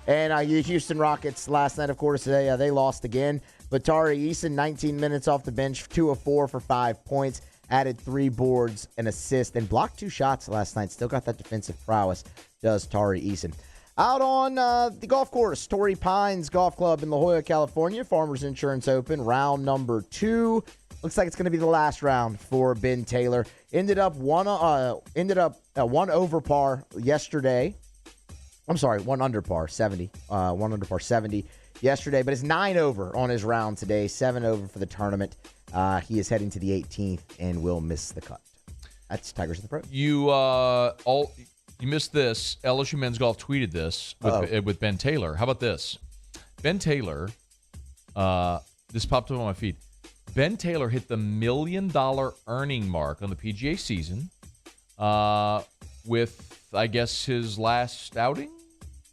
And the Houston Rockets last night, of course, today they lost again. But Tari Eason, 19 minutes off the bench, 2 of 4 for 5 points, added 3 boards, an assist, and blocked 2 shots last night. Still got that defensive prowess, does Tari Eason. Out on the golf course, Torrey Pines Golf Club in La Jolla, California, Farmers Insurance Open, round number 2. Looks like it's going to be the last round for Ben Taylor. Ended up one over par yesterday. I'm sorry, 1 under par 70. 1 under par 70 yesterday, but it's 9 over on his round today, 7 over for the tournament. He is heading to the 18th and will miss the cut. That's Tigers in the Pros. You missed this. LSU men's golf tweeted this with Ben Taylor. How about this? Ben Taylor, this popped up on my feed. Ben Taylor hit the $1 million earning mark on the PGA season with, I guess, his last outing.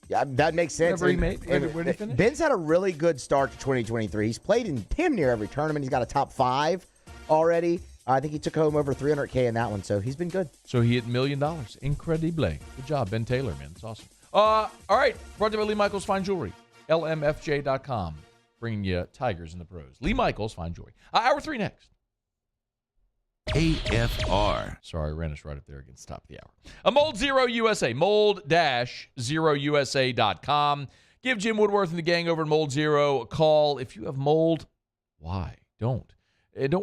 Yeah, that makes sense. Where did he finish? Ben's had a really good start to 2023. He's played in damn near every tournament. He's got a top 5 already. I think he took home over $300K in that one, so he's been good. So he hit $1 million. Incredible. Good job, Ben Taylor, man. It's awesome. All right. Brought to you by Lee Michaels Fine Jewelry. LMFJ.com. Bringing you Tigers in the Pros. Lee Michaels Fine Jewelry. Hour 3 next. AFR. Sorry, I ran us right up there against the top of the hour. Mold Zero USA. Mold-Zero-USA.com. Give Jim Woodworth and the gang over at Mold Zero a call. If you have mold, why? Don't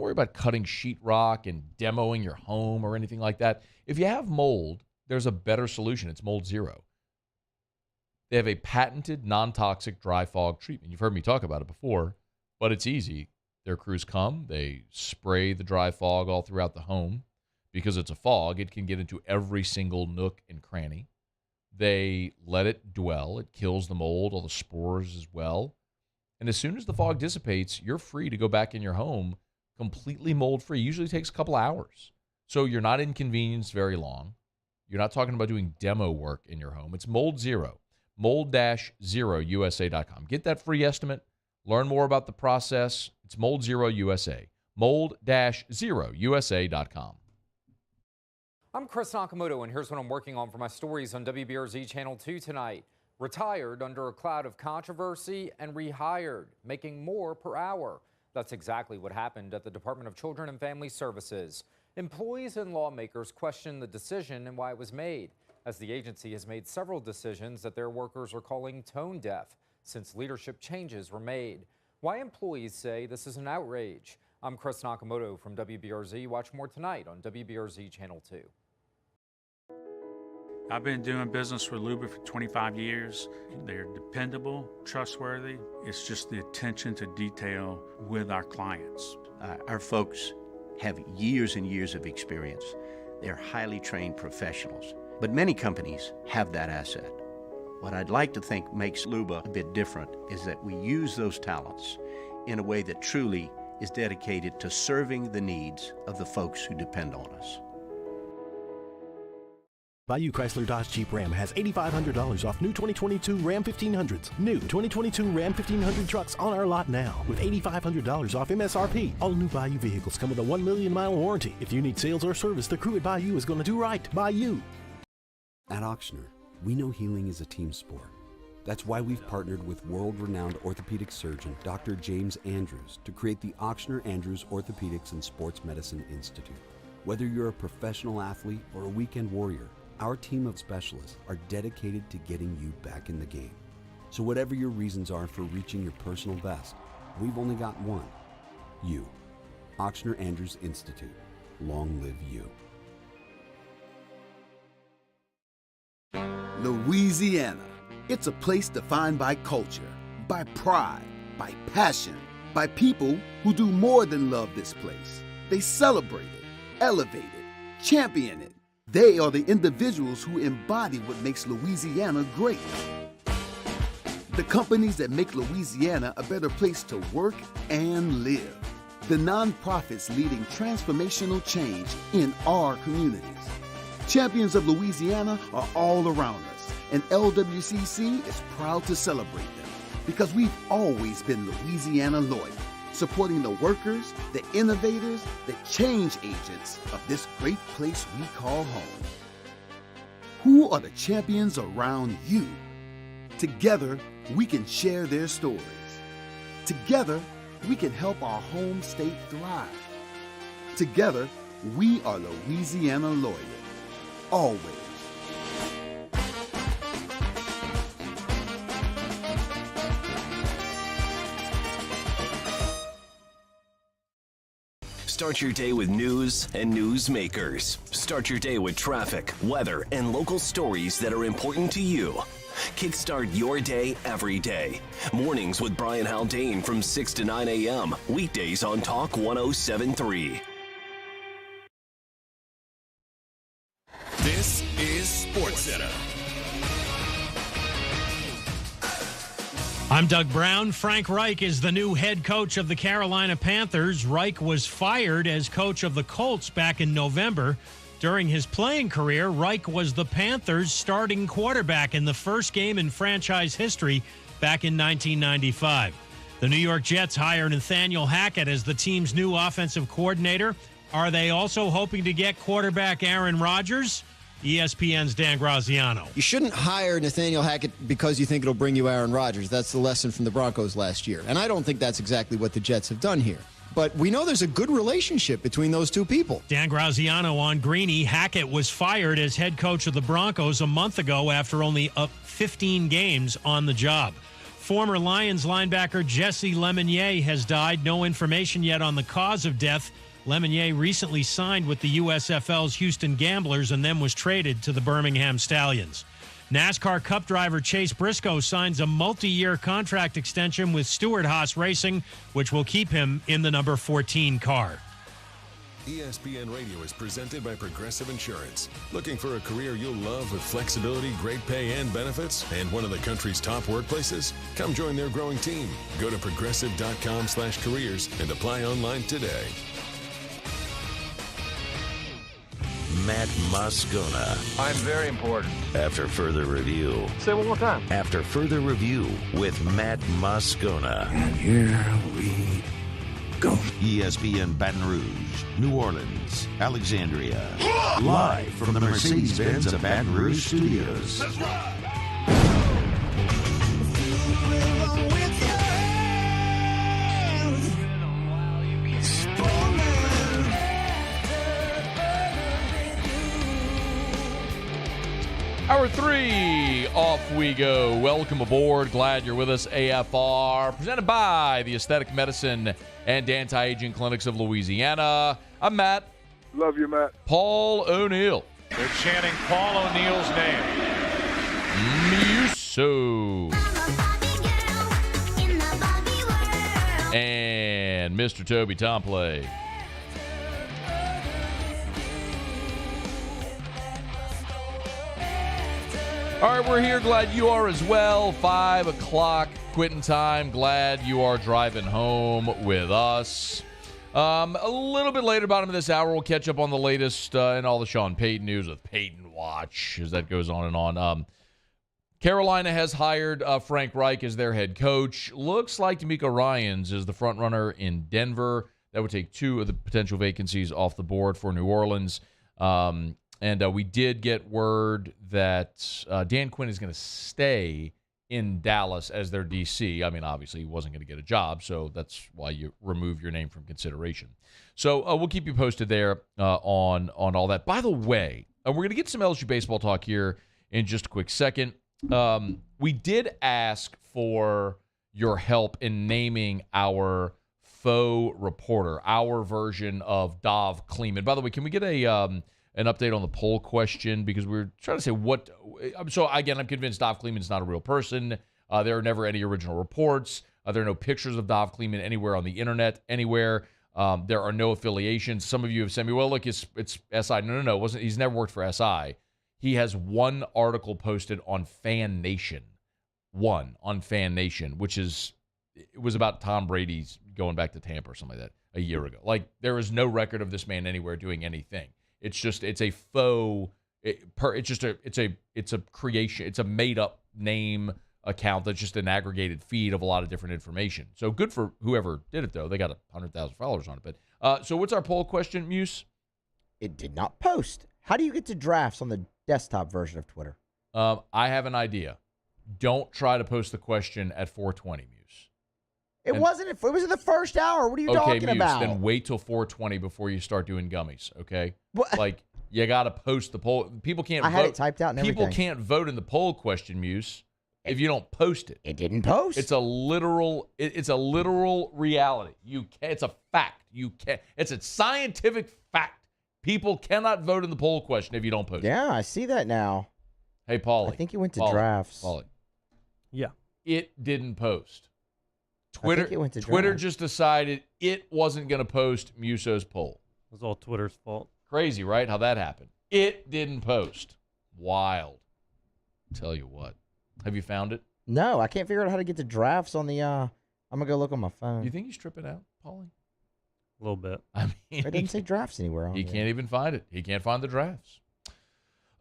worry about cutting sheetrock and demoing your home or anything like that. If you have mold, there's a better solution. It's Mold Zero. They have a patented non-toxic dry fog treatment. You've heard me talk about it before, but it's easy. Their crews come, they spray the dry fog all throughout the home. Because it's a fog, it can get into every single nook and cranny. They let it dwell. It kills the mold, all the spores as well. And as soon as the fog dissipates, you're free to go back in your home completely mold-free. Usually takes a couple hours. So you're not inconvenienced very long. You're not talking about doing demo work in your home. It's Mold Zero. Mold-Zero-USA.com. Get that free estimate. Learn more about the process. It's Mold Zero USA. Mold-Zero-USA.com. I'm Chris Nakamoto, and here's what I'm working on for my stories on WBRZ Channel 2 tonight. Retired under a cloud of controversy and rehired, making more per hour. That's exactly what happened at the Department of Children and Family Services. Employees and lawmakers question the decision and why it was made, as the agency has made several decisions that their workers are calling tone deaf since leadership changes were made. Why employees say this is an outrage. I'm Chris Nakamoto from WBRZ. Watch more tonight on WBRZ Channel 2. I've been doing business with Luba for 25 years. They're dependable, trustworthy. It's just the attention to detail with our clients. Our folks have years and years of experience. They're highly trained professionals. But many companies have that asset. What I'd like to think makes Luba a bit different is that we use those talents in a way that truly is dedicated to serving the needs of the folks who depend on us. Bayou Chrysler Dodge Jeep Ram has $8,500 off new 2022 Ram 1500s. New 2022 Ram 1500 trucks on our lot now with $8,500 off MSRP. All new Bayou vehicles come with a 1 million mile warranty. If you need sales or service, the crew at Bayou is going to do right. Bayou. At Auctioner, we know healing is a team sport. That's why we've partnered with world-renowned orthopedic surgeon Dr. James Andrews to create the Auctioner Andrews Orthopedics and Sports Medicine Institute. Whether you're a professional athlete or a weekend warrior, our team of specialists are dedicated to getting you back in the game. So whatever your reasons are for reaching your personal best, we've only got one. You. Auctioner Andrews Institute. Long live you. Louisiana. It's a place defined by culture, by pride, by passion, by people who do more than love this place. They celebrate it, elevate it, champion it. They are the individuals who embody what makes Louisiana great. The companies that make Louisiana a better place to work and live. The nonprofits leading transformational change in our communities. Champions of Louisiana are all around us, and LWCC is proud to celebrate them because we've always been Louisiana loyal, supporting the workers, the innovators, the change agents of this great place we call home. Who are the champions around you? Together, we can share their stories. Together, we can help our home state thrive. Together, we are Louisiana loyal. Always. Start your day with news and newsmakers. Start your day with traffic, weather, and local stories that are important to you. Kickstart your day every day. Mornings with Brian Haldane from 6 to 9 a.m. Weekdays on Talk 107.3. This is SportsCenter. I'm Doug Brown. Frank Reich is the new head coach of the Carolina Panthers. Reich was fired as coach of the Colts back in November. During his playing career, Reich was the Panthers' starting quarterback in the first game in franchise history back in 1995. The New York Jets hire Nathaniel Hackett as the team's new offensive coordinator. Are they also hoping to get quarterback Aaron Rodgers? ESPN's Dan Graziano. You shouldn't hire Nathaniel Hackett because you think it'll bring you Aaron Rodgers. That's the lesson from the Broncos last year. And I don't think that's exactly what the Jets have done here. But we know there's a good relationship between those two people. Dan Graziano on Greeny. Hackett was fired as head coach of the Broncos a month ago after only 15 games on the job. Former Lions linebacker Jesse Lemonnier has died. No information yet on the cause of death. Lemonnier recently signed with the USFL's Houston Gamblers and then was traded to the Birmingham Stallions. NASCAR Cup driver Chase Briscoe signs a multi-year contract extension with Stewart-Haas Racing, which will keep him in the number 14 car. ESPN Radio is presented by Progressive Insurance. Looking for a career you'll love with flexibility, great pay, and benefits, and one of the country's top workplaces? Come join their growing team. Go to progressive.com/careers and apply online today. Matt Moscona. I'm very important. After further review. Say it one more time. After further review with Matt Moscona. And here we go. ESPN Baton Rouge, New Orleans, Alexandria. Live from the Mercedes-Benz of Baton Rouge studios. That's right. Hour 3, off we go. Welcome aboard. Glad you're with us. AFR, presented by the Aesthetic Medicine and Anti-Aging Clinics of Louisiana. I'm Matt. Love you, Matt. Paul O'Neill. They're chanting Paul O'Neill's name. Muso. And Mr. Toby Tomplay. All right, we're here. Glad you are as well. 5 o'clock quitting time. Glad you are driving home with us. A little bit later, bottom of this hour, we'll catch up on the latest and all the Sean Payton news with Payton Watch as that goes on and on. Carolina has hired Frank Reich as their head coach. Looks like D'Amico Ryans is the front runner in Denver. That would take 2 of the potential vacancies off the board for New Orleans. And we did get word that Dan Quinn is going to stay in Dallas as their DC. I mean, obviously, he wasn't going to get a job, so that's why you remove your name from consideration. So we'll keep you posted there on all that. By the way, we're going to get some LSU baseball talk here in just a quick second. We did ask for your help in naming our faux reporter, our version of Dov Kleeman. By the way, can we get an update on the poll question, because we're trying to say what. So again, I'm convinced Dov Kleeman's not a real person. There are never any original reports. There are no pictures of Dov Kleeman anywhere on the internet, anywhere. There are no affiliations. Some of you have sent me, well, look, it's SI. No, it wasn't. He's never worked for SI. He has one article posted on Fan Nation. One on Fan Nation, it was about Tom Brady's going back to Tampa or something like that a year ago. Like, there is no record of this man anywhere doing anything. It's a faux. It's a creation. It's a made up name account that's just an aggregated feed of a lot of different information. So good for whoever did it, though. They got 100,000 followers on it. But so what's our poll question, Muse? It did not post. How do you get to drafts on the desktop version of Twitter? I have an idea. Don't try to post the question at 4:20, Muse. It was in the first hour. What are you talking about? Then wait till 4:20 before you start doing gummies, okay? What? Like, you got to post the poll. People can't vote. I had it typed out and everything. People can't vote in the poll question, Muse, if you don't post it. It didn't post. It's a literal reality. It's a fact. It's a scientific fact. People cannot vote in the poll question if you don't post. Yeah, I see that now. Hey, Paulie. I think he went to drafts. Paulie. Yeah. It didn't post. I think it went to Twitter drafts. just decided it wasn't going to post Muso's poll. It was all Twitter's fault. Crazy, right? How that happened. It didn't post. Wild. Tell you what. Have you found it? No, I can't figure out how to get to drafts on the. I'm gonna go look on my phone. You think he's tripping out, Paulie? A little bit. I mean, It didn't say drafts anywhere. He can't even find it. He can't find the drafts.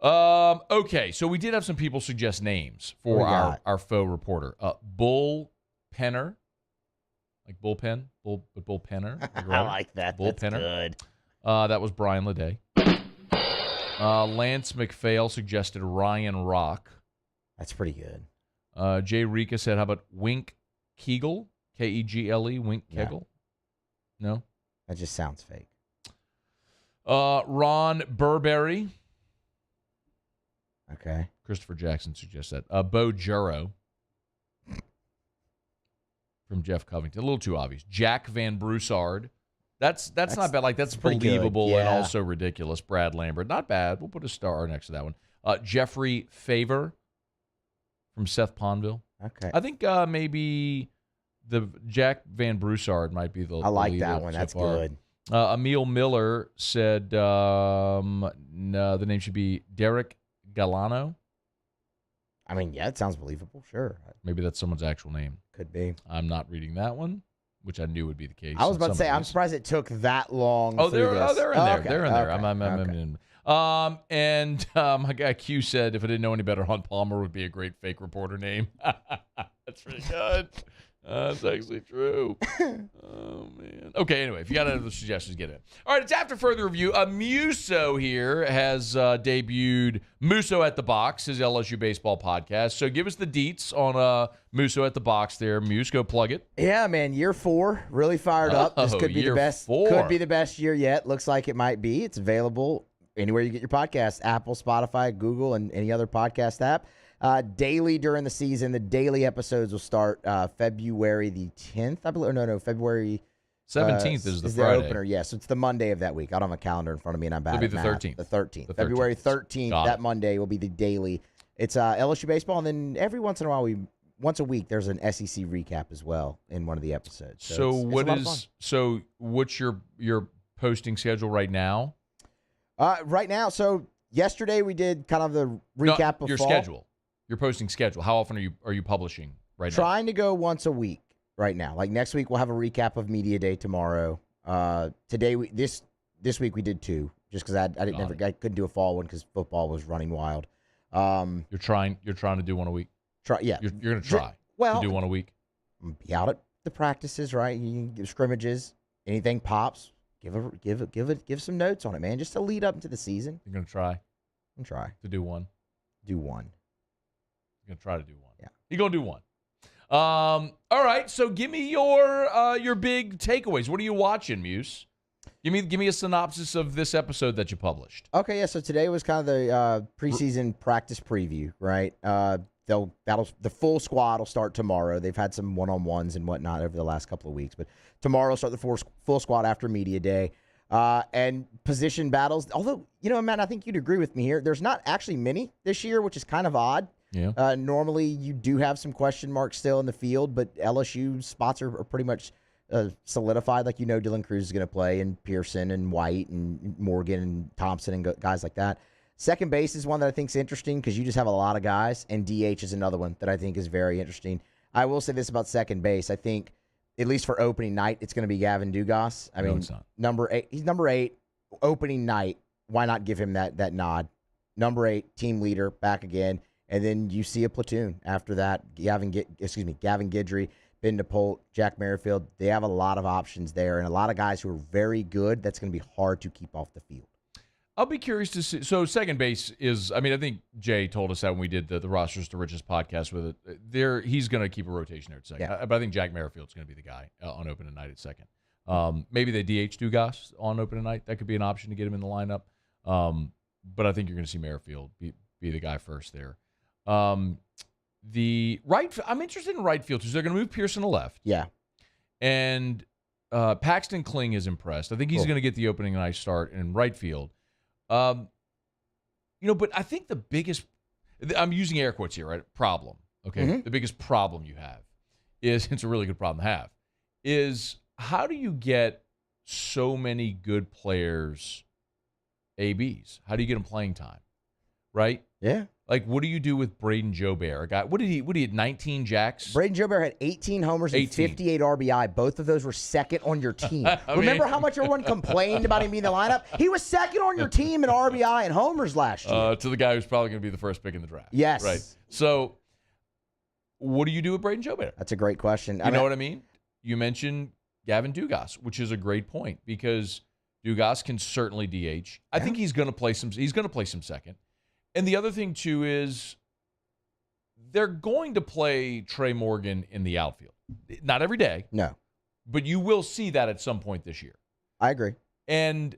Okay, so we did have some people suggest names for our faux reporter. Bull Penner, like bullpen, bull penner. I like that. Bull That's Penner. good. That was Brian Leday. Lance McPhail suggested Ryan Rock. That's pretty good. Jay Rika said, how about Wink Kegel? Kegle, Wink Kegel? No? That just sounds fake. Ron Burberry. Okay. Christopher Jackson suggests that. Bo Juro. From Jeff Covington. A little too obvious. Jack Van Broussard. That's not bad. Like, that's believable and also ridiculous. Brad Lambert. Not bad. We'll put a star next to that one. Jeffrey Favor from Seth Ponville. Okay. I think maybe the Jack Van Broussard might be the I like leader that one. so That's far. good. Emil Miller said no, the name should be Derek Galano. I mean, yeah, it sounds believable. Sure. Maybe that's someone's actual name. Could be. I'm not reading that one, which I knew would be the case. I was about to say, I'm surprised it took that long. Oh, through this. they're in there. Okay, They're in there. okay. And my guy Q said, if I didn't know any better, Hunt Palmer would be a great fake reporter name. That's pretty good. That's actually true. Oh, man. Okay, anyway, if you got any other suggestions, get in. All right, it's after further review. Muso here has debuted Muso at the Box, his LSU baseball podcast. So give us the deets on Muso at the Box there. Muse, go plug it. Yeah, man, year 4, really fired up. This could be the best. 4. Could be the best year yet. Looks like it might be. It's available anywhere you get your podcast: Apple, Spotify, Google, and any other podcast app. Daily during the season. The daily episodes will start February the 10th, I believe. No, February 17th is the the Friday. opener. Yes, so it's the Monday of that week. I don't have a calendar in front of me, and I'm bad It'll be at the math. 13th. The 13th. The February 13th. 13th. Got That it. Monday will be the daily. It's LSU baseball, and then every once in a while, once a week, there's an SEC recap as well in one of the episodes. So it's a lot of fun. what's your posting schedule right now? Right now, so yesterday we did kind of the recap of your fall. schedule. Your posting schedule. How often are you publishing right now? Trying to go once a week right now. Like next week we'll have a recap of Media Day tomorrow. Today this week we did 2 just because I couldn't do a fall one because football was running wild. You're trying to do one a week. Yeah, you're gonna try. Well, to do one a week. Be out at the practices, right? You can give scrimmages. Anything pops, give some notes on it, man, just to lead up into the season. You're gonna try. And try to do one. Do one. You're gonna try to do one. Yeah. You're gonna do one. All right. So give me your big takeaways. What are you watching, Muse? Give me a synopsis of this episode that you published. Okay, yeah. So today was kind of the preseason practice preview, right? The full squad will start tomorrow. They've had some one-on-ones and whatnot over the last couple of weeks, but tomorrow will start the full squad after Media Day. And position battles. Although, Matt, I think you'd agree with me here. There's not actually many this year, which is kind of odd. Yeah. Normally, you do have some question marks still in the field, but LSU spots are pretty much solidified. Like, Dylan Cruz is going to play, and Pearson and White and Morgan and Thompson and guys like that. Second base is one that I think is interesting because you just have a lot of guys, and DH is another one that I think is very interesting. I will say this about second base. I think, at least for opening night, it's going to be Gavin Dugas. I mean, it's not. number 8. He's number 8. Opening night, why not give him that nod? Number 8, team leader, back again. And then you see a platoon after that. Gavin Guidry, Ben DePolt, Jack Merrifield. They have a lot of options there and a lot of guys who are very good. That's going to be hard to keep off the field. I'll be curious to see. So second base is, I think Jay told us that when we did the Rosters to Riches podcast with it. He's going to keep a rotation there at second. Yeah. But I think Jack Merrifield's going to be the guy on opening night at second. Maybe they DH Dugas on opening night. That could be an option to get him in the lineup. But I think you're going to see Merrifield be the guy first there. I'm interested in right field because they're going to move Pearson to left. Yeah. And Paxton Kling is impressed. I think he's going to get the opening night start in right field. But I think the biggest, I'm using air quotes here, right? Problem. Okay. The biggest problem you have is, it's a really good problem to have, is how do you get so many good players ABs? How do you get them playing time? Right? Yeah. Like, what do you do with Braden Joubert? A guy, what did he had 19 jacks? Braden Joubert had 18 homers and 58 RBI. Both of those were second on your team. Remember how much everyone complained about him being in the lineup? He was second on your team in RBI and homers last year. To the guy who's probably going to be the first pick in the draft. Yes. Right. So, what do you do with Braden Joubert? That's a great question. You know what I mean? You mentioned Gavin Dugas, which is a great point, because Dugas can certainly DH. I think he's going to play some. He's going to play some second. And the other thing, too, is they're going to play Trey Morgan in the outfield. Not every day. No. But you will see that at some point this year. I agree. And,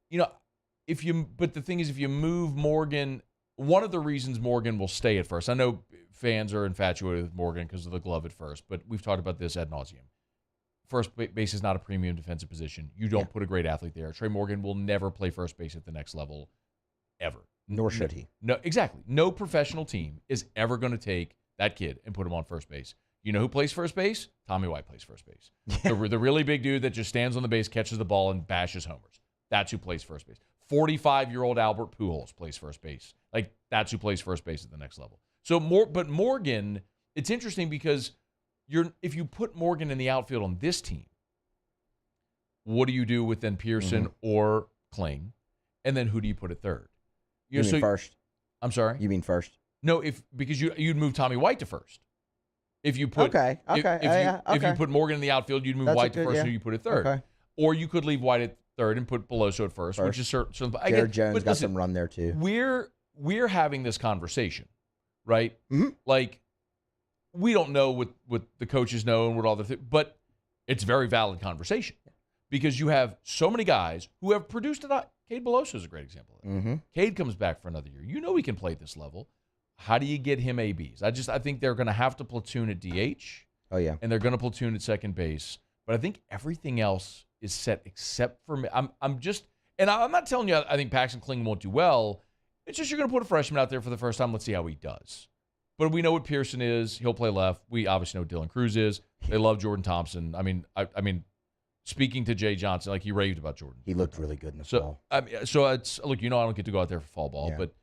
but the thing is, if you move Morgan, one of the reasons Morgan will stay at first, I know fans are infatuated with Morgan because of the glove at first, but we've talked about this ad nauseum. First base is not a premium defensive position. You don't put a great athlete there. Trey Morgan will never play first base at the next level. Ever. Nor should he. No, exactly. No professional team is ever going to take that kid and put him on first base. You know who plays first base? Tommy White plays first base. The really big dude that just stands on the base, catches the ball, and bashes homers. That's who plays first base. 45-year-old Albert Pujols plays first base. Like, that's who plays first base at the next level. But Morgan, it's interesting because if you put Morgan in the outfield on this team, what do you do with then Pearson or Kling? And then who do you put at third? You mean first? I'm sorry? You mean first? No, because you'd move Tommy White to first. If you put if you put Morgan in the outfield, you'd move White to first, and you put it third. Okay. Or you could leave White at third and put Beloso at first. Which is certain. Jared Jones got some run there too. We're having this conversation, right? Like, we don't know what the coaches know and what all the things, but it's a very valid conversation because you have so many guys who have produced it. Cade Beloso is a great example of that. Cade comes back for another year. You know he can play at this level. How do you get him ABs? I think they're going to have to platoon at DH. Oh, yeah. And they're going to platoon at second base. But I think everything else is set except for me. I'm not telling you I think Paxton Kling won't do well. It's just you're going to put a freshman out there for the first time. Let's see how he does. But we know what Pearson is. He'll play left. We obviously know what Dylan Cruz is. They love Jordan Thompson. I mean, speaking to Jay Johnson, like, he raved about Jordan. He looked really good in the fall. So it's look, I don't get to go out there for fall ball, but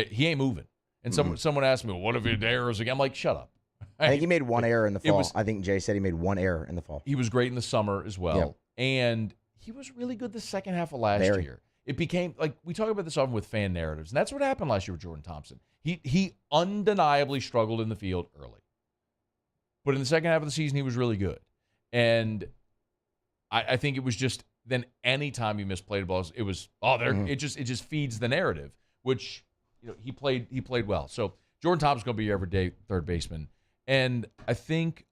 he ain't moving. And someone asked me, well, what if he errors again? I'm like, shut up. I think he made one error in the fall. I think Jay said he made one error in the fall. He was great in the summer as well. Yep. And he was really good the second half of last year. It became, like, we talk about this often with fan narratives, and that's what happened last year with Jordan Thompson. He undeniably struggled in the field early. But in the second half of the season, he was really good. And I think it was just then any time you misplayed balls, it was it just feeds the narrative, which he played well. So Jordan Thompson's going to be your everyday third baseman, and I think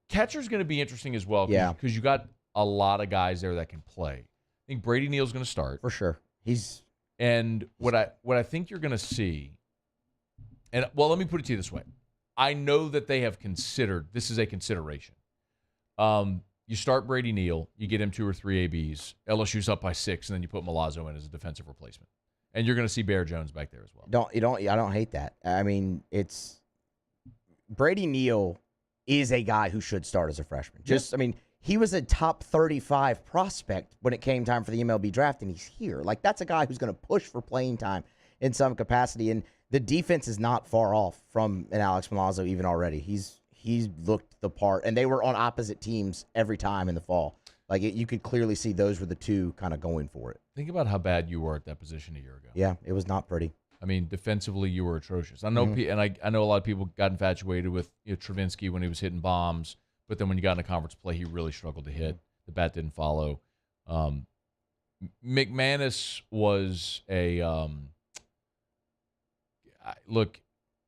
catcher's going to be interesting as well. Because you got a lot of guys there that can play. I think Brady Neal's going to start for sure. What I think you're going to see, and let me put it to you this way: I know that they have considered this is a consideration. You start Brady Neal, you get him 2 or 3 ABs. LSU's up by 6, and then you put Milazzo in as a defensive replacement, and you're going to see Bear Jones back there as well. I don't hate that. I mean, it's Brady Neal is a guy who should start as a freshman. I mean, he was a top 35 prospect when it came time for the MLB draft, and he's here. Like, that's a guy who's going to push for playing time in some capacity, and the defense is not far off from an Alex Milazzo even already. He's looked the part, and they were on opposite teams every time in the fall. Like, you could clearly see those were the two kind of going for it. Think about how bad you were at that position a year ago. Yeah, it was not pretty. I mean, defensively, you were atrocious. I know, and I know a lot of people got infatuated with Travinsky when he was hitting bombs, but then when you got into conference play, he really struggled to hit. The bat didn't follow. McManus was look,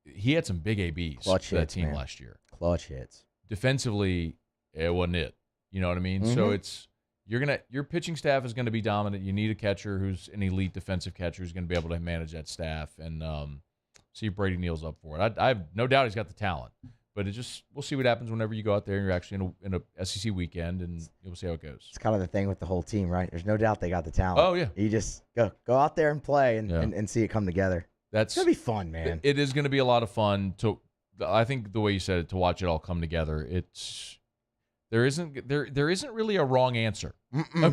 he had some big ABs for that team last year. Clutch hits. Defensively, it wasn't it. You know what I mean? So it's your pitching staff is going to be dominant. You need a catcher who's an elite defensive catcher who's going to be able to manage that staff. And see if Brady Neal's up for it. I have no doubt he's got the talent, But we'll see what happens whenever you go out there and you're actually in a SEC weekend, and we'll see how it goes. It's kind of the thing with the whole team, right? There's no doubt they got the talent. Oh, yeah. You just go out there and play and see it come together. It's going to be fun, man. It is going to be a lot of fun. I think the way you said it, to watch it all come together, there isn't really a wrong answer.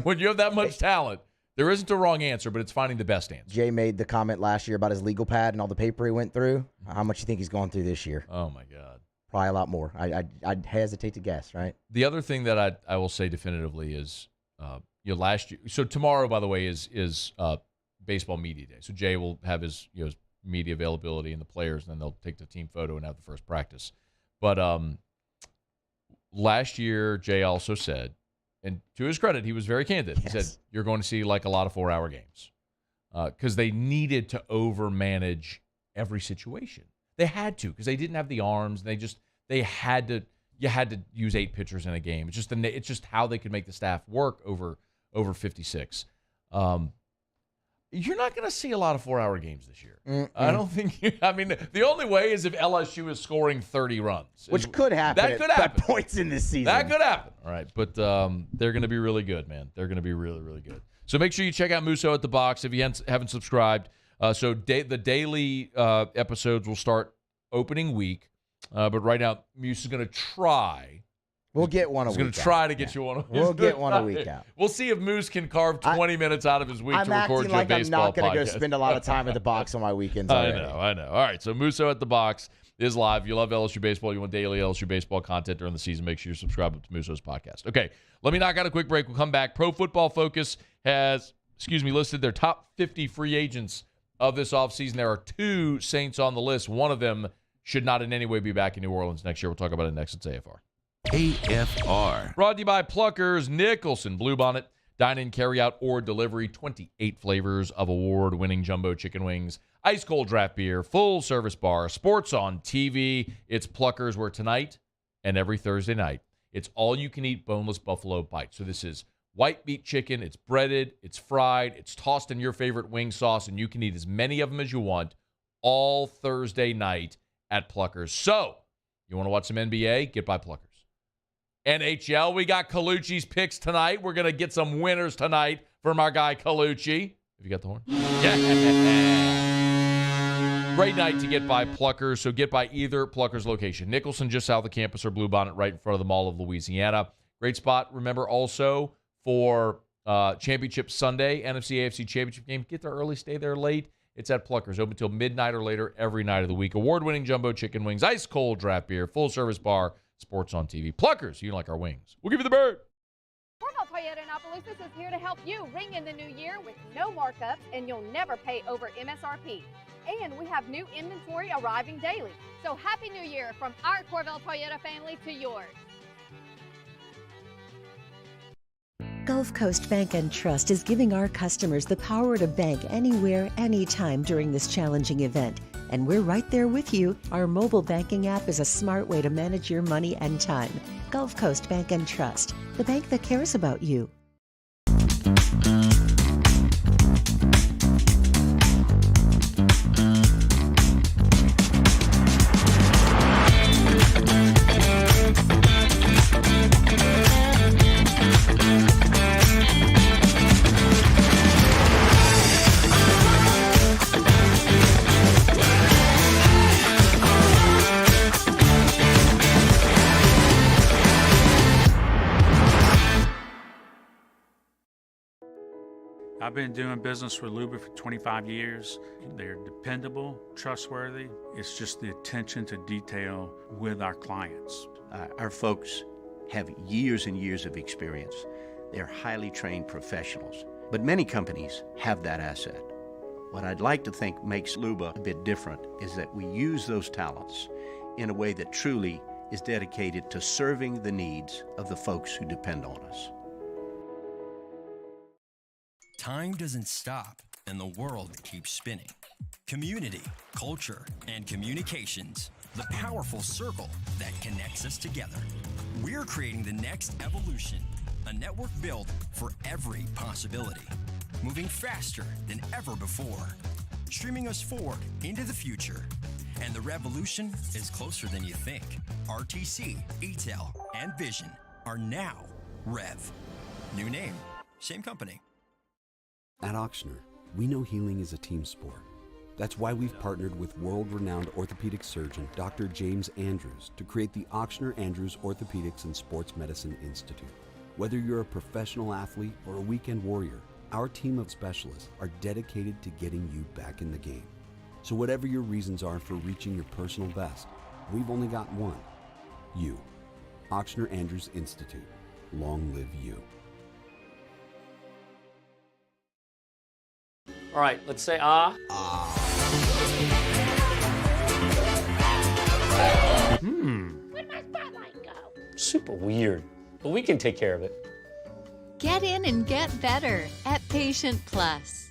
When you have that much talent, there isn't a wrong answer, but it's finding the best answer. Jay made the comment last year about his legal pad and all the paper he went through. How much you think he's going through this year? Oh, my God. Probably a lot more. I'd hesitate to guess, right? The other thing that I will say definitively is, last year. So tomorrow, by the way, is baseball media day. So Jay will have his media availability and the players, and then they'll take the team photo and have the first practice. But last year, Jay also said, and to his credit, he was very candid. Yes. He said, you're going to see like a lot of 4-hour games because they needed to overmanage every situation. They had to because they didn't have the arms. You had to use 8 pitchers in a game. It's just how they could make the staff work over 56. You're not going to see a lot of 4-hour games this year. I don't think. The only way is if LSU is scoring 30 runs, which could happen. That could happen. At points in this season. That could happen. All right, but they're going to be really good, man. They're going to be really, really good. So make sure you check out Musso at the Box if you haven't subscribed. The daily episodes will start opening week, but right now Musso is going to try. We'll get one a week. He's going to try to get you one. We'll get one a week out. We'll see if Moose can carve 20 minutes out of his week to record your baseball podcast. I'm not going to go spend a lot of time at the Box on my weekends already. I know. All right, so Musso at the Box is live. You love LSU baseball. You want daily LSU baseball content during the season. Make sure you subscribe to Musso's podcast. Okay, let me knock out a quick break. We'll come back. Pro Football Focus has, listed their top 50 free agents of this offseason. There are 2 Saints on the list. One of them should not in any way be back in New Orleans next year. We'll talk about it next. It's AFR. AFR. Brought to you by Pluckers, Nicholson, Bluebonnet, dine-in, carry-out, or delivery. 28 flavors of award-winning jumbo chicken wings, ice-cold draft beer, full-service bar, sports on TV. It's Pluckers, where tonight and every Thursday night, it's all-you-can-eat boneless buffalo bites. So this is white meat chicken. It's breaded, it's fried, it's tossed in your favorite wing sauce, and you can eat as many of them as you want all Thursday night at Pluckers. So, you want to watch some NBA? Get by Pluckers. NHL, we got Colucci's picks tonight. We're going to get some winners tonight from our guy Colucci. Have you got the horn? Yeah. Great night to get by Pluckers, so get by either Pluckers location. Nicholson, just south of campus, or Bluebonnet, right in front of the Mall of Louisiana. Great spot. Remember also for Championship Sunday, NFC AFC Championship game, get there early, stay there late. It's at Pluckers, open until midnight or later every night of the week. Award-winning jumbo chicken wings, ice-cold draft beer, full-service bar, sports on TV. Pluckers, you like our wings. We'll give you the bird. Cornell Toyota in Opelousas is here to help you ring in the new year with no markups, and you'll never pay over MSRP. And we have new inventory arriving daily. So Happy New Year from our Corvell Toyota family to yours. Gulf Coast Bank and Trust is giving our customers the power to bank anywhere, anytime during this challenging event. And we're right there with you. Our mobile banking app is a smart way to manage your money and time. Gulf Coast Bank and Trust, the bank that cares about you. I've been doing business with Luba for 25 years. They're dependable, trustworthy. It's just the attention to detail with our clients. Our folks have years and years of experience. They're highly trained professionals, but many companies have that asset. What I'd like to think makes Luba a bit different is that we use those talents in a way that truly is dedicated to serving the needs of the folks who depend on us. Time doesn't stop, and the world keeps spinning. Community, culture, and communications, the powerful circle that connects us together. We're creating the next evolution, a network built for every possibility, moving faster than ever before, streaming us forward into the future. And the revolution is closer than you think. RTC, ETEL, and Vision are now Rev. New name, same company. At Auctioner, we know healing is a team sport. That's why we've partnered with world-renowned orthopedic surgeon Dr. James Andrews to create the Auctioner Andrews Orthopedics and Sports Medicine Institute. Whether you're a professional athlete or a weekend warrior, our team of specialists are dedicated to getting you back in the game. So whatever your reasons are for reaching your personal best, we've only got one. You. Auctioner Andrews Institute. Long live you. All right, let's say ah. Where'd my spotlight go? Super weird, but we can take care of it. Get in and get better at Patient Plus.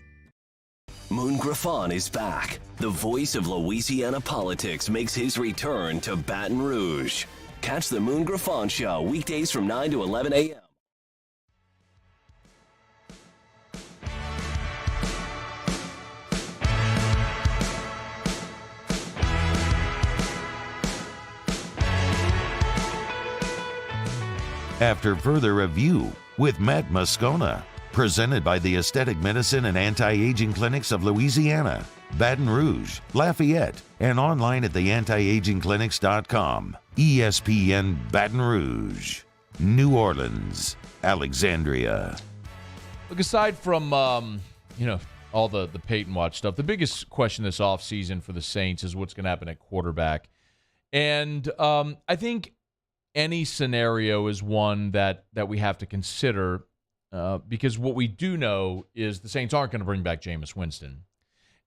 Moon Griffon is back. The voice of Louisiana politics makes his return to Baton Rouge. Catch the Moon Griffon Show weekdays from 9 to 11 a.m. After further review with Matt Moscona, presented by the Aesthetic Medicine and Anti-Aging Clinics of Louisiana, Baton Rouge, Lafayette, and online at theantiagingclinics.com. ESPN Baton Rouge, New Orleans, Alexandria. Look, aside from all the Peyton watch stuff, the biggest question this offseason for the Saints is what's going to happen at quarterback. And I think any scenario is one that we have to consider because what we do know is the Saints aren't going to bring back Jameis Winston.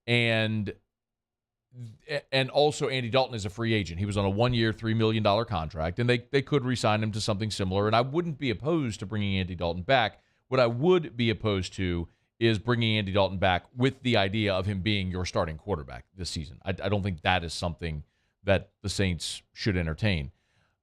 And also Andy Dalton is a free agent. He was on a 1-year, $3 million contract, and they could re-sign him to something similar. And I wouldn't be opposed to bringing Andy Dalton back. What I would be opposed to is bringing Andy Dalton back with the idea of him being your starting quarterback this season. I don't think that is something that the Saints should entertain.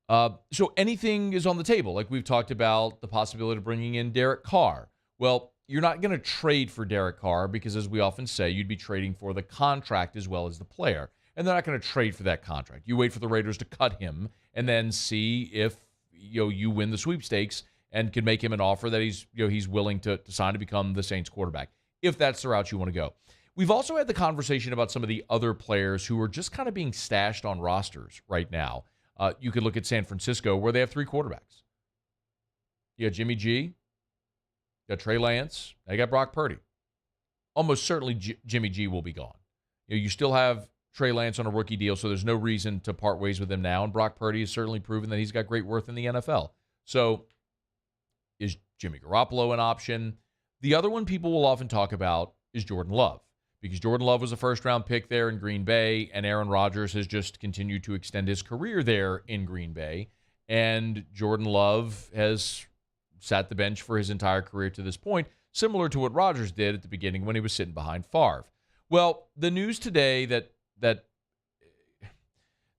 So anything is on the table. Like we've talked about the possibility of bringing in Derek Carr. Well, you're not going to trade for Derek Carr because, as we often say, you'd be trading for the contract as well as the player. And they're not going to trade for that contract. You wait for the Raiders to cut him and then see if you win the sweepstakes and can make him an offer that he's willing to sign to become the Saints quarterback, if that's the route you want to go. We've also had the conversation about some of the other players who are just kind of being stashed on rosters right now. You could look at San Francisco, where they have 3 quarterbacks. You got Jimmy G, you got Trey Lance, and you got Brock Purdy. Almost certainly Jimmy G will be gone. You still have Trey Lance on a rookie deal, so there's no reason to part ways with him now, and Brock Purdy has certainly proven that he's got great worth in the NFL. So is Jimmy Garoppolo an option? The other one people will often talk about is Jordan Love, because Jordan Love was a first-round pick there in Green Bay, and Aaron Rodgers has just continued to extend his career there in Green Bay. And Jordan Love has sat the bench for his entire career to this point, similar to what Rodgers did at the beginning when he was sitting behind Favre. Well, the news today that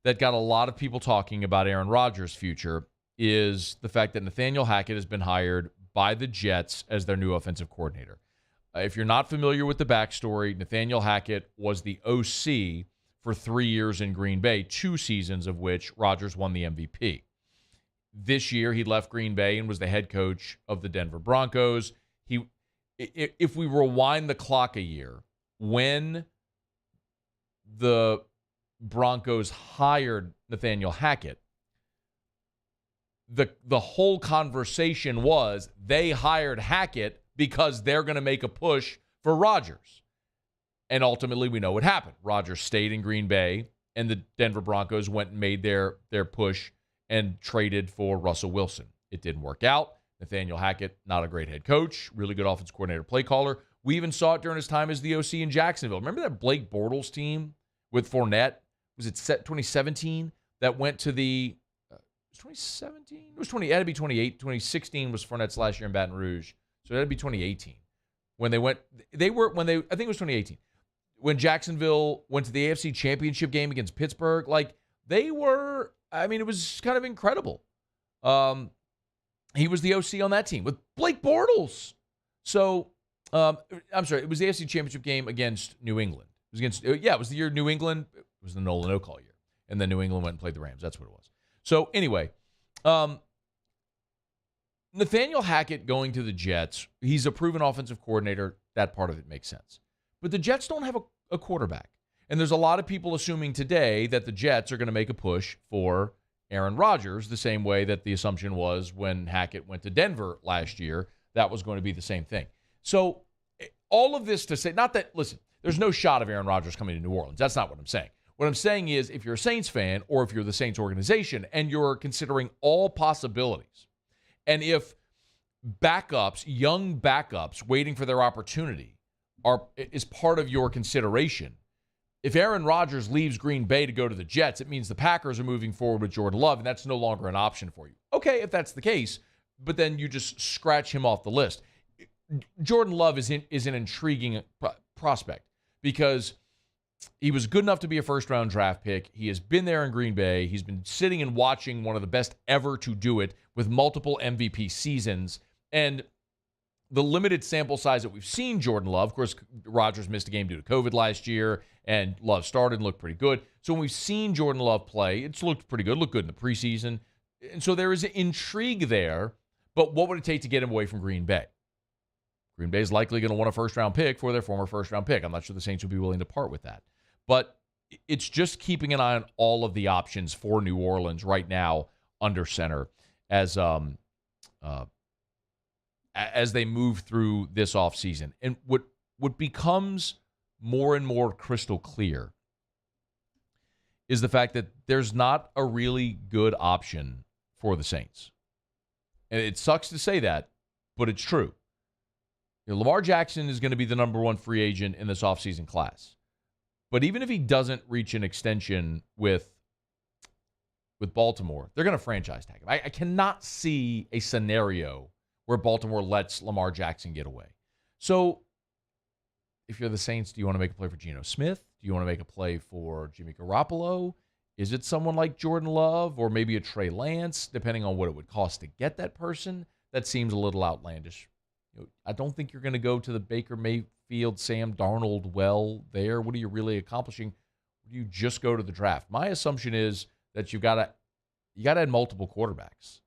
got a lot of people talking about Aaron Rodgers' future is the fact that Nathaniel Hackett has been hired by the Jets as their new offensive coordinator. If you're not familiar with the backstory, Nathaniel Hackett was the OC for 3 years in Green Bay, 2 seasons of which Rodgers won the MVP. This year, he left Green Bay and was the head coach of the Denver Broncos. If we rewind the clock a year, when the Broncos hired Nathaniel Hackett, the whole conversation was they hired Hackett because they're going to make a push for Rodgers. And ultimately, we know what happened. Rodgers stayed in Green Bay, and the Denver Broncos went and made their push and traded for Russell Wilson. It didn't work out. Nathaniel Hackett, not a great head coach, really good offense coordinator, play caller. We even saw it during his time as the OC in Jacksonville. Remember that Blake Bortles team with Fournette? Was it 2017 that went to the 2017? It was 20. It had to be 28. 2016 was Fournette's last year in Baton Rouge. So that'd be 2018 when they went. I think it was 2018 when Jacksonville went to the AFC Championship game against Pittsburgh. Like they were. I mean, it was kind of incredible. He was the OC on that team with Blake Bortles. So I'm sorry, it was the AFC Championship game against New England. It was against. It was the year New England It was the Nolan no-call year. And then New England went and played the Rams. That's what it was. So anyway, Nathaniel Hackett going to the Jets, he's a proven offensive coordinator. That part of it makes sense. But the Jets don't have a quarterback. And there's a lot of people assuming today that the Jets are going to make a push for Aaron Rodgers the same way that the assumption was when Hackett went to Denver last year. That was going to be the same thing. So all of this to say, not that, listen, there's no shot of Aaron Rodgers coming to New Orleans. That's not what I'm saying. What I'm saying is if you're a Saints fan or if you're the Saints organization and you're considering all possibilities, and if backups, young backups waiting for their opportunity is part of your consideration, if Aaron Rodgers leaves Green Bay to go to the Jets, it means the Packers are moving forward with Jordan Love, and that's no longer an option for you. Okay, if that's the case, but then you just scratch him off the list. Jordan Love is an intriguing prospect because he was good enough to be a first-round draft pick. He has been there in Green Bay. He's been sitting and watching one of the best ever to do it with multiple MVP seasons. And the limited sample size that we've seen Jordan Love, of course, Rodgers missed a game due to COVID last year, and Love started and looked pretty good. So when we've seen Jordan Love play, it's looked pretty good, looked good in the preseason. And so there is intrigue there, but what would it take to get him away from Green Bay? Green Bay is likely going to want a first-round pick for their former first-round pick. I'm not sure the Saints would be willing to part with that. But it's just keeping an eye on all of the options for New Orleans right now under center as they move through this offseason. And what becomes more and more crystal clear is the fact that there's not a really good option for the Saints. And it sucks to say that, but it's true. Lamar Jackson is going to be the number one free agent in this offseason class. But even if he doesn't reach an extension with Baltimore, they're going to franchise tag him. I cannot see a scenario where Baltimore lets Lamar Jackson get away. So if you're the Saints, do you want to make a play for Geno Smith? Do you want to make a play for Jimmy Garoppolo? Is it someone like Jordan Love or maybe a Trey Lance, depending on what it would cost to get that person? That seems a little outlandish. I don't think you're going to go to the Baker Mayfield, Sam Darnold well there. What are you really accomplishing? Do you just go to the draft? My assumption is that you got to add multiple quarterbacks.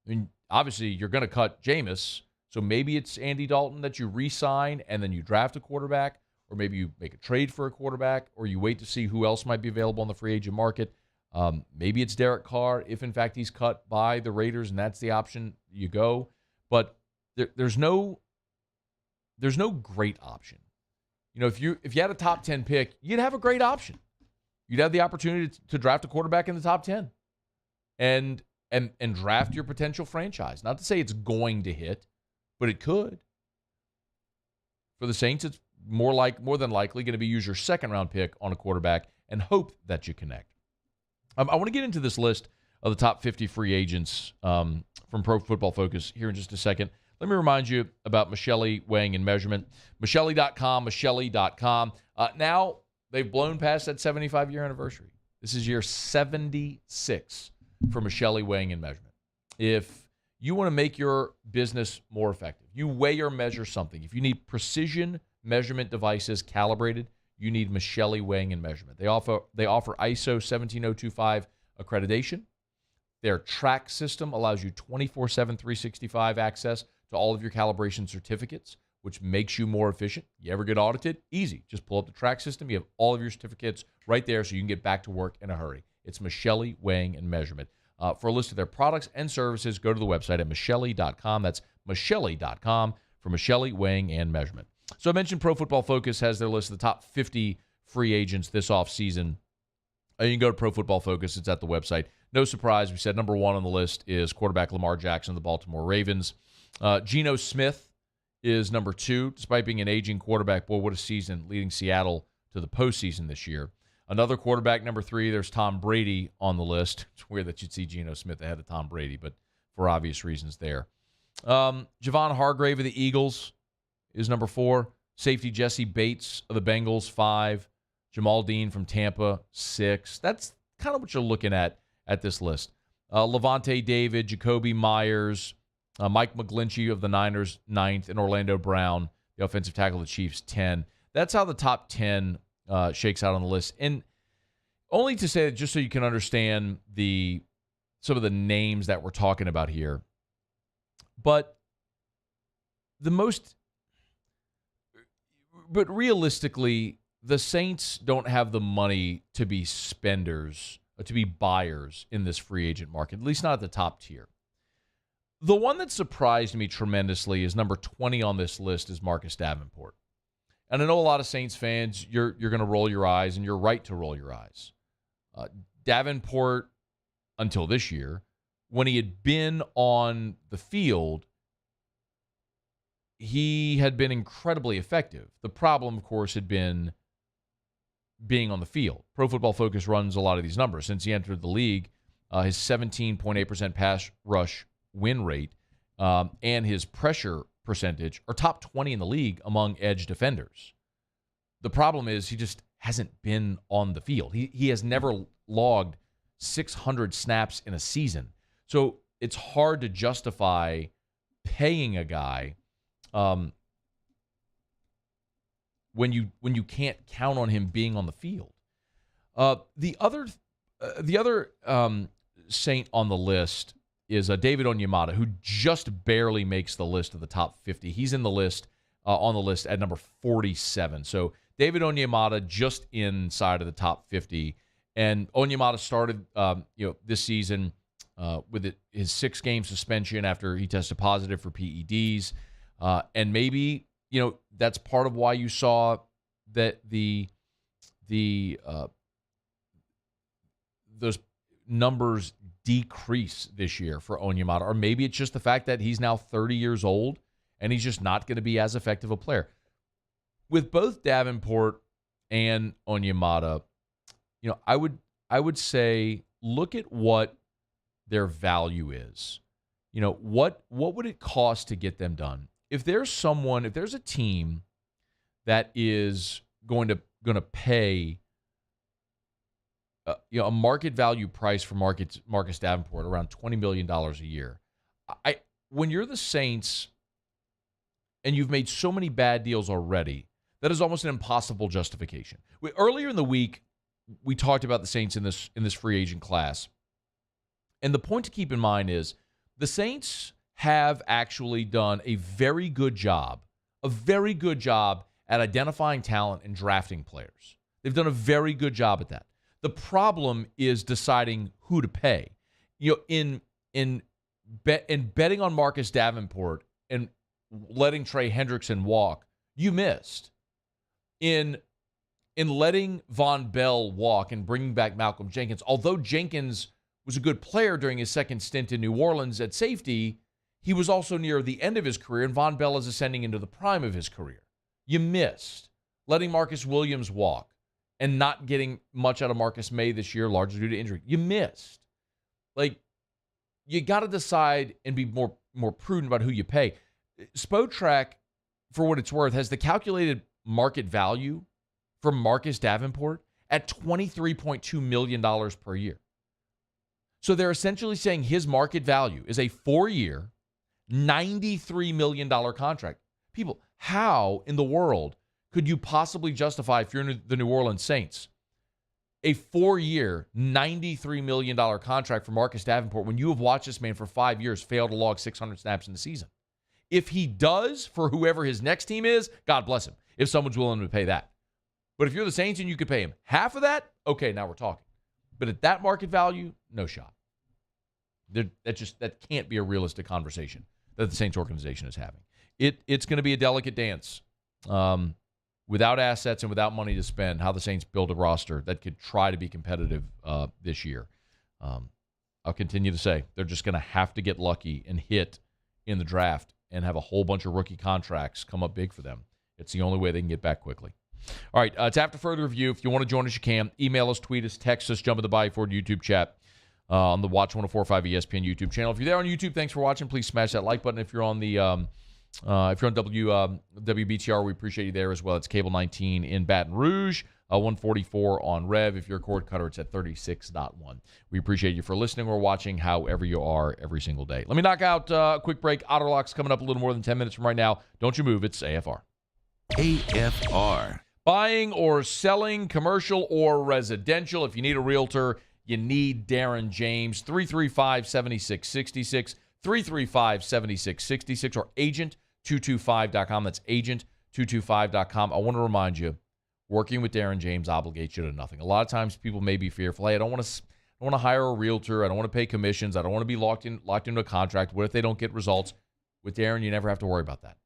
I mean, obviously, you're going to cut Jameis, so maybe it's Andy Dalton that you re-sign and then you draft a quarterback, or maybe you make a trade for a quarterback, or you wait to see who else might be available on the free agent market. Maybe it's Derek Carr, if in fact he's cut by the Raiders, and that's the option you go. But there's no great option. If you had a top 10 pick, you'd have a great option. You'd have the opportunity to draft a quarterback in the top 10 and draft your potential franchise. Not to say it's going to hit, but it could. For the Saints, it's more than likely going to be use your second-round pick on a quarterback and hope that you connect. I want to get into this list of the top 50 free agents from Pro Football Focus here in just a second. Let me remind you about Michelli Weighing and Measurement. Michelli.com. Now, they've blown past that 75-year anniversary. This is year 76 for Michelli Weighing and Measurement. If you want to make your business more effective, you weigh or measure something. If you need precision measurement devices calibrated, you need Michelli Weighing and Measurement. They offer ISO 17025 accreditation. Their track system allows you 24/7, 365 access to all of your calibration certificates, which makes you more efficient. You ever get audited? Easy. Just pull up the track system. You have all of your certificates right there so you can get back to work in a hurry. It's Michelli Weighing and Measurement. For a list of their products and services, go to the website at Michelli.com. That's Michelli.com for Michelli Weighing and Measurement. So I mentioned Pro Football Focus has their list of the top 50 free agents this offseason. You can go to Pro Football Focus. It's at the website. No surprise, we said number one on the list is quarterback Lamar Jackson of the Baltimore Ravens. Geno Smith is number two, despite being an aging quarterback. Boy, what a season, leading Seattle to the postseason this year. Another quarterback, number three, there's Tom Brady on the list. It's weird that you'd see Geno Smith ahead of Tom Brady, but for obvious reasons there. Javon Hargrave of the Eagles is number four. Safety Jesse Bates of the Bengals, 5. Jamal Dean from Tampa, 6. That's kind of what you're looking at this list. Levante David, Jacoby Myers, Mike McGlinchey of the Niners, 9th, and Orlando Brown, the offensive tackle of the Chiefs, 10. That's how the top 10 shakes out on the list. And Only to say that just so you can understand some of the names that we're talking about here. But realistically, the Saints don't have the money to be spenders, or to be buyers in this free agent market, at least not at the top tier. The one that surprised me tremendously is number 20 on this list is Marcus Davenport. And I know a lot of Saints fans, you're going to roll your eyes, and you're right to roll your eyes. Davenport, until this year, when he had been on the field, he had been incredibly effective. The problem, of course, had been being on the field. Pro Football Focus runs a lot of these numbers. Since he entered the league, his 17.8% pass rush win rate and his pressure percentage are top 20 in the league among edge defenders. The problem is he just hasn't been on the field. He has never logged 600 snaps in a season. So it's hard to justify paying a guy when you can't count on him being on the field. The other Saint on the list is David Onyemata, who just barely makes the list of the top 50. He's in the list on the list at number 47. So David Onyemata just inside of the top 50. And Onyemata started this season with his 6-game suspension after he tested positive for PEDs. And maybe, that's part of why you saw that those numbers decrease this year for Onyemata. Or maybe it's just the fact that he's now 30 years old and he's just not going to be as effective a player. With both Davenport and Onyemata, I would say look at what their value is. What would it cost to get them done? If there's a team that is going to pay a market value price for Marcus Davenport around $20 million a year, when you're the Saints and you've made so many bad deals already, that is almost an impossible justification. Earlier in the week, we talked about the Saints in this free agent class. And the point to keep in mind is the Saints have actually done a very good job at identifying talent and drafting players. They've done a very good job at that. The problem is deciding who to pay. In betting on Marcus Davenport and letting Trey Hendrickson walk, you missed. In letting Von Bell walk and bringing back Malcolm Jenkins, although Jenkins was a good player during his second stint in New Orleans at safety, he was also near the end of his career, and Von Bell is ascending into the prime of his career. You missed letting Marcus Williams walk and not getting much out of Marcus May this year, largely due to injury. You missed. You got to decide and be more prudent about who you pay. Spotrac, for what it's worth, has the calculated market value for Marcus Davenport at $23.2 million per year. So they're essentially saying his market value is a 4-year, $93 million contract. People, how in the world could you possibly justify, if you're the New Orleans Saints, a 4-year, $93 million contract for Marcus Davenport when you have watched this man for 5 years fail to log 600 snaps in the season? If he does for whoever his next team is, God bless him, if someone's willing to pay that. But if you're the Saints and you could pay him half of that, okay, now we're talking. But at that market value, no shot. That can't be a realistic conversation that the Saints organization is having. It's going to be a delicate dance. Without assets and without money to spend, how the Saints build a roster that could try to be competitive this year. I'll continue to say they're just going to have to get lucky and hit in the draft and have a whole bunch of rookie contracts come up big for them. It's the only way they can get back quickly. All right, it's After Further Review. If you want to join us, you can. Email us, tweet us, text us, jump in the Bayou Ford YouTube chat on the Watch 104.5 ESPN YouTube channel. If you're there on YouTube, thanks for watching. Please smash that like button. If you're on the WBTR, we appreciate you there as well. It's Cable 19 in Baton Rouge, 144 on Rev. If you're a cord cutter, it's at 36.1. We appreciate you for listening or watching, however you are, every single day. Let me knock out a quick break. Otter Lock's coming up a little more than 10 minutes from right now. Don't you move. It's AFR. AFR. Buying or selling, commercial or residential. If you need a realtor, you need Darren James. 335-7666, 335-7666, or agent225.com. That's agent225.com. I want to remind you, working with Darren James obligates you to nothing. A lot of times people may be fearful. Hey, I don't want to hire a realtor. I don't want to pay commissions. I don't want to be locked into a contract. What if they don't get results? With Darren, you never have to worry about that.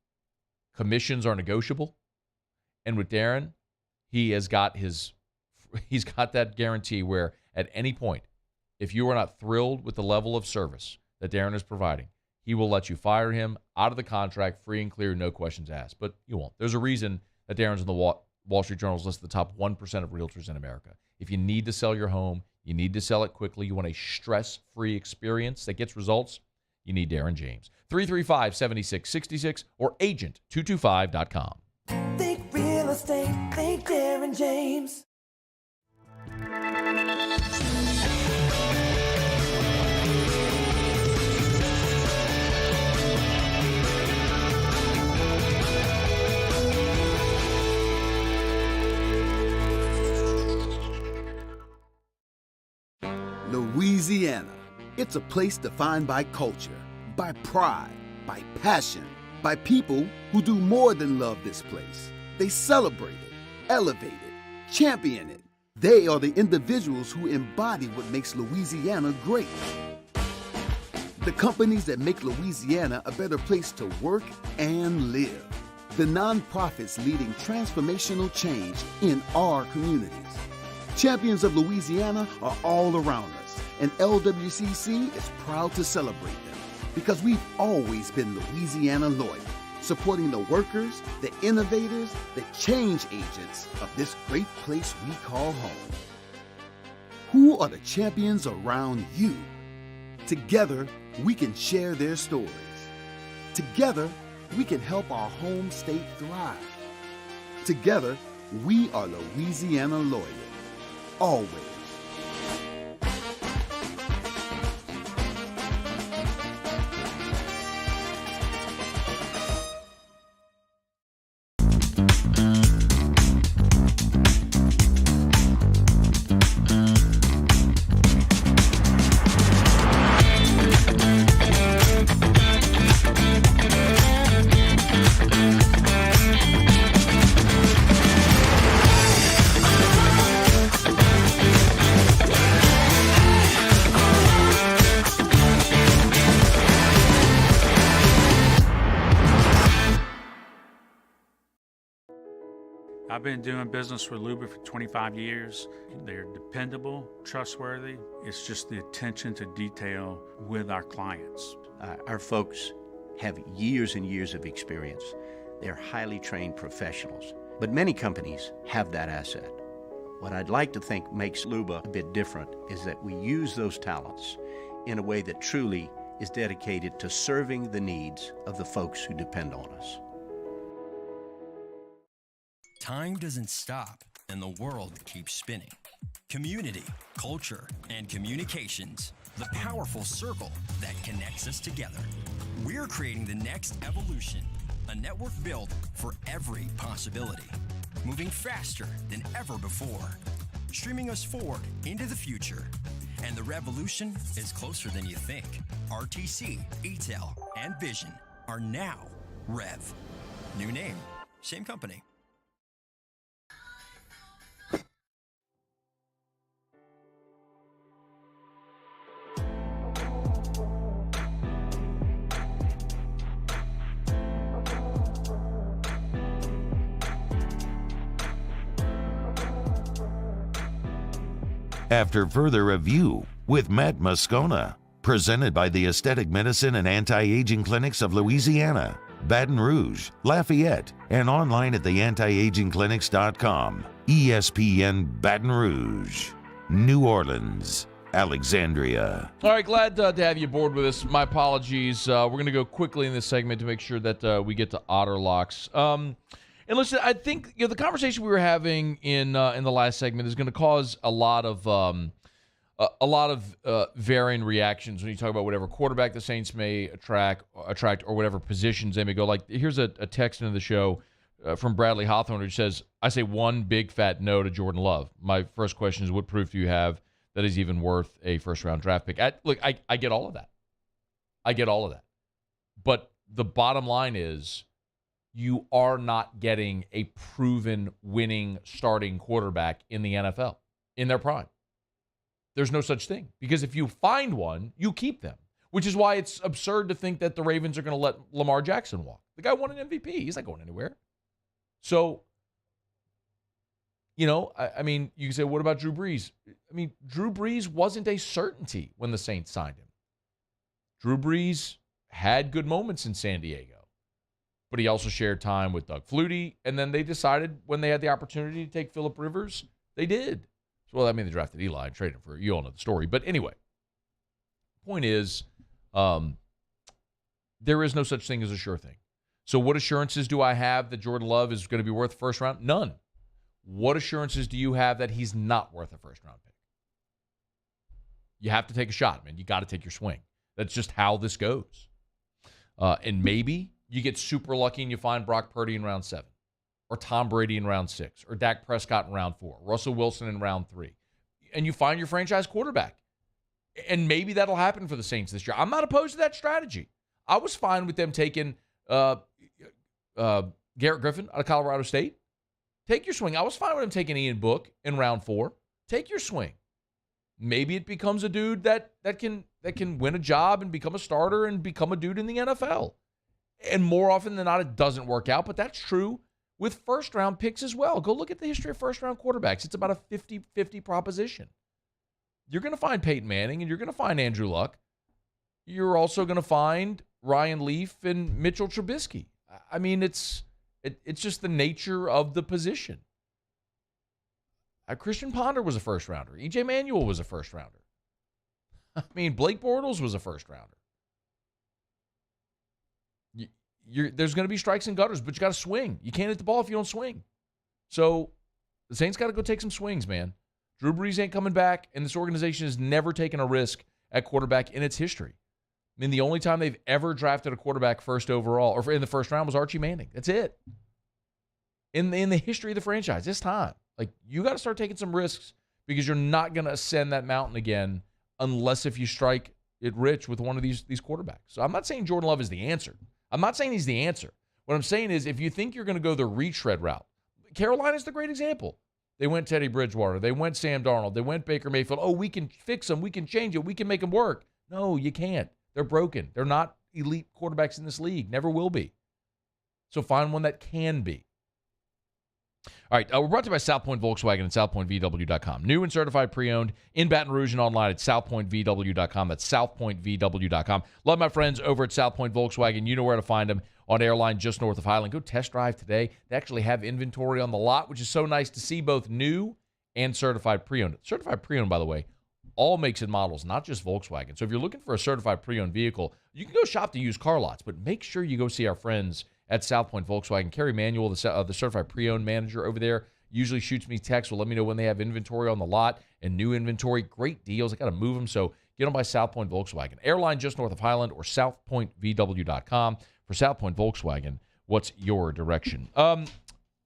Commissions are negotiable. And with Darren, he's got that guarantee where at any point, if you are not thrilled with the level of service that Darren is providing, he will let you fire him out of the contract, free and clear, no questions asked. But you won't. There's a reason that Darren's in the Wall Street Journal's list of the top 1% of realtors in America. If you need to sell your home, you need to sell it quickly, you want a stress-free experience that gets results, you need Darren James. 335-7666 or agent225.com. Think real estate, think Darren James. Louisiana. It's a place defined by culture, by pride, by passion, by people who do more than love this place. They celebrate it, elevate it, champion it. They are the individuals who embody what makes Louisiana great. The companies that make Louisiana a better place to work and live. The nonprofits leading transformational change in our communities. Champions of Louisiana are all around us, and LWCC is proud to celebrate them because we've always been Louisiana loyal, supporting the workers, the innovators, the change agents of this great place we call home. Who are the champions around you? Together, we can share their stories. Together, we can help our home state thrive. Together, we are Louisiana loyal. Always. I've been doing business with Luba for 25 years. They're dependable, trustworthy. It's just the attention to detail with our clients. Our folks have years and years of experience. They're highly trained professionals, but many companies have that asset. What I'd like to think makes Luba a bit different is that we use those talents in a way that truly is dedicated to serving the needs of the folks who depend on us. Time doesn't stop, and the world keeps spinning. Community, culture, and communications, the powerful circle that connects us together. We're creating the next evolution, a network built for every possibility, moving faster than ever before, streaming us forward into the future. And the revolution is closer than you think. RTC, ETEL, and Vision are now Rev. New name, same company. After further review with Matt Moscona, presented by the Aesthetic Medicine and Anti-Aging Clinics of Louisiana, Baton Rouge, Lafayette, and online at theantiagingclinics.com. ESPN Baton Rouge, New Orleans, Alexandria. All right, glad to have you aboard with us. My apologies. We're going to go quickly in this segment to make sure that we get to Otter locks. And listen, I think the conversation we were having in the last segment is going to cause a lot of varying reactions when you talk about whatever quarterback the Saints may attract or whatever positions they may go. Like, here's a text into the show from Bradley Hawthorne, who says, I say one big fat no to Jordan Love. My first question is, what proof do you have that he's even worth a first-round draft pick? I get all of that. I get all of that. But the bottom line is you are not getting a proven winning starting quarterback in the NFL in their prime. There's no such thing. Because if you find one, you keep them, which is why it's absurd to think that the Ravens are going to let Lamar Jackson walk. The guy won an MVP. He's not going anywhere. So, you know, I mean, you can say, what about Drew Brees? I mean, Drew Brees wasn't a certainty when the Saints signed him. Drew Brees had good moments in San Diego, but he also shared time with Doug Flutie, and then they decided when they had the opportunity to take Phillip Rivers, they did. So, well, I mean, they drafted Eli and traded him for, you all know the story. But anyway, point is, there is no such thing as a sure thing. So what assurances do I have that Jordan Love is going to be worth the first round? None. What assurances do you have that he's not worth a first-round pick? You have to take a shot, man. You got to take your swing. That's just how this goes. And maybe you get super lucky and you find Brock Purdy in round 7, or Tom Brady in round 6, or Dak Prescott in round 4, Russell Wilson in round 3, and you find your franchise quarterback. And maybe that'll happen for the Saints this year. I'm not opposed to that strategy. I was fine with them taking Garrett Griffin out of Colorado State. Take your swing. I was fine with him taking Ian Book in round 4. Take your swing. Maybe it becomes a dude that can win a job and become a starter and become a dude in the NFL. And more often than not, it doesn't work out, but that's true with first-round picks as well. Go look at the history of first-round quarterbacks. It's about a 50-50 proposition. You're going to find Peyton Manning, and you're going to find Andrew Luck. You're also going to find Ryan Leaf and Mitchell Trubisky. I mean, it's just the nature of the position. Christian Ponder was a first-rounder. E.J. Manuel was a first-rounder. I mean, Blake Bortles was a first-rounder. There's going to be strikes and gutters, but you got to swing. You can't hit the ball if you don't swing. So the Saints got to go take some swings, man. Drew Brees ain't coming back, and this organization has never taken a risk at quarterback in its history. I mean, the only time they've ever drafted a quarterback first overall or in the first round was Archie Manning. That's it. In the history of the franchise, this time. Like, you got to start taking some risks because you're not going to ascend that mountain again unless if you strike it rich with one of these quarterbacks. So I'm not saying Jordan Love is the answer. I'm not saying he's the answer. What I'm saying is if you think you're going to go the retread route, Carolina's the great example. They went Teddy Bridgewater. They went Sam Darnold. They went Baker Mayfield. Oh, we can fix them. We can change it. We can make them work. No, you can't. They're broken. They're not elite quarterbacks in this league. Never will be. So find one that can be. All right, we're brought to you by South Point Volkswagen and SouthPointVW.com. New and certified pre-owned in Baton Rouge and online at SouthPointVW.com. That's SouthPointVW.com. Love my friends over at South Point Volkswagen. You know where to find them on Airline just north of Highland. Go test drive today. They actually have inventory on the lot, which is so nice to see, both new and certified pre-owned. Certified pre-owned, by the way, all makes and models, not just Volkswagen. So if you're looking for a certified pre-owned vehicle, you can go shop the used car lots, but make sure you go see our friends at South Point Volkswagen. Kerry Manuel, the certified pre-owned manager over there, usually shoots me texts. Will let me know when they have inventory on the lot and new inventory. Great deals. I got to move them, so get them by South Point Volkswagen. Airline just north of Highland or SouthPointVW.com. For South Point Volkswagen, what's your direction?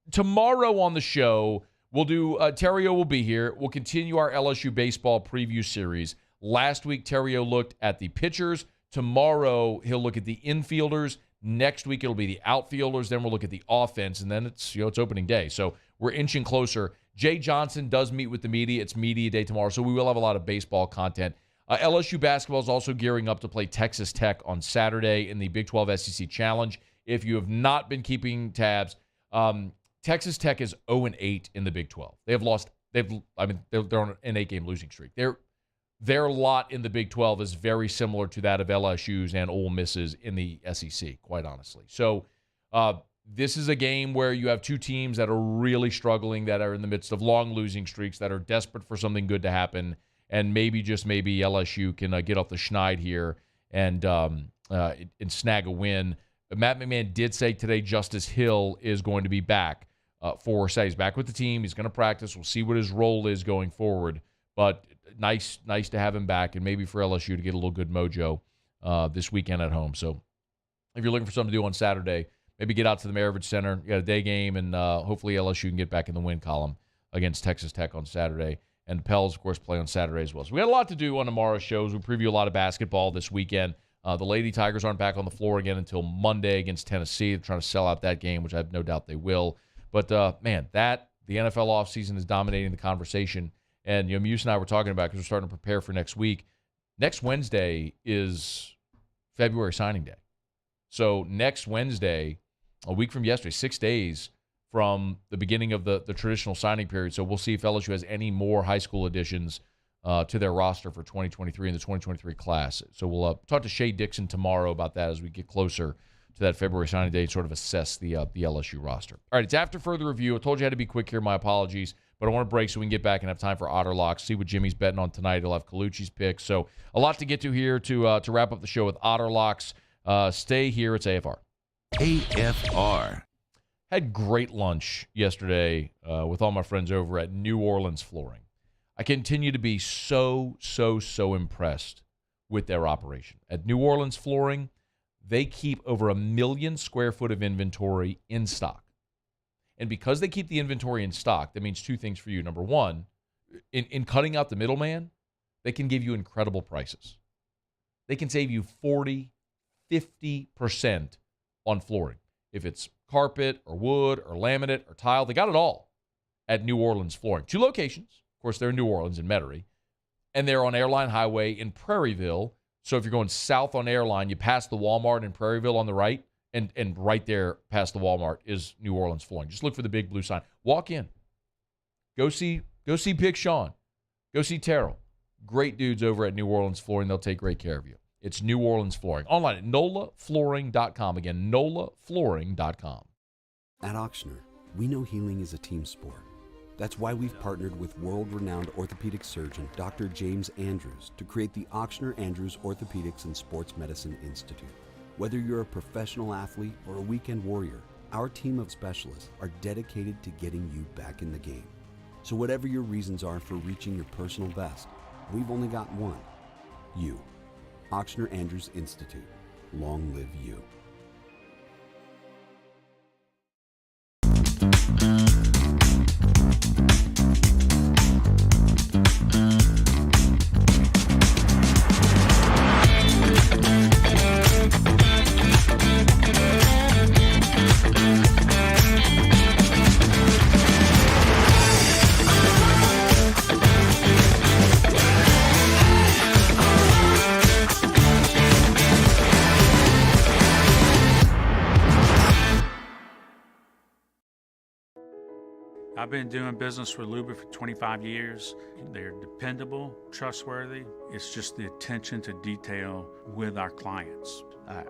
Tomorrow on the show, we'll do Terrio will be here. We'll continue our LSU baseball preview series. Last week, Terrio looked at the pitchers. Tomorrow, he'll look at the infielders. Next week, it'll be the outfielders. Then we'll look at the offense, and then it's opening day. So we're inching closer. Jay Johnson does meet with the media. It's media day tomorrow, so we will have a lot of baseball content. LSU basketball is also gearing up to play Texas Tech on Saturday in the Big 12 SEC Challenge. If you have not been keeping tabs, Texas Tech is 0-8 in the Big 12. They're on an 8-game losing streak. Their lot in the Big 12 is very similar to that of LSU's and Ole Miss's in the SEC, quite honestly. So this is a game where you have two teams that are really struggling, that are in the midst of long losing streaks, that are desperate for something good to happen, and maybe, just maybe, LSU can get off the schneid here and snag a win. Matt McMahon did say today Justice Hill is going to be back he's back with the team. He's going to practice. We'll see what his role is going forward. But nice to have him back, and maybe for LSU to get a little good mojo this weekend at home. So if you're looking for something to do on Saturday, maybe get out to the Maravich Center. You got a day game, and hopefully LSU can get back in the win column against Texas Tech on Saturday. And the Pels, of course, play on Saturday as well. So we got a lot to do on tomorrow's shows. We preview a lot of basketball this weekend. The Lady Tigers aren't back on the floor again until Monday against Tennessee. They're trying to sell out that game, which I have no doubt they will. But, man, the NFL offseason is dominating the conversation. And, Muse and I were talking about, because we're starting to prepare for next week. Next Wednesday is February signing day. So next Wednesday, a week from yesterday, 6 days from the beginning of the traditional signing period. So we'll see if LSU has any more high school additions to their roster for 2023 in the 2023 class. So we'll talk to Shay Dixon tomorrow about that as we get closer to that February signing day and sort of assess the LSU roster. All right, it's after further review. I told you I had to be quick here. My apologies. But I want to break so we can get back and have time for Otter Locks, see what Jimmy's betting on tonight. He'll have Colucci's picks. So a lot to get to here to wrap up the show with Otter Locks. Stay here. It's AFR. AFR. Had great lunch yesterday with all my friends over at New Orleans Flooring. I continue to be so impressed with their operation. At New Orleans Flooring, they keep over 1 million square foot of inventory in stock. And because they keep the inventory in stock, that means two things for you. Number one, in cutting out the middleman, they can give you incredible prices. They can save you 40, 50% on flooring. If it's carpet or wood or laminate or tile, they got it all at New Orleans Flooring. 2 locations. Of course, they're in New Orleans and Metairie. And they're on Airline Highway in Prairieville. So if you're going south on Airline, you pass the Walmart in Prairieville on the right. And right there past the Walmart is New Orleans Flooring. Just look for the big blue sign. Walk in. Go see Big Sean. Go see Terrell. Great dudes over at New Orleans Flooring. They'll take great care of you. It's New Orleans Flooring. Online at NOLAflooring.com. Again, NOLAflooring.com. At Auctioner, we know healing is a team sport. That's why we've partnered with world-renowned orthopedic surgeon Dr. James Andrews to create the Auctioner Andrews Orthopedics and Sports Medicine Institute. Whether you're a professional athlete or a weekend warrior, our team of specialists are dedicated to getting you back in the game. So whatever your reasons are for reaching your personal best, we've only got one. You. Auctioner Andrews Institute. Long live you. I've been doing business with Luba for 25 years. They're dependable, trustworthy. It's just the attention to detail with our clients.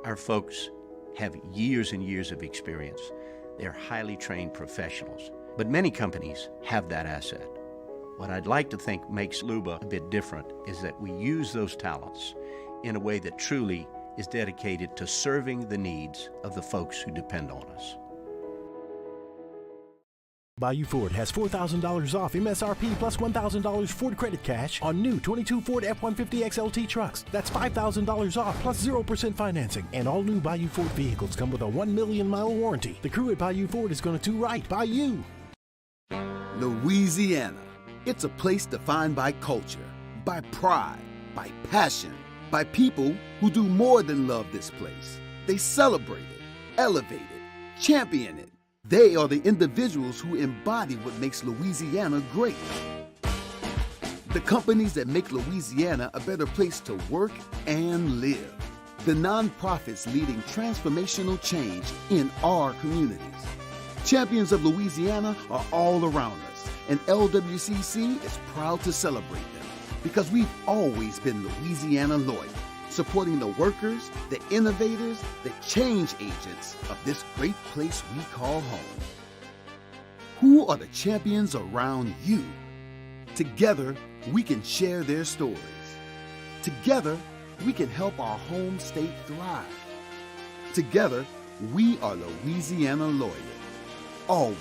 Our folks have years and years of experience. They're highly trained professionals. But many companies have that asset. What I'd like to think makes Luba a bit different is that we use those talents in a way that truly is dedicated to serving the needs of the folks who depend on us. Bayou Ford has $4,000 off MSRP plus $1,000 Ford credit cash on new 22 Ford F-150 XLT trucks. That's $5,000 off plus 0% financing. And all new Bayou Ford vehicles come with a 1 million mile warranty. The crew at Bayou Ford is going to do right by you. Louisiana. It's a place defined by culture, by pride, by passion, by people who do more than love this place. They celebrate it, elevate it, champion it. They are the individuals who embody what makes Louisiana great. The companies that make Louisiana a better place to work and live. The nonprofits leading transformational change in our communities. Champions of Louisiana are all around us, and LWCC is proud to celebrate them because we've always been Louisiana loyal, supporting the workers, the innovators, the change agents of this great place we call home. Who are the champions around you? Together, we can share their stories. Together, we can help our home state thrive. Together, we are Louisiana loyal. Always.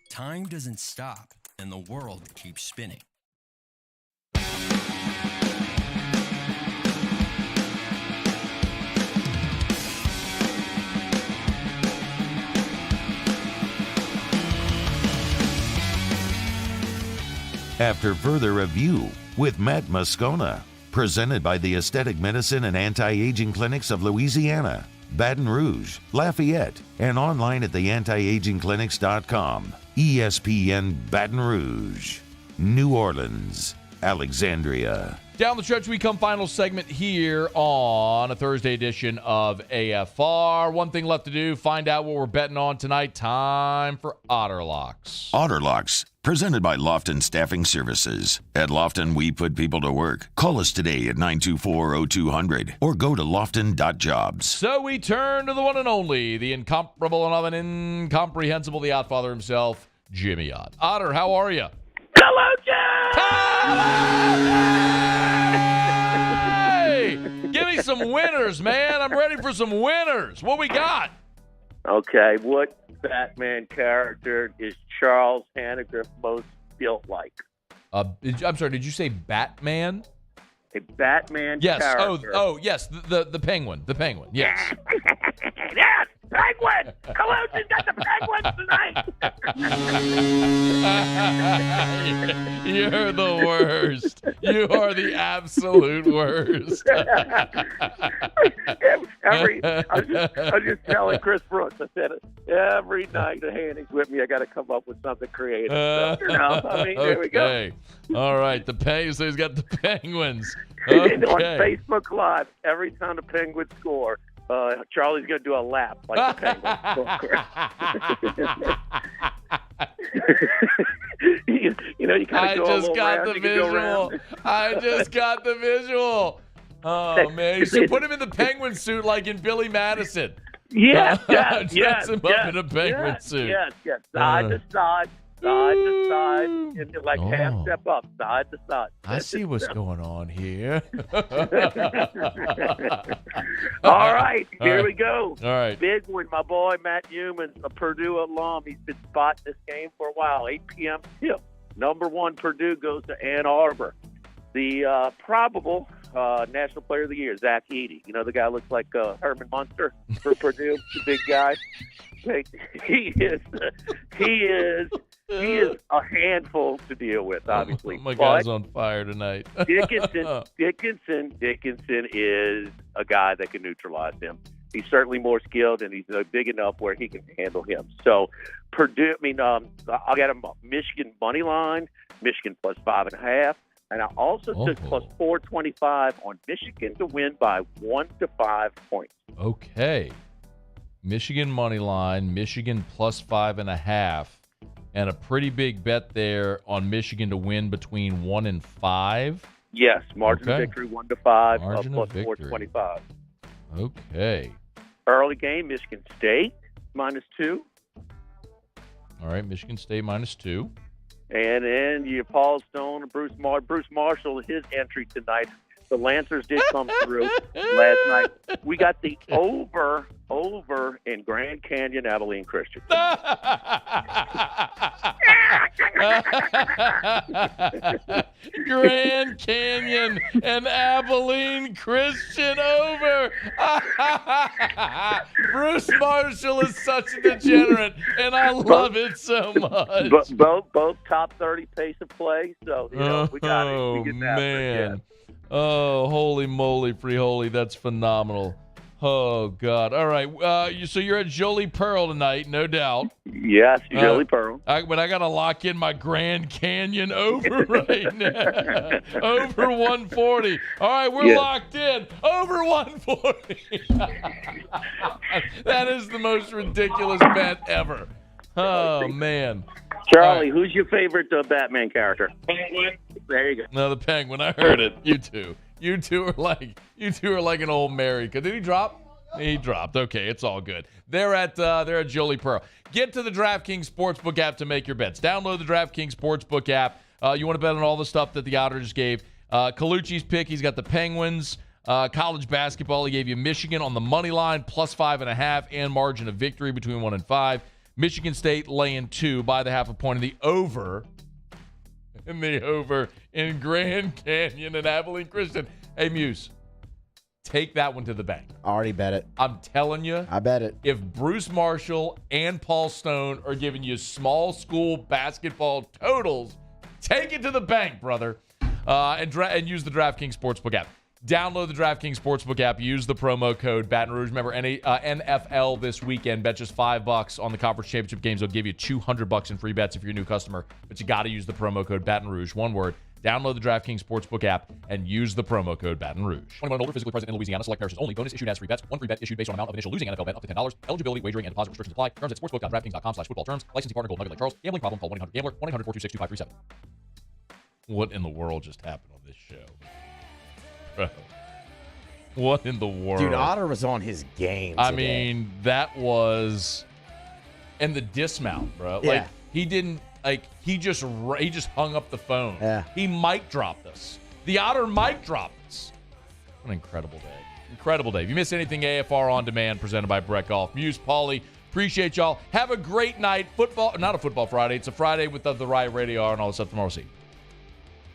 Time doesn't stop, and the world keeps spinning. After further review with Matt Moscona, presented by the Aesthetic Medicine and Anti-Aging Clinics of Louisiana, Baton Rouge, Lafayette, and online at theantiagingclinics.com. ESPN Baton Rouge, New Orleans, Alexandria. Down the stretch, we come final segment here on a Thursday edition of AFR. One thing left to do, find out what we're betting on tonight. Time for Otter Locks. Otter Locks, presented by Lofton Staffing Services. At Lofton, we put people to work. Call us today at 924-0200 or go to lofton.jobs. So we turn to the one and only, the incomparable and incomprehensible, the Oddfather himself, Jimmy Ott. Otter, how are you? Hello, Jim! Hey! Give me some winners, man. I'm ready for some winners. What we got? Okay, what Batman character is Charles Hannigrim most built like? I'm sorry, did you say Batman? A Batman yes. character. Oh, yes, the penguin. The penguin, yes. Yes, Penguin! Collusion's got the Penguins tonight! You're the worst. You are the absolute worst. I was just telling Chris Brooks, I said, every night the Hanning's with me, I got to come up with something creative. So, there we go. Okay. All right, so he's got the Penguins. And on Okay. Facebook Live, every time the Penguins score, Charlie's going to do a lap like the Penguins. you kind of go a little round. I just got the visual. Oh, man. You should put him in the penguin suit like in Billy Madison. Yes, Dress him up in a penguin suit. Yes. Side to side, and like half step up, side to side. I see what's going on here. All right, here we go. All right. Big one, my boy Matt Newman, a Purdue alum. He's been spotting this game for a while. 8 p.m. tip. Number 1 Purdue goes to Ann Arbor. The probable National Player of the Year, Zach Edey. You know, the guy looks like Herman Munster for Purdue, the big guy. He is a handful to deal with, obviously. My guy's on fire tonight. Dickinson is a guy that can neutralize him. He's certainly more skilled, and he's big enough where he can handle him. So Purdue, I'll get him Michigan money line, Michigan plus 5.5. And I also took plus 425 on Michigan to win by 1 to 5 points. Okay. Michigan money line, Michigan plus 5.5, and a pretty big bet there on Michigan to win between 1 and 5. Yes, margin of victory 1 to 5, Margin plus of victory. 425. Okay. Early game, Michigan State -2. All right, Michigan State -2. And then you Paul Stone and Bruce Marshall, his entry tonight. The Lancers did come through last night. We got the over in Grand Canyon, Abilene Christian. Grand Canyon and Abilene Christian over. Bruce Marshall is such a degenerate, and I love it so much. Both top 30 pace of play, so we got it. We get that man. Oh, holy moly, free holy. That's phenomenal. Oh, God. All right. So you're at Jolie Pearl tonight, no doubt. Yes, Jolie Pearl. But I got to lock in my Grand Canyon over right now. Over 140. All right, we're locked in. Over 140. That is the most ridiculous bet ever. Oh, man. Charlie, who's your favorite Batman character? Penguin. There you go. No, the Penguin. I heard it. You two are like an old Mary. Did he drop? He dropped. Okay, it's all good. They're at Jolie Pearl. Get to the DraftKings Sportsbook app to make your bets. Download the DraftKings Sportsbook app. You want to bet on all the stuff that the Otter just gave. Colucci's pick. He's got the Penguins. College basketball. He gave you Michigan on the money line plus 5.5 and margin of victory between 1 and 5. Michigan State laying 2 by the half a point. And the over in the over in Grand Canyon and Abilene Christian. Hey, Muse, take that one to the bank. Already bet it. I'm telling you. I bet it. If Bruce Marshall and Paul Stone are giving you small school basketball totals, take it to the bank, brother. And use the DraftKings Sportsbook app. Download the DraftKings Sportsbook app. Use the promo code Baton Rouge. Remember, NFL this weekend. Bet just $5 on the conference championship games. They'll give you $200 in free bets if you're a new customer. But you got to use the promo code Baton Rouge. One word. Download the DraftKings Sportsbook app and use the promo code Baton Rouge. 21 and older, physically present in Louisiana. Select parishes only. Bonus issued as free bets. One free bet issued based on amount of initial losing NFL bet up to $10. Eligibility, wagering, and deposit restrictions apply. Terms at sportsbook.draftkings.com/football terms. Licensing partner Gold Nugget Lake Charles. Gambling problem? Call 1-800-GAMBLER. 1-800-426-2537. What in the world just happened on this show? Bro. What in the world? Dude, Otter was on his game today. I mean, that was... And the dismount, bro. Yeah. Like, he didn't... Like, he just hung up the phone. Yeah. He mic dropped us. The Otter mic dropped us. What an incredible day. Incredible day. If you miss anything, AFR On Demand, presented by Brett Golf. Muse, Paulie, appreciate y'all. Have a great night. Football... Not a football Friday. It's a Friday with the Riot Radio and all this stuff tomorrow. See you.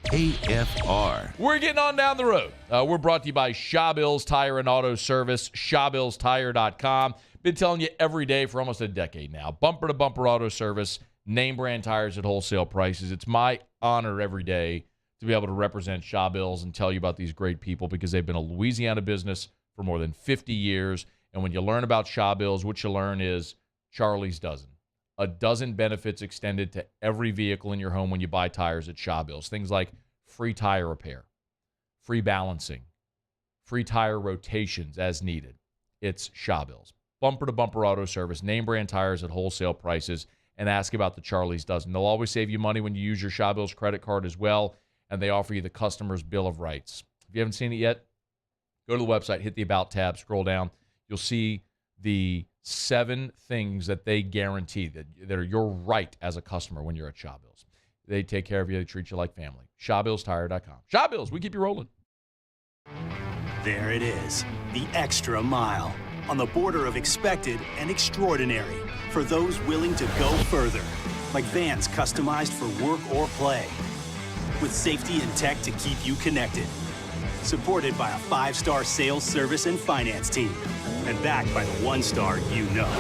AFR. We're getting on down the road. We're brought to you by Shaw Bills Tire and Auto Service, ShawBillsTire.com. Been telling you every day for almost a decade now. Bumper-to-bumper auto service, name brand tires at wholesale prices. It's my honor every day to be able to represent Shaw Bills and tell you about these great people because they've been a Louisiana business for more than 50 years. And when you learn about Shaw Bills, what you learn is Charlie's dozen. A dozen benefits extended to every vehicle in your home when you buy tires at Shaw Bills. Things like free tire repair, free balancing, free tire rotations as needed. It's Shaw Bills. Bumper-to-bumper auto service, name brand tires at wholesale prices, and ask about the Charlie's dozen. They'll always save you money when you use your Shaw Bills credit card as well, and they offer you the customer's bill of rights. If you haven't seen it yet, go to the website, hit the About tab, scroll down. You'll see the 7 things that they guarantee that are your right as a customer when you're at Shaw Bills. They take care of you. They treat you like family. ShawBillsTire.com. Shaw Bills, we keep you rolling. There it is, the extra mile. On the border of expected and extraordinary for those willing to go further. Like vans customized for work or play. With safety and tech to keep you connected. Supported by a 5-star sales, service, and finance team. And backed by the 1-star you know.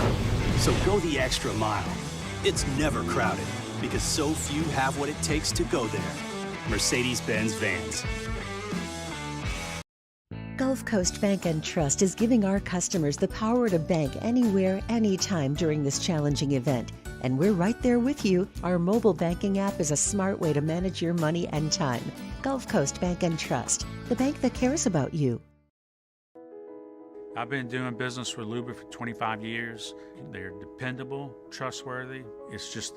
So go the extra mile. It's never crowded because so few have what it takes to go there. Mercedes-Benz Vans. Gulf Coast Bank and Trust is giving our customers the power to bank anywhere, anytime during this challenging event. And we're right there with you. Our mobile banking app is a smart way to manage your money and time. Gulf Coast Bank and Trust, the bank that cares about you. I've been doing business with Luba for 25 years. They're dependable, trustworthy. It's just the